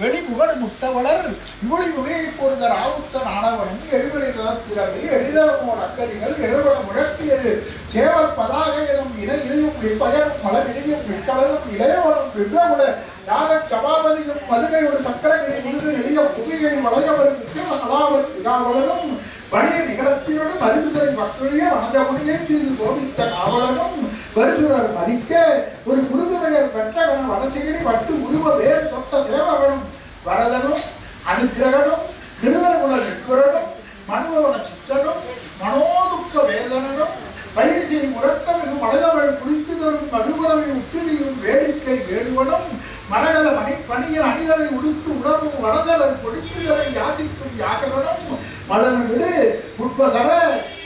வெளிமுகடு முட்டவளர் இவளி முகையை பொருந்த ராவுத்தன் ஆனவனும் எழுவழித்திறவி எழிலமோட அக்கறிகள் எழுவள முழக்கியது சேவல் பதாகையிலும் இணை இலையும் விற்பயனும் மலவிழியும் விற்கலனும் இளையவனும் விவ்வகுல யாக சபாபதியும் மதுகையோடு சக்கரகிரி முழுது எளிய புதிகை வளையவருக்கு அலாவல் விழாவலனும் வணிக நிகழத்தினோடு மருதுரை மக்களையே வனஜமுனியை சிறிது கோபித்த காவலனும் வருதுரர் மதிக்க ஒரு குருதுரையர் பெற்றவன வடசிகிரி வட்டு உருவ வேர் தொட்ட தேவகனும் வரதனும் அனுக்கிரகனும் நிறுவனமுள்ள நிற்குரனும் மனுபவன சித்தனும் மனோதுக்க வேதனனும் பயிரிசை முழக்க மிகு மலைதவள் குறித்து தரும் மறுபுறவை உட்டிரியும் வேடிக்கை வேடுவனும் மரகத மணி பணியின் அணிகளை உடுத்து உணவும் வடதலை கொடுக்குதலை யாதிக்கும் யாககனும் மலன் விடு புட்பகர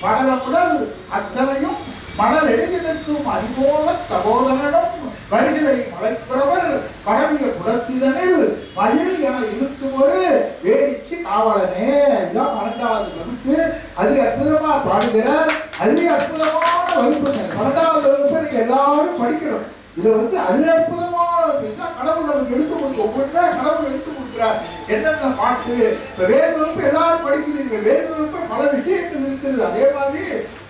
படல முதல் அத்தனையும் மணல் எழுதி நிற்கும் அறிவோக தபோதனிடம் வழிகளை மலைப்புறவர் பரவிய புலத்திதனில் மயில் என இருக்கும் ஒரு வேடிச்சு காவலனே. இதுதான் 12வது வகுப்பு. அது அற்புதமா பாடுகிறார். அது அற்புதமான வகுப்பு. 12வது வகுப்பு நீங்க எல்லாரும் படிக்கணும். இது அது அற்புதமான இதுதான் கடவுள் நமக்கு எடுத்து கொடுத்து ஒவ்வொன்றா கடவுள் எடுத்து கொடுக்கிறார். என்னென்ன பாட்டு இப்ப வேறு வகுப்பு எல்லாரும் படிக்கிறீங்க. வேறு வகுப்பு பல விஷயங்கள் இருக்கிறது. அதே மாதிரி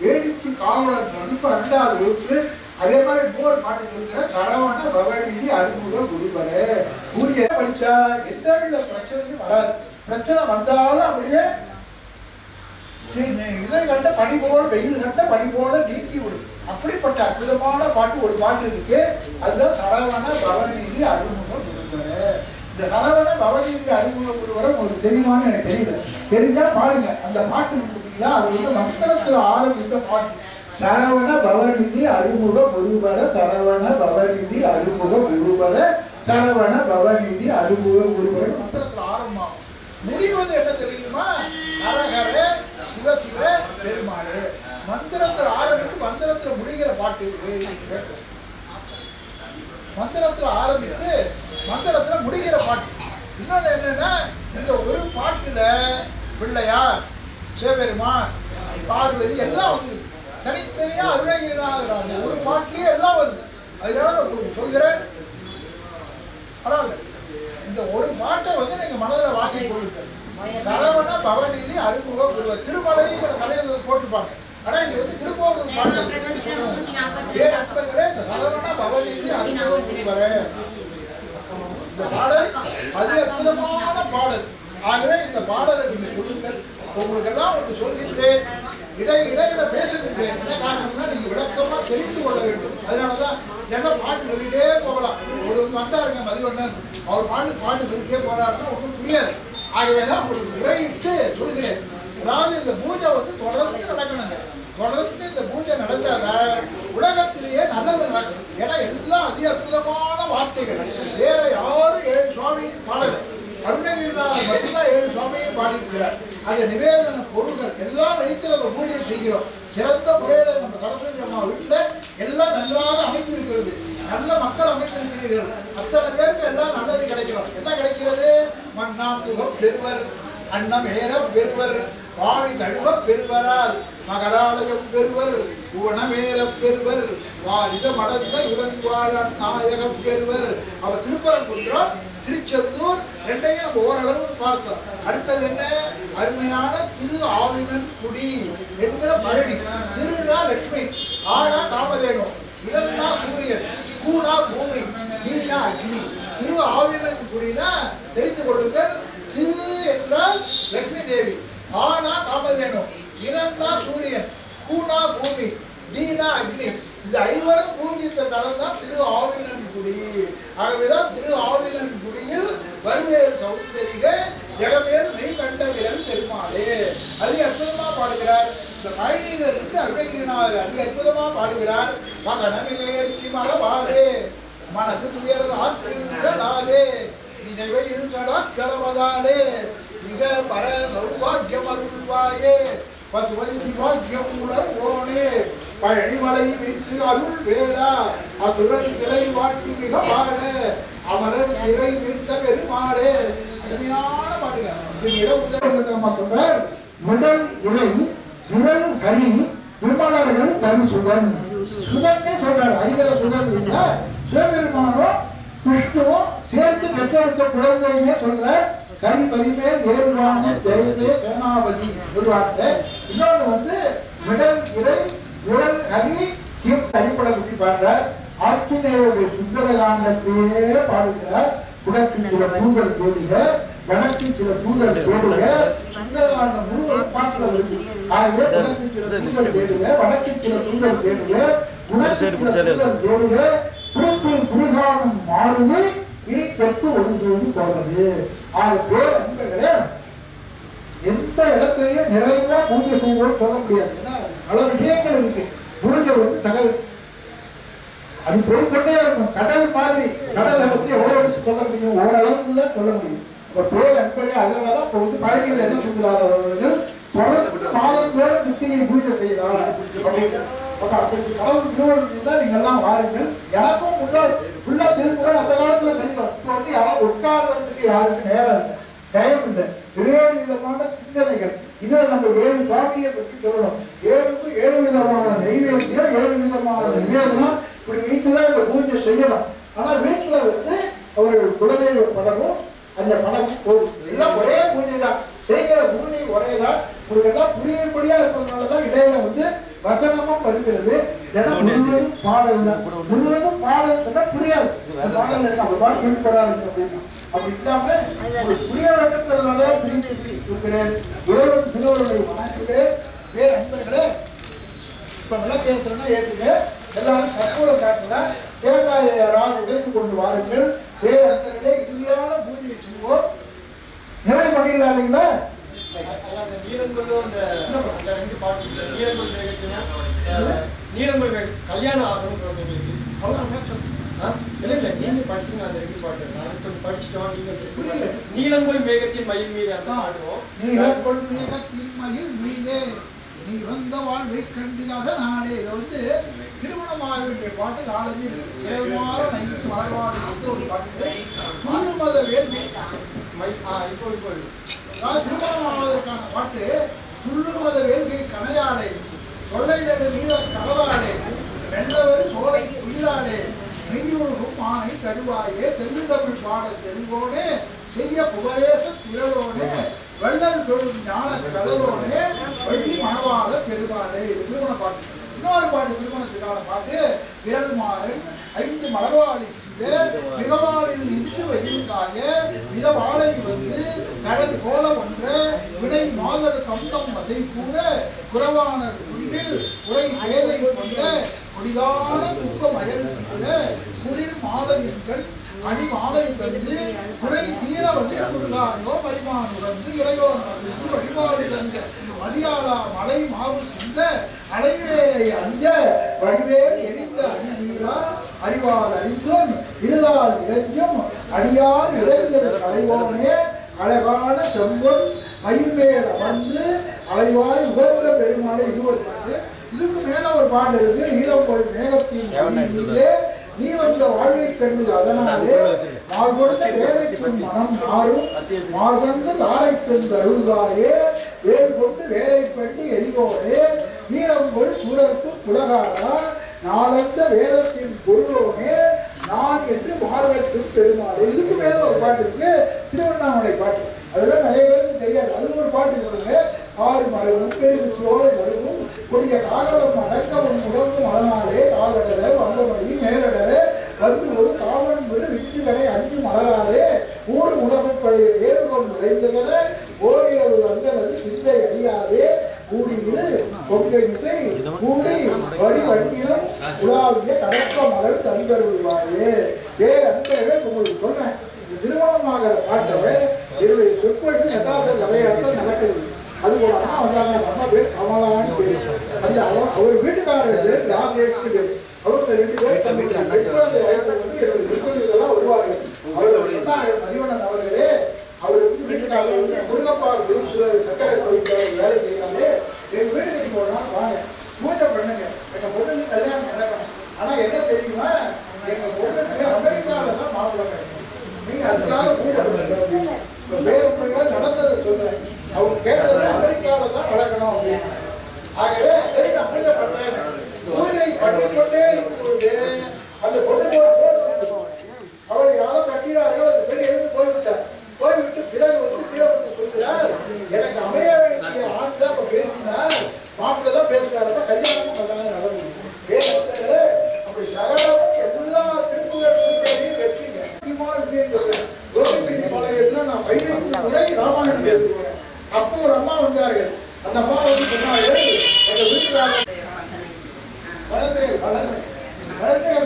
வேடிச்சு காவலன் வகுப்பு 2வது வகுப்பு. அதே மாதிரி இன்னொரு பாட்டு இருக்கிற கரவண பவனிதி அறிமுக குருபரே. கூறிய படிச்சா எந்த வித பிரச்சனையும் வராது. பிரச்சனை வந்தாலும் அப்படியே இதை கண்ட பனி போல வெயில் கண்ட பனி போல நீக்கி விடும். அப்படிப்பட்ட அற்புதமான பாட்டு ஒரு பாட்டு இருக்கு. அதுதான் சரவண பவநிதி அறிமுக குருவரே. இந்த சரவண பவநிதி அறிமுக குருவரை உங்களுக்கு தெரியுமான்னு எனக்கு தெரியல. தெரிஞ்சா பாருங்க. அந்த பாட்டு பார்த்தீங்களா, அது மந்திரத்துல ஆரம்பித்த பாட்டு. சரவண பவநிதி அறிமுக குருவர சரவண பவநிதி அறிமுக குருவர சரவண பவநிதி அறிமுக குருவர மந்திரத்துல ஆரம்பம். முடிவது என்ன தெரியுமா? ஹரஹர சிவ சிவ பெருமாளே. மந்திரத்தில் ஆரம்பித்து மந்திரத்தில் முடிகிற பாட்டு. மந்திரத்தில் ஆரம்பித்து மந்திரத்தில் முடிகிற பாட்டு. இன்னொன்று என்னன்னா, இந்த ஒரு பாட்டுல பிள்ளையார் சிவபெருமான் பார்வதி எல்லாம் வந்து தனித்தனியா அருணகிரிநாதர் ஒரு பாட்டிலேயே எல்லாம் வருது. அதனால நான் சொல்கிறேன், அதாவது இந்த ஒரு பாட்டை நீங்க மனதில் வாங்கிக் கொள்ளுங்கள். சரவண பவநிதி அறிமுக குருவர். திருமலைங்கிற தலையில போட்டுப்பாங்க. ஆனா இது திருப்பூர் பாட்டு இந்த சரவண பவநிதி அறிமுக குருவரே. இந்த பாடல் அது அற்புதமான பாடல். ஆகவே இந்த பாடலை நீங்க சொல்லுங்கள். உங்களுக்கு எல்லாம் ஒன்று சொல்கின்றேன், இடையில பேசுகின்றேன். என்ன காரணம்னா நீங்க விளக்கமா தெரிந்து கொள்ள வேண்டும். அதனாலதான் என்ன பாட்டு சொல்லிட்டே போகலாம். ஒரு வந்தாருங்க மதிவண்ணன், அவர் பாட்டு சொல்லிட்டே போறாருன்னா ஒன்றும் புரியாது. ஆகவேதான் உங்களுக்கு உரையிட்டு சொல்கிறேன். அதாவது இந்த பூஜை தொடர்ந்து நடக்கணுங்க. தொடர்ந்து இந்த பூஜை நடந்தாதான் உலகத்திலேயே நல்லது நடக்கும். ஏன்னா எல்லாம் அதி அற்புதமான வார்த்தைகள். வேற யாரும் 7 சுவாமியும் பாடல. அருணகிரிநாதர் மட்டும்தான் 7 சுவாமியும் பாடிக்கிறார். அந்த நிவேதன பொருள்கள் எல்லாம் வைத்து நம்ம பூஜை செய்கிறோம். சிறந்த முறையில நம்ம சரஸ்வதி அம்மா வீட்டுல எல்லாம் நன்றாக அமைந்திருக்கிறது. நல்ல மக்கள் அமைந்திருக்கிறீர்கள். அத்தனை பேருக்கு எல்லாம் நல்லது கிடைக்கிறோம். என்ன கிடைக்கிறது? மண்ணாம் முகம் பெறுவர், அன்னம் ஏற பெறுவர், வாழி தழுவ பெறுவரால் மகராலயம் பெறுவர், குணமேற பெறுவர், வாரித மடத்த உடன் வாழ நாயகம் பெறுவர். அவ திருப்பரங்குன்றம் திருச்செந்தூர் ரெண்டையும் நம்ம ஓரளவுக்கு பார்த்தோம். அடுத்தது என்ன? அருமையான திரு ஆவினன் குடி என்கிற பழனி. திருநா லட்சுமி, ஆனா காமதேனு, இளன்னா சூரியன், கூனா பூமி, ஈஷா அக்னி. திரு ஆவினன் குடினா தெரிந்து கொள்ளுங்கள். திரு என்றால் லட்சுமி தேவி, ஆனா காமதேனு, இளன்னா சூரியன், கூனா பூமி, தீனா அக்னி. இந்த 5வரும் பூஜித்த தலம் தான் திரு ஆவினன்குடி. ஆகவேதான் திரு ஆவினன்குடியில் வருவேல் சௌந்தரிக ஜெகமேல் மெய் கண்ட விரல் பெருமாளே. அதி அற்புதமா பாடுகிறார். இந்த பழனியில இருந்து அருணகிரிநாதர் அதி அற்புதமா பாடுகிறார். மகனமிகேற்றி மரபாரே மனது துயர் ஆற்றிலாலே இசைவை கடவதாலே மிக பர சௌபாகியம் அருள்வாயே பசுவதி சிவாக்கியம் உணர்வோனே பழனிமலை விட்டு அருள் வேளா அதுரன் கிளை வாட்டி மிக பாட அமரர் சிறை விட்ட பெருமாளே. அருமையான பாட்டுங்க. முதல் இறை விரல் கனி பெருமாளர்கள் தனி சுதன். சுதன்னே சொல்றாரு. ஐயர சுதன் இல்ல, சிவபெருமானும் விஷ்ணுவும் சேர்ந்து பெற்றெடுத்த குழந்தைங்க சொல்ற. கனி பரிமே ஏறுவான ஜெயதே சேனாபதி ஒரு வார்த்தை. இன்னொன்று விடல் இறை விரல் கனி அடிப்படை பற்றி பாடுறார். ஆத்தினேயுடைய சுந்தரகாண்டத்தையே பாடுகிறார். குடத்தில் சில தூதர் தேடுக, வடக்கில் சில தூதர் தேடுக. சுந்தரகாண்டம் முழுவதும் பாட்டில் வருது. ஆகவே குடத்தில் சில தூதர் தேடுக, வடக்கில் சில தூதர் தேடுக, குடத்தில் சில தூதர் தேடுக. குடத்தில் குடிகாலம் மாறுது, இனி தெற்கு ஒன்று போறது. ஆக பேர் அன்பர்களே, எந்த இடத்தையும் நிறைவா பூஜை செய்வோம் சொல்ல முடியாது. ஏன்னா பல விஷயங்கள் இருக்கு. பூஜை சகல் அது போய்கொண்டே இருக்கும். கடல் மாதிரி கடலை பத்தி எவ்வளவு சொல்ல முடியும்? ஓரளவுக்கு தான் சொல்ல முடியும். இப்ப பேர் அன்பர்களே, அதனாலதான் இப்ப பழனிகள் என்ன சொல்கிறார்கள்? தொடர்ந்து மாதந்தோறும் கிருத்திகை பூஜை செய்யலாம் அப்படின்னு. கடவுள் திருவள்ளுவர் தான் நீங்க எல்லாம் வாருங்கள். எனக்கும் முன்னாள் ஃபுல்லா திருப்புகள் அந்த காலத்துல தெரியும். இப்போ வந்து யாரும் உட்கார்றதுக்கு யாருக்கு நேரம் இல்லை, டைம் இல்லை. வேறு விதமான சிந்தனைகள். இதை நம்ம 7 சுவாமியை பற்றி சொல்லணும். 7 விதமான நெய்வேத்தியம், 7 விதமான நிவேதனம் இப்படி வைத்துதான் இந்த பூஜை செய்யணும். ஆனா வீட்டுல வந்து அவர்கள் குலதெய்வ படமும் அந்த படம் போதும். எல்லாம் ஒரே பூஜை தான், செய்கிற பூஜை ஒரே தான். உங்களுக்கு எல்லாம் புரியும்படியா இருக்கிறதுனாலதான் இடையில வந்து வசனமும் வருகிறது. ஏன்னா முழுவதும் பாடல் தான். முழுவதும் பாடல் சொன்னா புரியாது. பாடல் எனக்கு அந்த மாதிரி சொல்லித்தராங்க அப்படின்னா அப்படி இல்லாம புரிய வேண்டுங்கிறதுனால இருக்கிறேன். இறைவன் திருவள்ளுவரை வணங்குகிறேன். வேறு நண்பர்களே, இப்ப விளக்கேற்றா ஏற்றுங்க. எல்லாரும் கற்பூரம் காட்டுல தேங்காயை யாராவது உடைத்து கொண்டு வாருங்கள். வேறு நண்பர்களே, இறுதியான பூஜையை செய்வோம். நிறைய பண்ணிடலாங்களா? கல்யாணம் ஆகணும் நீலங்கோல் மேகத்தின் மயில் மீது அந்த ஆடுவோம். நீலங்கோல் மேகத்தின் மயில் மீதே நீ வந்த வாழ்வை கண்டுகாத நாடே. இதை வந்து திருமணமாக வேண்டிய பாட்டு நாளைக்கு இறைவார நைந்து வாழ்வாடு வந்து ஒரு பாட்டு. திருமத வேள்வி திருமணமாவதற்கான பாட்டு. துள்ளுமத வேள்கை கனையாளே, தொல்லை நடு மீத கடலாளே, மெல்லவரு சோலை குயிலாளே, மெய்யூரும் மானை கடுவாயே, தெல்லு தமிழ் பாட தெளிவோனே, செய்ய புகழேச திரளோனே, வெள்ளல் தொழும் ஞான கடலோனே, வள்ளி மணவாள பெருமாளே. திருமண பாட்டு. இன்னொரு பாட்டு திருமணத்துக்கான பாட்டு. விரல் மாறன் 5 மலர்வாழை மிகவாளில் இன்று வெயில்காய மிதவாழை வந்து கடல் போல ஒன்ற வினை மாதர் தந்தம் வசை கூற குறவான குன்றில் உரை பேதை கொண்ட கொடிதான துக்கம் அயல் தீர குளிர் மாதரின் கண் அணி மாலை தந்து குறை தீர வந்து குருகாயோ பரிமான் உணர்ந்து இறையோன் வந்து வழிபாடு தந்த மதியாளா மலை மாவு சிந்த அலைவேலை அஞ்ச வடிவேல் எரிந்த அறிவீரா அறிவால் அறிந்தும் இருதால் இறைஞ்சும் அடியார் இறைஞ்சல் அலைவோனே அழகான செம்பொன் மயில்மேல் அமர்ந்து அலைவாய் உகந்த பெருமாளை. இது ஒரு பாட்டு. இதுக்கு மேல ஒரு பாட்டு இருக்கு. நீலங்கோல் மேகத்தின் மீதே நீ வந்த வாழ்வை கண்டு அதனாலே நான் கொடுத்த வேலைக்கு மனம் மாறும் மார்கந்து தாரை தந்த அருள்காயே வேல் கொண்டு வேலை பண்ணி எரிவோனே வீரங்கொள் சூரற்கு புலகாரா நாளந்த வேதத்தின் பொருளோனே நான் என்று மார்கத்து பெருமாள். இதுக்கு மேல ஒரு பாட்டு இருக்கு. திருவண்ணாமலை பாட்டு. அதெல்லாம் நிறைய பேருக்கு தெரியாது. அது ஒரு பாட்டு கொடுங்க. 6 மரமும் பெருகு சோலை மருவும் கொடிய காகலம் அடக்கவும் உடம்பும் அதனாலே காதடல வந்தமணி மேலடல வந்து ஒரு காவலன் விடு விட்டுகளை 5 மலராலே ஊர் உலகம் பழைய வேறுகொள் நுழைந்ததன ஓரிரவு வந்தனது சிந்தை அடியாதே கூடியிரு கொங்கை மிசை கூடி வரி வண்டினம் உலாவிய கடற்க மலர் தந்தருள்வாயே. வேறு அன்பர்கள் உங்களுக்கு சொன்னேன். இந்த திருமணமாகிற பாட்டவை 20 சொற்பொழிவு எட்டாவது விளையாட்டு நடக்குது. அது ஒரு அம்மா வந்தாங்க. அம்மா பேர் கமலான்னு பேரு. அது அவர் வீட்டுக்காரர் ராஜேஷ் பேரு. அவங்க 2 பேரும் வருவார்கள். அவர்கள் மதிவண்ணன் அவர்களே, அவர் வந்து வீட்டுக்காரர் வந்து முருகப்பா சக்கரை தொழிற்சாலை வேலை செய்யறாங்க. எங்க வீட்டுக்கு போறோம் வாங்க பூஜை பண்ணுங்க. எங்க பொண்ணுக்கு கல்யாணம் நடக்கணும். ஆனா என்ன தெரியுமா, எங்க பொண்ணுக்கு அமெரிக்காவில தான் மாப்பிள்ளை கிடைக்கும். நீங்க அதுக்காக பூஜை பண்ணுங்க. வேறு நடந்ததை சொல்றேன். அவங்க கேட்டது அமெரிக்காவில தான் நடக்கணும் அப்படின்னு. ஆகவே சரி நான் பூஜை பண்றேன். பூஜை பண்ணிக்கொண்டே இருக்கும்போது அந்த பொண்ணுக்கு அவரை யாரோ கட்டினார்கள். அந்த பெண் எழுந்து போய்விட்டார். போய்விட்டு பிறகு வந்து கீழே வந்து சொல்கிறார், எனக்கு அமைய வேண்டிய ஆண் தான் இப்ப பேசினார், மாப்பிள்ளை தான் பேசினார், கல்யாணமும் அதான் நடந்தது. அப்படி சகலமும் எல்லா திருப்புகள் பூஜையும் வெற்றிங்க. முக்கியமான விஷயம் சொல்றேன். கோபிபெட்டி பாளையத்துல நான் 15 முறை ராமாயணம் பேசுவேன். அப்போ ஒரு அம்மா வந்தார்கள். அந்த அம்மா வந்து சொன்னார்கள், எங்க வீட்டுக்காரர் வளர்ந்தேன்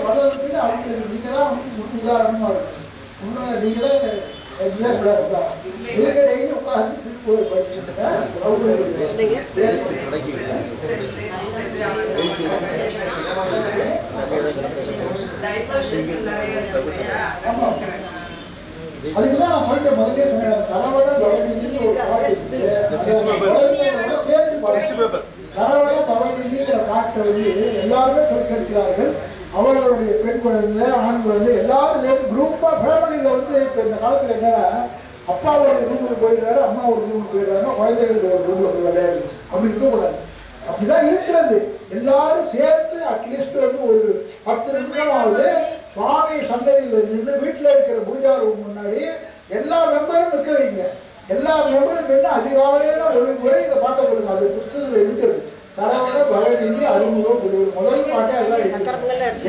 வளர்றதுக்கு அவங்களுக்கு நீங்க தான் வந்து முன் உதாரணமா இருக்கும். நீங்க தான் உட்கார்ந்து திருப்பூர் படிச்சுட்டு அதுக்குதான் நான் போயிட்டு முதலே சொன்னேன். தலைவட சரவண பவனிங்கிற பாட்டை எல்லாருமே கேட்கிறார்கள். அவர்களுடைய பெண் குழந்தை ஆண் குழந்தை எல்லாரும் சேர்ந்து குரூப்பா ஃபேமிலியில இப்ப இந்த காலத்துல என்னன்னா அப்பா ஒரு ரூமுக்கு போயிடுறாரு, அம்மா ஒரு ரூமுக்கு போயிடுறாங்க, குழந்தைகளுக்கு ஒரு ரூம்ல போய் விளையாடு அப்படி இருக்கக்கூடாது. அப்படிதான் இருக்கிறது. எல்லாரும் சேர்ந்து அட்லீஸ்ட் ஒரு 10 நிமிஷமாவது சுவாமி சன்னதியில் நின்று வீட்டில் இருக்கிற பூஜா ரூம் முன்னாடி எல்லா மெம்பரும் நிற்க வைங்க. எல்லா மெம்பரும் நின்று அதிகாலையில ஒரு முறை இந்த பாட்டை கொடுங்க. அது புத்தகத்தில் இருக்குது. சரவண பவனிங்கி அறிமுகம் புதுவர் முதல் பாட்டை எல்லாம்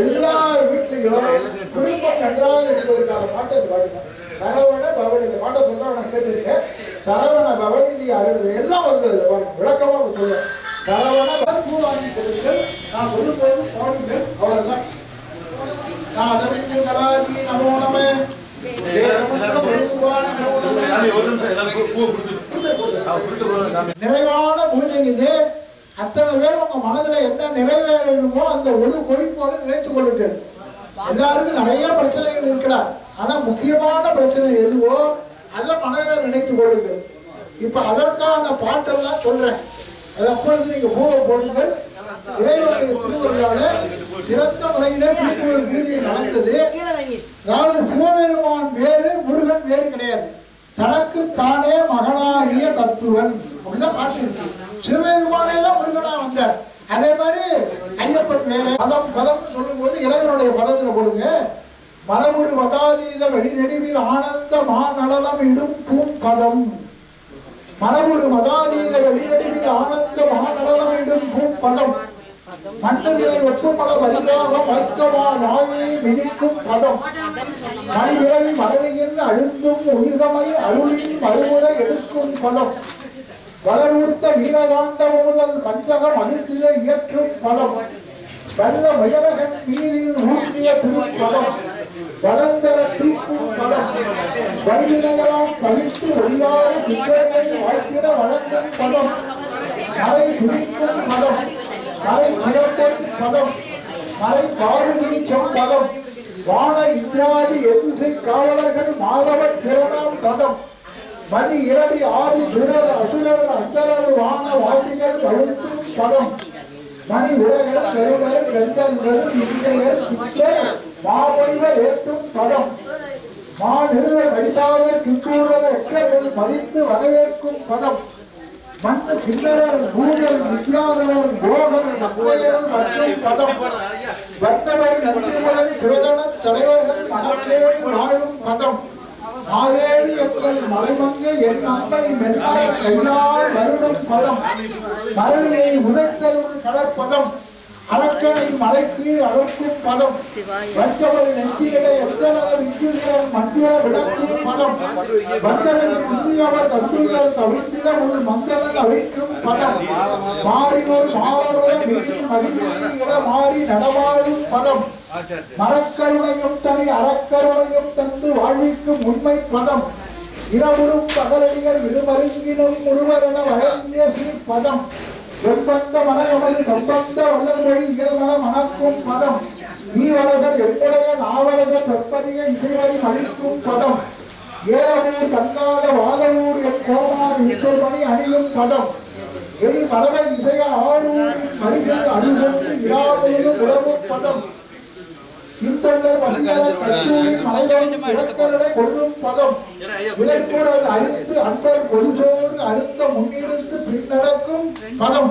எல்லா வீட்லையும் குடும்பம் நன்றாக இருப்பதற்கான பாட்டை பாடுங்க. சரவண பவனி இந்த பாட்டை சொல்ல நான் கேட்டிருக்கேன். சரவண பவனிங்கி அறிவு எல்லாம் வந்து விளக்கமா சொல்லுவேன். சரவண பூராணி தெரிவிங்கள் நான் ஒருபோது பாடுங்கள். அவ்வளவுதான். நான் அதற்கு கலாதி நமோ நம நிறைவான பூஜை இது. அத்தனை பேர் உங்க மனதுல என்ன நிறைவேறணுமோ அந்த ஒரு குறிப்போடு நினைத்துக் கொள்ளுங்கள். எல்லாருக்கும் நிறைய பிரச்சனைகள் இருக்கலாம். ஆனா முக்கியமான பிரச்சனை எதுவோ அதை மனதில் நினைத்துக் கொள்ளுங்கள். இப்ப அதற்கான பாட்டெல்லாம் சொல்றேன். அது அப்பொழுது நீங்க பூவை போடுங்கள். இறைவனுடைய திருவருளால சிறந்த முறையில திருப்பூர் வீதியை நடந்தது. அதாவது சிவபெருமான் வேறு முருகன் வேறு கிடையாது. தனக்கு தானே மகனாகிய தத்துவன் அப்படிதான் பாட்டு இருக்கு. சிவபெருமானே தான் முருகனா வந்தார். அதே மாதிரி ஐயப்பன் வேற பதம்னு சொல்லும் போது இறைவனுடைய பதத்துல கொடுங்க. மரபுரு மதாதீத வெளிநெடுவில் ஆனந்த மாநடலம் இடும் பூம் பதம். மரபுரு மதாதீத வெளிநெடுவில் ஆனந்த மாநடலம் இடும் பூம் பதம். மண்ணு விலை ஒப்புமல வரிவாக வர்க்கமா நாயை மிதிக்கும் பதம். மணிவிரவி மரளியின் அழுந்தும் உயிர்கமை அருளின் மறுமுறை எடுக்கும் பதம். வளர்வுத்த வீரதாண்டவ முதல் பஞ்சகம் அழுத்திய இயற்றும் பதம். வல்ல முயலகன் நீரில் ஊற்றிய திருப்பதம். வளர்ந்தர தீர்க்கும் பதம். வழிவினைகளால் தவிர்த்து ஒளியாத சிந்தனை வாழ்த்திட வழங்கும் பதம். மறை துணிக்கும் பதம். மறை கிழக்கும் பதம். மறை பாதுகீச்சம் பதம். வான இந்திராதி எதிர்சை காவலர்கள் மாதவ திறனாம் பதம். மணி இரவி ஆதி சுரர் அசுரர் அந்தரர் வான வாசிகள் அழுத்தும் பதம். மணி உலகர் பெருவர் கஞ்சங்கள் இந்தியர் சித்தர் மாவொழிவ ஏற்றும் பதம். மா நிறுவ வைத்தாளர் கிட்டூரர் எக்கர்கள் மதித்து வரவேற்கும் பதம். மண்ணு கிண்ணரர் பூதர் வித்யாதரர் போகர் நப்பையர் மற்றும் பதம். வர்த்தவர் நந்திமுலன் சிவகண தலைவர்கள் மனத்தேடி வாழும் பதம். மாதேவி எங்கள் மலைமங்க என் அம்மை மென்னால் கையால் வருடும் பதம். மரளியை உதைத்தருள் கடற்பதம். அலக்கணை மலைக்கு அழுக்கும் பதம். வர்த்தவர் நெஞ்சியிட எத்தனத விஞ்சுகிற மத்திய விளக்கும் பதம். வந்தனின் இந்தியவர் தந்துயர் தவிர்த்திட ஒரு மந்தனன் அழைக்கும் பதம். மாறியோர் மாறோட மீறி மதிமீறியிட மாறி நடமாடும் பதம். மரக்கருணையும் தனி அறக்கருணையும் தந்து வாழ்விக்கும் உண்மை பதம். இரவுறும் பகலடியர் இருமருங்கினும் முழுவரென வழங்கிய சீர் பதம். வெண்பந்த மனகமது கம்பந்த வல்லமொழி இயல்மன மணக்கும் பதம். ஈவலகர் எம்புடைய நாவலக தற்பதிக இசைவரி அளிக்கும் பதம். ஏழவூர் தங்காத வாதவூர் என் கோமார் இசைமணி அணியும் பதம். எரி மரபை இசைய ஆரூர் மறிகள் அணுகொண்டு இராவொழுது உறவும் பதம். இந்தொண்டர் மதியான கற்றூரின் மலைதோறும் இலக்கணை கொடுக்கும் பதம். விளைப்பொருள் அழித்து அன்பர் பொழுதோடு அறுத்த முன்னிருந்து பின்னடக்கும் பதம்.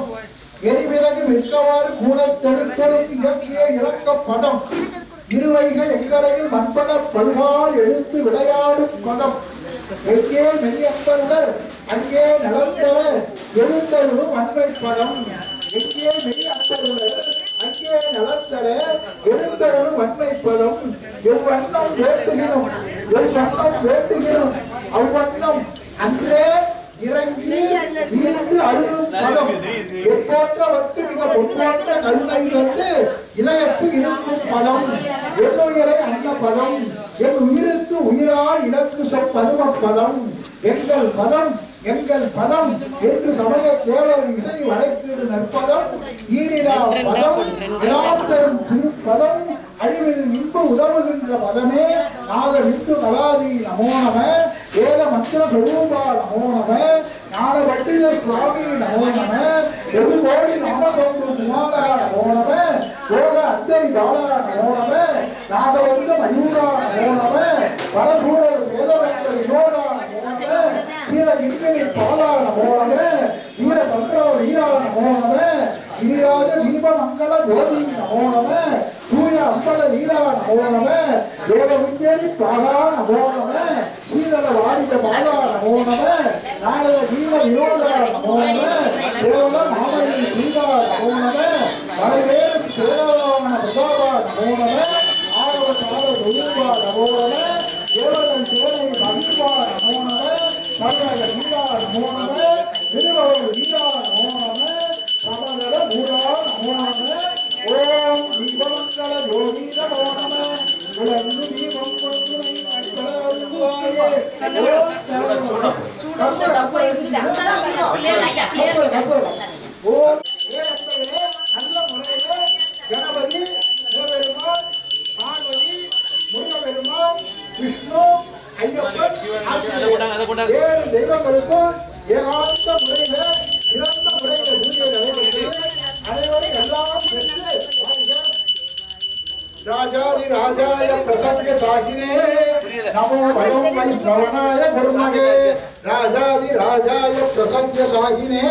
எரிவிறகு விற்கவாறு கூட தெழுத்தரும் இயக்கிய இறக்க பதம். இருவைக எங்கரையில் மண்பட பல்கால் எழுத்து விளையாடும் பதம். எங்கே மெய்யம்பருடர் அங்கே நடத்தல எழுத்தருளும் அண்மை பதம். எங்கே மெய்யம்பருடர் அங்கே நலத்தர எழுத்தருளும் அண்மை பதம். எவ்வண்ணம் வேட்டுகிறோம் எவ்வண்ணம் வேட்டுகிறோம் அவ்வண்ணம் அன்றே இறங்கி இருந்து அழுகும் பதம். எப்போற்றவர்க்கு மிக பொன்னாட்ட கருணை தந்து இதயத்தில் இருக்கும் பதம். என்னுயிரை அன்ன பதம். என் உயிருக்கு உயிரால் இலக்கு சொற்பதும பதம். எங்கள் பதம் எங்கள் பதம் என்று சமய தேவர் இசை வழக்கீடு நற்பதம். ஈரிடா பதம் இராம் தரும் திருப்பதம். அழிவில் இன்பு உதவுகின்ற பதமே நாத விந்து கலாதி நமோ நம. வேத மந்திர பிரபூபா நமோ நம. ஞான பண்டித சுவாமி நமோ நம. எதிர்கோடி நாமதொன்று சுமாரான மோனமே யோக அந்தரி பாலான மோனமே நாகவந்த மயூரான மோனமே பலபூரர் வேதவந்த வினோதான மோனமே வீர இன்கனி பாலான மோனமே வீர பத்ரவ வீரான மோனமே வீராஜ தீபமங்கல ஜோதி மோனமே தூய அம்பல லீலான மோனமே தேவ விஞ்சரி பாலான மோனமே சீதல வாடித பாலான மோனமே நாகத தீப வினோதான மோனமே தேவல மாமணி தீபான மோனமே மலைவேலும் தேவலான பிரதாபான மோனமே ஆரவ சார தொழில்பான மோனமே தேவதன் சேனை மகிழ்வான மோனமே சர்வக வீரான மோனமே திருவள் வீரான மோனமே சமதர மூரான மோனமே ஓம் தீபமங்கல யோகீன மோனமே உலர்ந்து தீபம் கொடுத்துனை அடிக்கலாயே ஓம் ஏகம்பரே நல்ல முறையிலே கணபதி சிவபெருமான் பார்வதி முருகபெருமான் விஷ்ணு ஐயப்பன் ஏழு தெய்வங்களுக்கும் ஏகாந்த முறையிலே சிறந்த முறையில பூஜை நடைபெற்று அனைவரும் எல்லாம் பெற்று ராஜாதி ராஜாய பிரசன்ன சாகினே நமோ வயம் வைஷ்ணவனாய குருமகே ராஜாதி ராஜாய பிரசன்ன சாகினே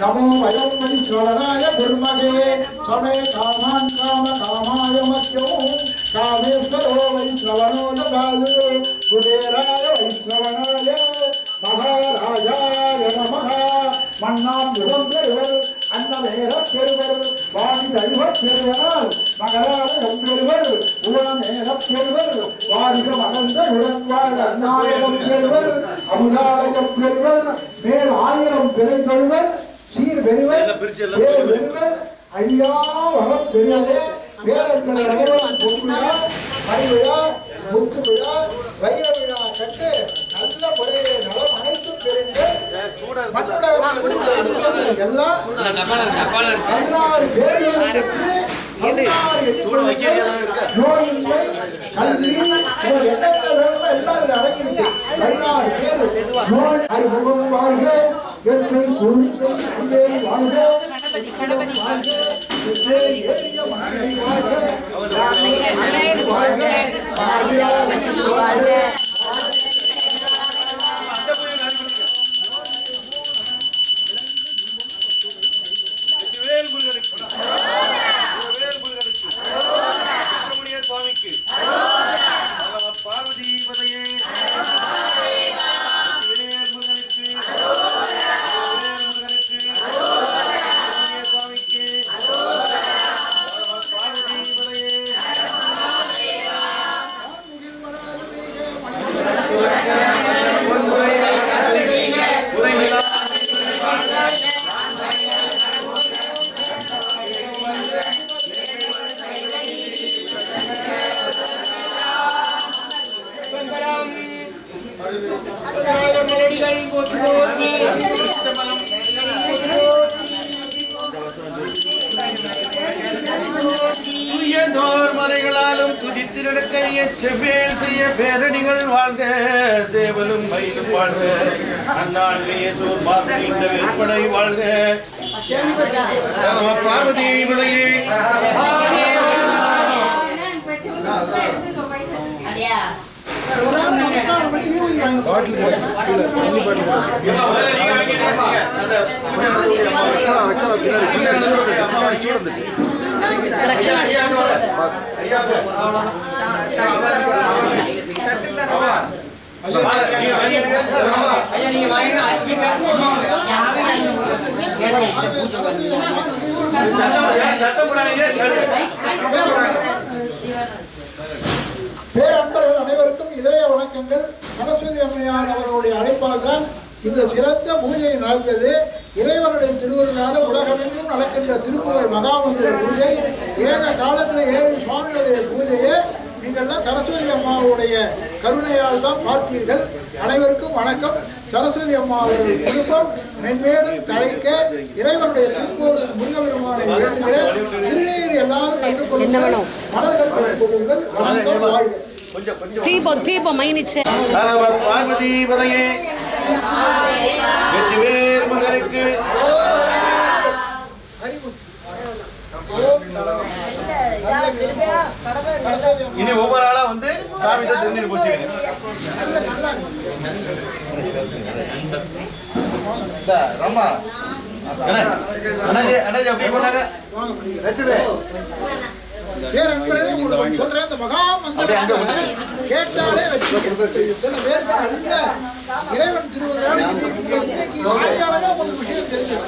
நமோ வயம் வைஷ்ணவனாய குருமகே சமே காமான் காம காமாய மத்யோ காமேஸ்வரோ வைஷ்ணவனோ தபாது குபேராய வைஷ்ணவனாய மகாராஜாய நமஹ மன்னாம் விரும்பெறுவர் அன்னமேறப் பெறுவர் வாணி தழுவப் பெறுவரால் மகரான பெறுவர் உலமேறப் பெறுவர் வாரிக மகந்த உடன்வாழ் அந்நாயகம் பெறுவர் அமுதாலயம் பெறுவர் மேல் 1000 பிறை பெறுவர் சீர் பெறுவர் பேர் பெறுவர் ஐயா வரம் பெறுவதே பேரன்கள் அனைவரும் பொன்விழா மணிவிழா முத்து விழா வைர விழா கட்டு நல்ல முறையிலே நலம் அனைத்தும் பெறுங்க எல்லாம் 16 பேர்கள் பெற்று 16 நோயில்லை கல்வி எல்லாரும் அடங்கிருக்கு 16 பேர் நோய் அறிமுகம் வாழ்க எற்றை குளித்தை அன்பே வாழ்க வாழ்க எற்றை ஏறிய மகனை வாழ்க வாழ்க வாழ்க மறைகளாலும் துதித்து நடக்கிய செவ்வேல் செய்ய பேரணிகள் வாழ்க சேவலும் மயிலும் வாழ்க அந்நாளிலேயே சோர் பார்க்க இந்த வேற்படை வாழ்க பார்வதி பதையே பேரன்பர்கள் அனைவருக்கும் இதய வணக்கங்கள். சரஸ்வதி அம்மையார் அவர்களுடைய அழைப்பால் தான் இந்த சிறந்த பூஜை நடந்தது. இறைவனுடைய திருவருளாக உலகமெங்கும் நடக்கின்ற திருப்புகழ் மகாமந்திர பூஜை ஏக காலத்தில் 7 சுவாமிகளுடைய பூஜையை நீங்கள்லாம் சரஸ்வதி அம்மாவுடைய கருணையால் தான் பார்த்தீர்கள். அனைவருக்கும் வணக்கம். சரஸ்வதி அம்மா அவர்கள் குடும்பம் மென்மேலும் தழைக்க இறைவனுடைய திருப்பூர் முருகபெருமானை வேண்டுகிறேன். திருநீர் எல்லாரும் கற்றுக்கொள்ளுங்கள், மலர்கள் கற்றுக்கொள்ளுங்கள். வணக்கம், வாழ்க. பார்வதி பதையே வெற்றிவேல் மகனுக்கு இனி ஒவ்வொரு ஆளா வந்து சாமிகிட்ட திருநீர் பூசிடுங்க. ராமா அண்ணாஜி அப்படி போனாங்க. வேற நண்பர்களே உங்களுக்கு சொல்றேன், இந்த மகா மந்திரம் கேட்டாலே இத்தனை பேருக்கு நல்ல இறைவன் திருவுருளால் இன்னைக்கு வாயாலே உங்களுக்கு விஷயம் தெரிஞ்சிடும்.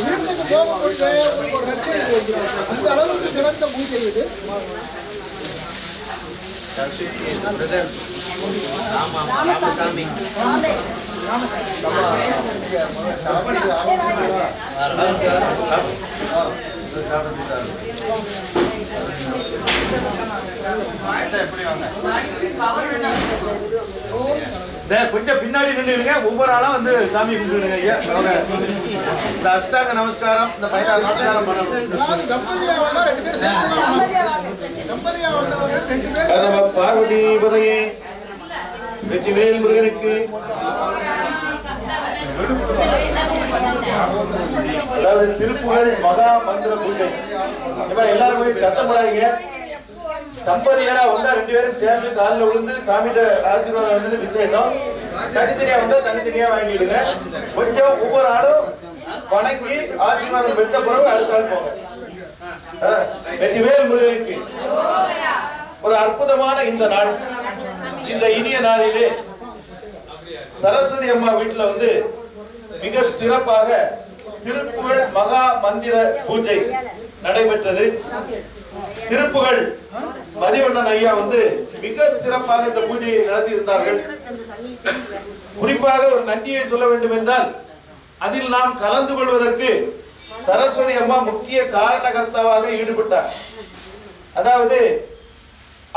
வீட்டுக்கு போகும்போது ஒரு ரட்சை அந்த அளவுக்கு சிறந்த பூஜை இது. கொஞ்சம் பின்னாடி நின்றுங்க. ஒவ்வொரு ஆளும் வந்து சாமி கும்பிடுங்க ஐயா. இந்த அஷ்டாங்க நமஸ்காரம், இந்த 16 நமஸ்காரம் பண்ணணும். பார்வதி பதையே வெற்றிவேல் முருகனுக்கு. அதாவது திருப்புகழ் மகா மந்திர பூஜை. எல்லாரும் போய் சத்தம் போடாதீங்க. தம்பதிகளா வந்தா 2 பேரும் சேர்ந்து காலில் விழுந்து சாமிகிட்ட ஆசீர்வாதம் வந்து விசேஷம். தனித்தனியா வந்தா தனித்தனியா வாங்கிடுங்க. கொஞ்சம் ஒவ்வொரு ஆளும் வணங்கி ஆசீர்வாதம் பெற்ற பிறகு அடுத்த ஆள் போங்க. வெற்றிவேல் முருகனுக்கு. ஒரு அற்புதமான இந்த நாள், இந்த இனிய நாளிலே சரஸ்வதி அம்மா வீட்டுல வந்து மிக சிறப்பாக திருப்புகழ் மகா மந்திர பூஜை நடைபெற்றது. திருப்புகழ் மதிவண்ணன் ஐயா வந்து மிக சிறப்பாக இந்த பூஜையை நடத்தி இருந்தார்கள். குறிப்பாக ஒரு நன்றியை சொல்ல வேண்டும் என்றால், அதில் நாம் கலந்து கொள்வதற்கு சரஸ்வதி அம்மா முக்கிய காரணகர்த்தாவாக ஈடுபட்டார். அதாவது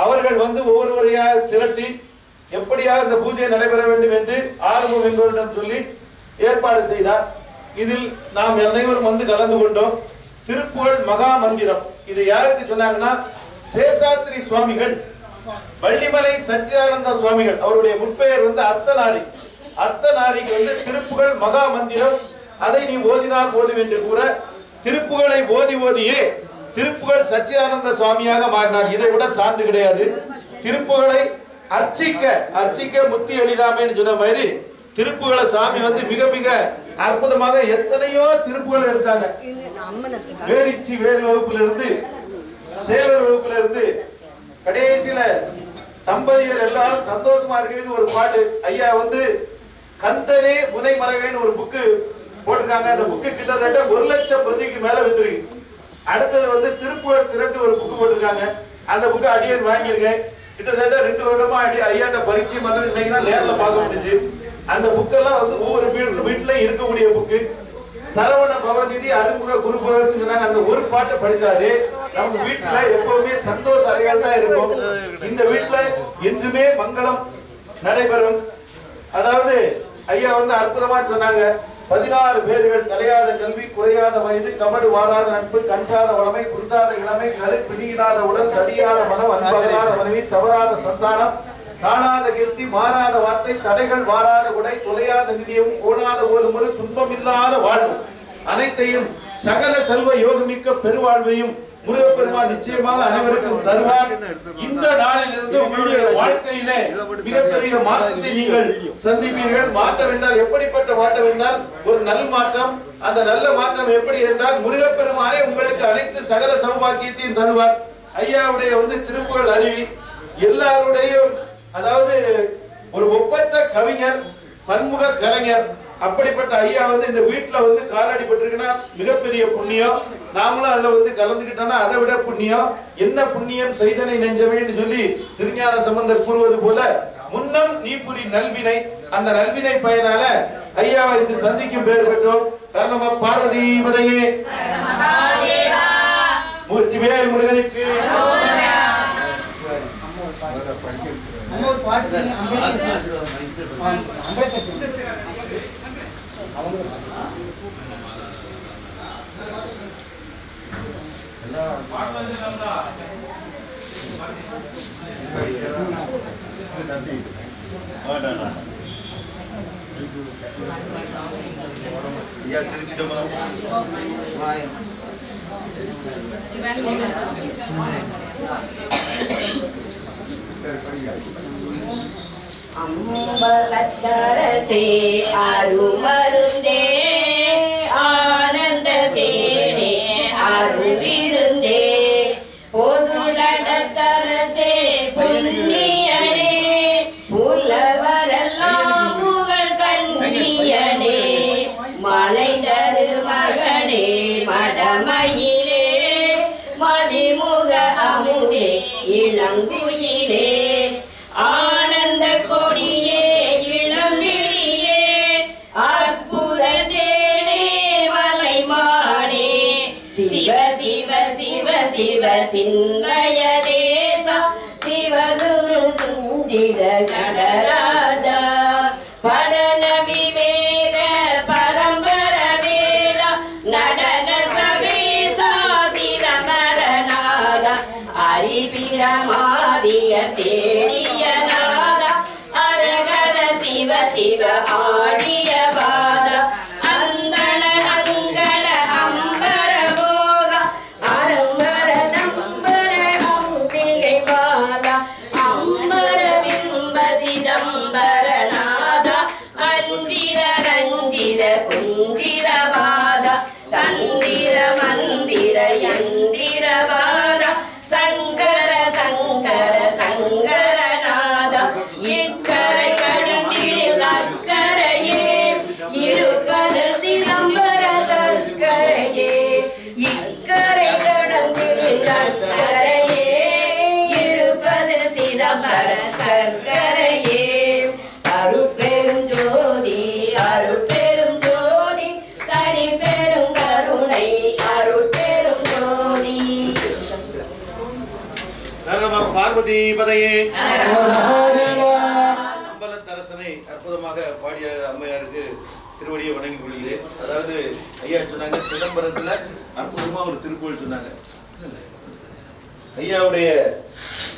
அவர்கள் வந்து ஒவ்வொருவரையாக திரட்டி எப்படியாக இந்த பூஜை நடைபெற வேண்டும் என்று ஆர்வம் என்பவரிடம் சொல்லி ஏற்பாடு செய்தார். இதில் நாம் அனைவரும் வந்து கலந்து கொண்டோம். திருப்புகழ் மகா மந்திரம் இது யாருக்கு சொன்னாங்கன்னா, சேஷாத்ரி சுவாமிகள், வள்ளிமலை சச்சிதானந்த சுவாமிகள், அவருடைய முற்பெயர் வந்து அர்த்தநாரி. அர்த்தநாரிக்கு வந்து திருப்புகழ் மகா மந்திரம், அதை நீ ஓதினால் போதும் என்று கூற திருப்புகழை ஓதி ஓதியே திருப்புகழ் சச்சிதானந்த சுவாமியாக மாறினார். இதை விட சான்று கிடையாது. திருப்புகழை அர்ச்சிக்க முத்தி எளிதாமேன்னு சொன்ன மாதிரி திருப்புகழை சாமி வந்து மிக மிக அற்புதமாக எத்தனையோ திருப்புகள் எடுத்தாங்க. வேடிச்சி வேல் வகுப்புல இருந்து சேவல் வகுப்புல இருந்து கடைசியில தம்பதியர் எல்லாரும் சந்தோஷமா இருக்கிறது ஒரு பாட்டு. ஐயா வந்து கந்தனே முனை மறைவேன்னு ஒரு புக்கு போட்டிருக்காங்க. அந்த புக்கு கிட்டத்தட்ட 1,00,000 பிரதிக்கு மேல வித்துருக்கு. அடுத்தது வந்து திருப்புகழ் திரட்டு ஒரு புக்கு போட்டிருக்காங்க. அந்த புக்கு அடியன் வாங்கியிருக்கேன். கிட்டத்தட்ட 2 வருடமா ஐயாட்ட பரிச்சயம் பண்ணது இன்னைக்கு தான் நேர்ல பார்க்க முடிஞ்சு. அந்த புக்கெல்லாம் வந்து ஒவ்வொரு வீட்டுலயும் இருக்கக்கூடிய புக்கு. சரவண பவநிதி அருமுக குருபவன் சொன்னாங்க. அந்த ஒரு பாட்டை படிச்சாரு நம்ம வீட்டுல எப்பவுமே சந்தோஷ அறைகள் தான் இருக்கும். இந்த வீட்டுல என்றுமே மங்களம் நடைபெறும். அதாவது ஐயா வந்து அற்புதமா சொன்னாங்க. 16 பேர்கள், கலையாத கல்வி, குறையாத வயது, கமடு வாராத நட்பு, கஞ்சாத வளமை, குன்றாத இளமை, கரு பிடியினாத உடல், சரியாத மனம், அன்பகராத மனைவி, தவறாத சந்தானம், காணாத கீர்த்தி, மாறாத வார்த்தை, தடைகள் வாராத உடை, தொலையாத நிதியம், ஓடாத ஒரு முறை, துன்பமில்லாத வாழ்வு, அனைத்தையும் சகல செல்வ யோகமிக்க பெருவாழ்வையும் முருகப்பெருமான் நிச்சயமாக அனைவருக்கும் தருவார். இந்த நாளில் இருந்து உங்களுடைய வாழ்க்கையிலே மிகப்பெரிய மாற்றத்தை நீங்கள் சந்திப்பீர்கள். மாற்றம் என்றால் எப்படிப்பட்ட மாற்றம் என்றால் ஒரு நல் மாற்றம். அந்த நல்ல மாற்றம் எப்படி என்றால் முருகப்பெருமானே உங்களுக்கு அனைத்து சகல சௌபாக்கியத்தையும் தருவார். ஐயாவுடைய வந்து திருப்புகழ் அருவி எல்லாருடைய, அதாவது ஒரு ஒப்பற்ற கவிஞர், பன்முக கலைஞர். அப்படிப்பட்ட ஐயா வந்து இந்த வீட்டுல வந்து காலடி பட்டிருக்குன்னா மிகப்பெரிய புண்ணியம். நாமளும் அதுல வந்து கலந்துக்கிட்டோம்னா அதை விட புண்ணியம். என்ன புண்ணியம் செய்தனை நெஞ்சவேன்னு சொல்லி திருஞான சம்பந்தர் கூறுவது போல, முன்னம் நீ புரி நல்வினை, அந்த நல்வினை பயனால ஐயாவை இன்று சந்திக்கும் பேர் பெற்றோம். கர்ணம பார்வதி மதையே வெற்றிவேல் முருகனுக்கு. திருச்சிட்டம்பலம் அம்பலத்தரசே அருமருந்தே ஆனந்த தேனே அருவிருந்தே பொது நடத்தரசே புண்ணியனே புலவரெல்லாம் புகழ் கண்ணியனே மலை தரு மகனே மடமயிலே மதிமுக அமுதே இளங்குயிலே ஆனந்த கொடியே இளம்பிடியே அற்புத தேனே மலைமானே சிவ சிவ சிவ சிவ சிந்தைய தேசா சிவகுரு குஞ்சித நடராஜா படன விவேக பரம்பர வேத நடன சவேசா சிதம்பரநாத அரிபிரமாதிய தேடிய நாத அரகர சிவ சிவ ஆடிய பாத அந்தண அங்கண அம்பர போக அரும்பர தம்பர அம்பிகை பாத அம்பர பிம்ப சிதம்பரநாத அஞ்சிர ரஞ்சிர குஞ்சிர பாத தந்திர மந்திர யந்திரவாத சங்கர சங்கர சங்கரநாத இக்கரை கடிந்திடில் அக்கரையே இருக்கடல் சிதம்பர சக்கரையே இக்கரை கடந்திடில் அக்கரையே இருப்பது சிதம்பர சக்கரையே அருட்பெரும் ஜோதி அருட்பெரும் ஜோதி தனி பெரும் கருணை அருட்பெரும் ஜோதி. பார்வதி பதையே அம்பலத்தரசனை அற்புதமாக பாடிய அம்மையாருக்கு திருவடியை வணங்கி கொள்கிறேன். அதாவது ஐயா சொன்னாங்க சிதம்பரத்துல அற்புதமா ஒரு திருக்கோயில் சொன்னாங்க. ஐயாவுடைய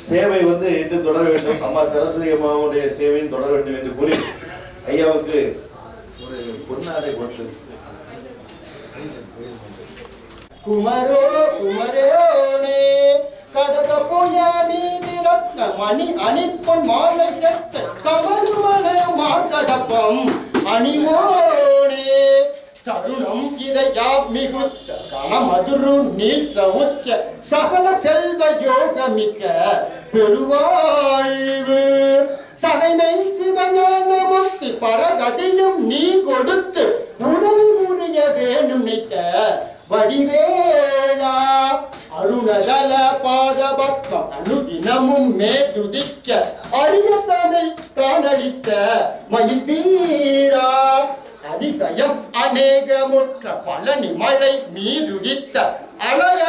சேவை இன்று தொடர வேண்டும், அம்மா சரஸ்வதி அம்மாவுடைய சேவையும் தொடர வேண்டும் என்று கூறி ஐயாவுக்கு ஒரு பொன்னாடை கொடுத்து குமரோ குமரோனே கடக புயமீதி ரத்ன மணி அணிப்பொன் மாலை செத்த கமலுமல மார்கடப்பம் அணிவோனே தருணம் இதையா மிகுத்த கணமதுரு நீல் சவுச்ச சகல செல்வ யோகமிக்க பெருவாழ்வு தலைமை சிவஞான முக்தி பரகதியும் நீ கொடுத்து உணவு புரிய வேணும் நித்த வடிவேலா அருணதல பாத பக்மம் அனுதினமும் மேதுதிக்க அரியதனை தானளித்த மயில்வீரா அதிசயம் அநேகமுற்ற பழனி மலை மீதுதித்த அழக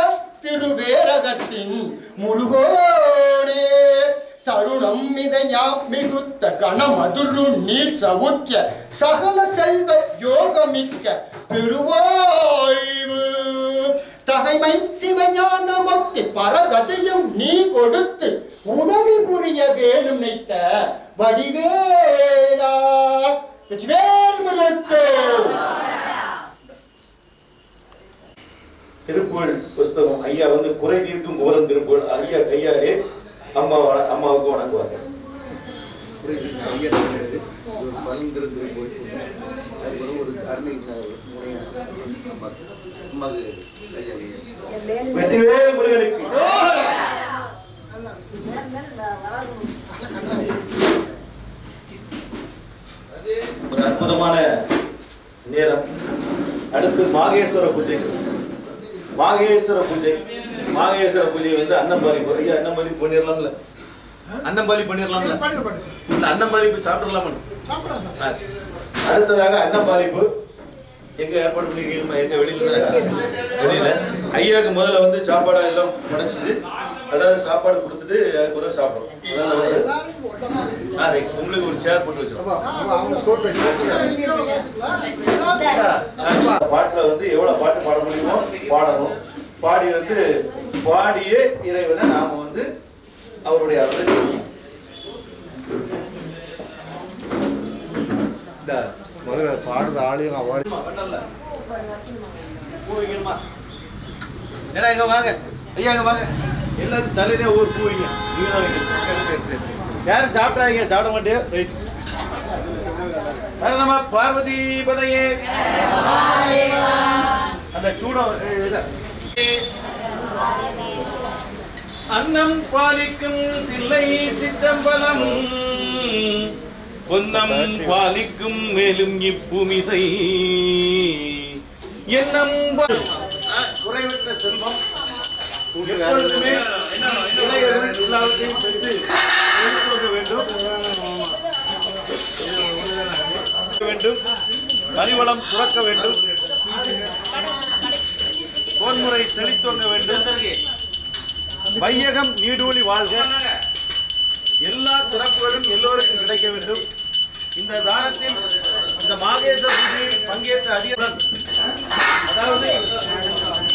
திருவேரகத்தின் முருகோனே தருணம் இதையா மிகுத்த கணமதுரு நீல் சவுக்கிய சகல செல்வ யோகமிக்க பெருவாழ்வு தகைமை சிவஞான முக்தி பரகதையும் நீ கொடுத்து உதவி புரிய வேணும் நினைத்த வடிவேலா திருப்புகழ் புஸ்தகம் ஐயா குறை தீர்க்கும் கோரம் திருப்புகழ் ஐயா கையாலே அம்மாவுக்கு வணங்குவாங்க. வெற்றிவேல் முருகனுக்கு ஒரு அற்புதமான நேரம். அடுத்து மாகேஸ்வர பூஜை. மாகேஸ்வர பூஜை அன்னம்பாலி ஐயா அன்னம்பாலி பண்ணிடலாம்ல? அன்னம்பாலி பண்ணிடலாம்ல? இல்ல அன்னம்பாலி சாப்பிடலாமா? அடுத்ததாக அன்னம்பாலிப்பு எங்க ஏற்பாடு பண்ணிருக்கீங்க? எங்க வெளியில ஐயாவுக்கு முதல்ல சாப்பாடு எல்லாம் படைச்சிட்டு, அதாவது சாப்பாடு கொடுத்துட்டு அதுக்கு சாப்பிடும். உங்களுக்கு ஒரு சேர் போட்டு வச்சிருக்கோம். பாட்டுல எவ்வளவு பாட்டு பாட முடியுமோ பாடணும். பாடி பாடியே இறைவனை நாம அவருடைய அருளை பாடுறது ஆளையும் ஏன்னா இங்க வாங்க ஐயா, இங்க வாங்க. எல்லாரும் தலையிலே ஒரு பூ வைங்க. நீங்க தான் வைங்க. யாரும் சாப்பிடாதீங்க, சாப்பிட மாட்டே. ரைட். நம்ம பார்வதி பதையே அந்த சூடம் அன்னம் பாலிக்கும் தில்லை சிற்றம்பலம் பொன்னம் பாலிக்கும் மேலும் இப்புமிசை எண்ணம் குறைவற்ற செல்வம் எப்பொழுதுமே இளையர்கள் எல்லாவற்றையும் பெற்று வேண்டும். கனிவளம் சுரக்க வேண்டும். போன்முறை செழித்தோங்க வேண்டும். வையகம் நீடூழி வாழ்க. எல்லா சிறப்புகளும் எல்லோருக்கும் கிடைக்க வேண்டும். இந்த தானத்தில் இந்த மாகேச பூஜையில் பங்கேற்ற அடியுடன் அதாவது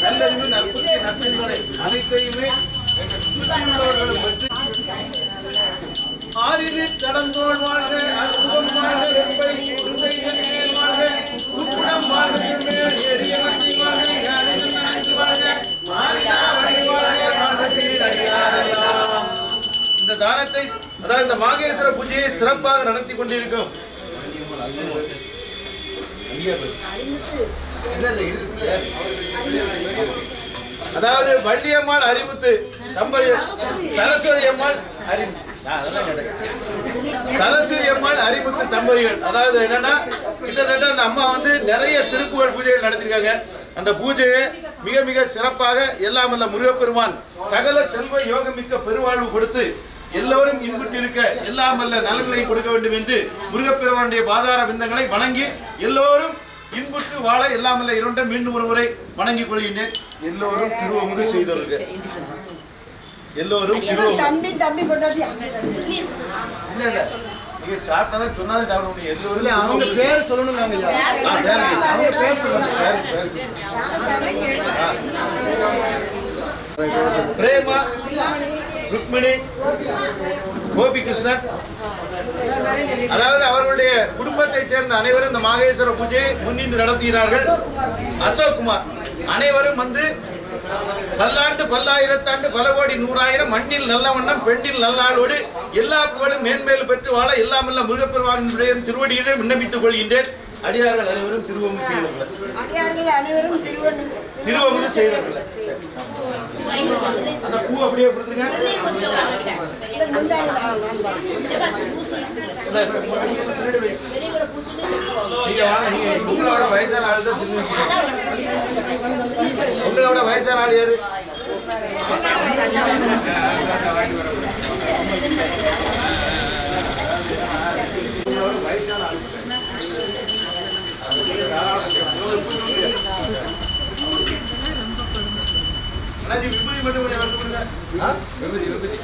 நல்லறிவு நற்புத்தி நற்சிந்தனை அனைத்தையுமே பெற்று ஆறிரு கடந்தோள் வாழ்க, அற்புதம் வாழ்க, வெப்பை உருதைகள் வாழ்க, உப்புடம் வாழ்க, எரிய மத்தி வாழ்க, அனைத்து வாழ்க, மாறியா வழி வாழ்க, வாழ்க அடியாரெல்லாம். இந்த தானத்தை அதாவது இந்த மாகேஸ்வர பூஜையை சிறப்பாக நடத்தி கொண்டிருக்கும் அதாவது வள்ளியம்மாள் அறிவுத்து தம்பதி சரஸ்வதி அம்மாள் சரஸ்வதி அம்மாள் அறிமுத்து தம்பதிகள். அதாவது என்னன்னா கிட்டத்தட்ட அந்த அம்மா வந்து நிறைய திருப்புகழ் பூஜைகள் நடத்திருக்காங்க. அந்த பூஜையை மிக மிக சிறப்பாக எல்லாம் வல்ல முருகப்பெருமான் சகல செல்வ யோகமிக்க பெருவாழ்வு கொடுத்து எல்லோரும் இன்புற்று இருக்க எல்லாம் வல்ல நலன்களை கொடுக்க வேண்டும் என்று முருகப்பெருமானுடைய பாதார விந்தங்களை வணங்கி எல்லோரும் இன்புற்று வாழ எல்லாம் வல்ல இரண்டை மீண்டும் ஒரு முறை வணங்கிக் கொள்கின்றேன். எல்லோரும் திருவமுது செய்தவர்கள் எல்லோரும் தம்பி தம்பி போட்டாச்சு இல்ல இல்ல நீங்க சாப்பிட்டா சொன்னாதான் சாப்பிட முடியும். எல்லோரும் அவங்க பேர் சொல்லணும். பிரேமா, ருக்மிணி, கோபி கிருஷ்ணன், அதாவது அவர்களுடைய குடும்பத்தை சேர்ந்த அனைவரும் இந்த மாகேஸ்வர பூஜையை முன்னின்று நடத்துகிறார்கள். அசோக்குமார் அனைவரும் வந்து பல்லாண்டு பல்லாயிரத்தாண்டு பல கோடி நூறாயிரம் மண்ணில் நல்ல வண்ணம் பெண்ணில் நல்லாளோடு எல்லா புகழும் மேன்மேலும் பெற்று வாழ எல்லாமல்ல முருகப்பெருமானுடைய திருவடியிலே விண்ணப்பித்துக் கொள்கின்றேன். அடியார்கள் அனைவரும் திருவமுது செய்தார்கள். திருவமுது செய்தார்கள். அந்த பூ அப்படியே கொடுத்துருங்க. நீங்க வாங்க, நீங்க உங்களோட வயசான ஆள் தான் உங்களோட வயசான ஆள் யாரு? வயசான ஆள் விபூதி மட்டும் விபூதி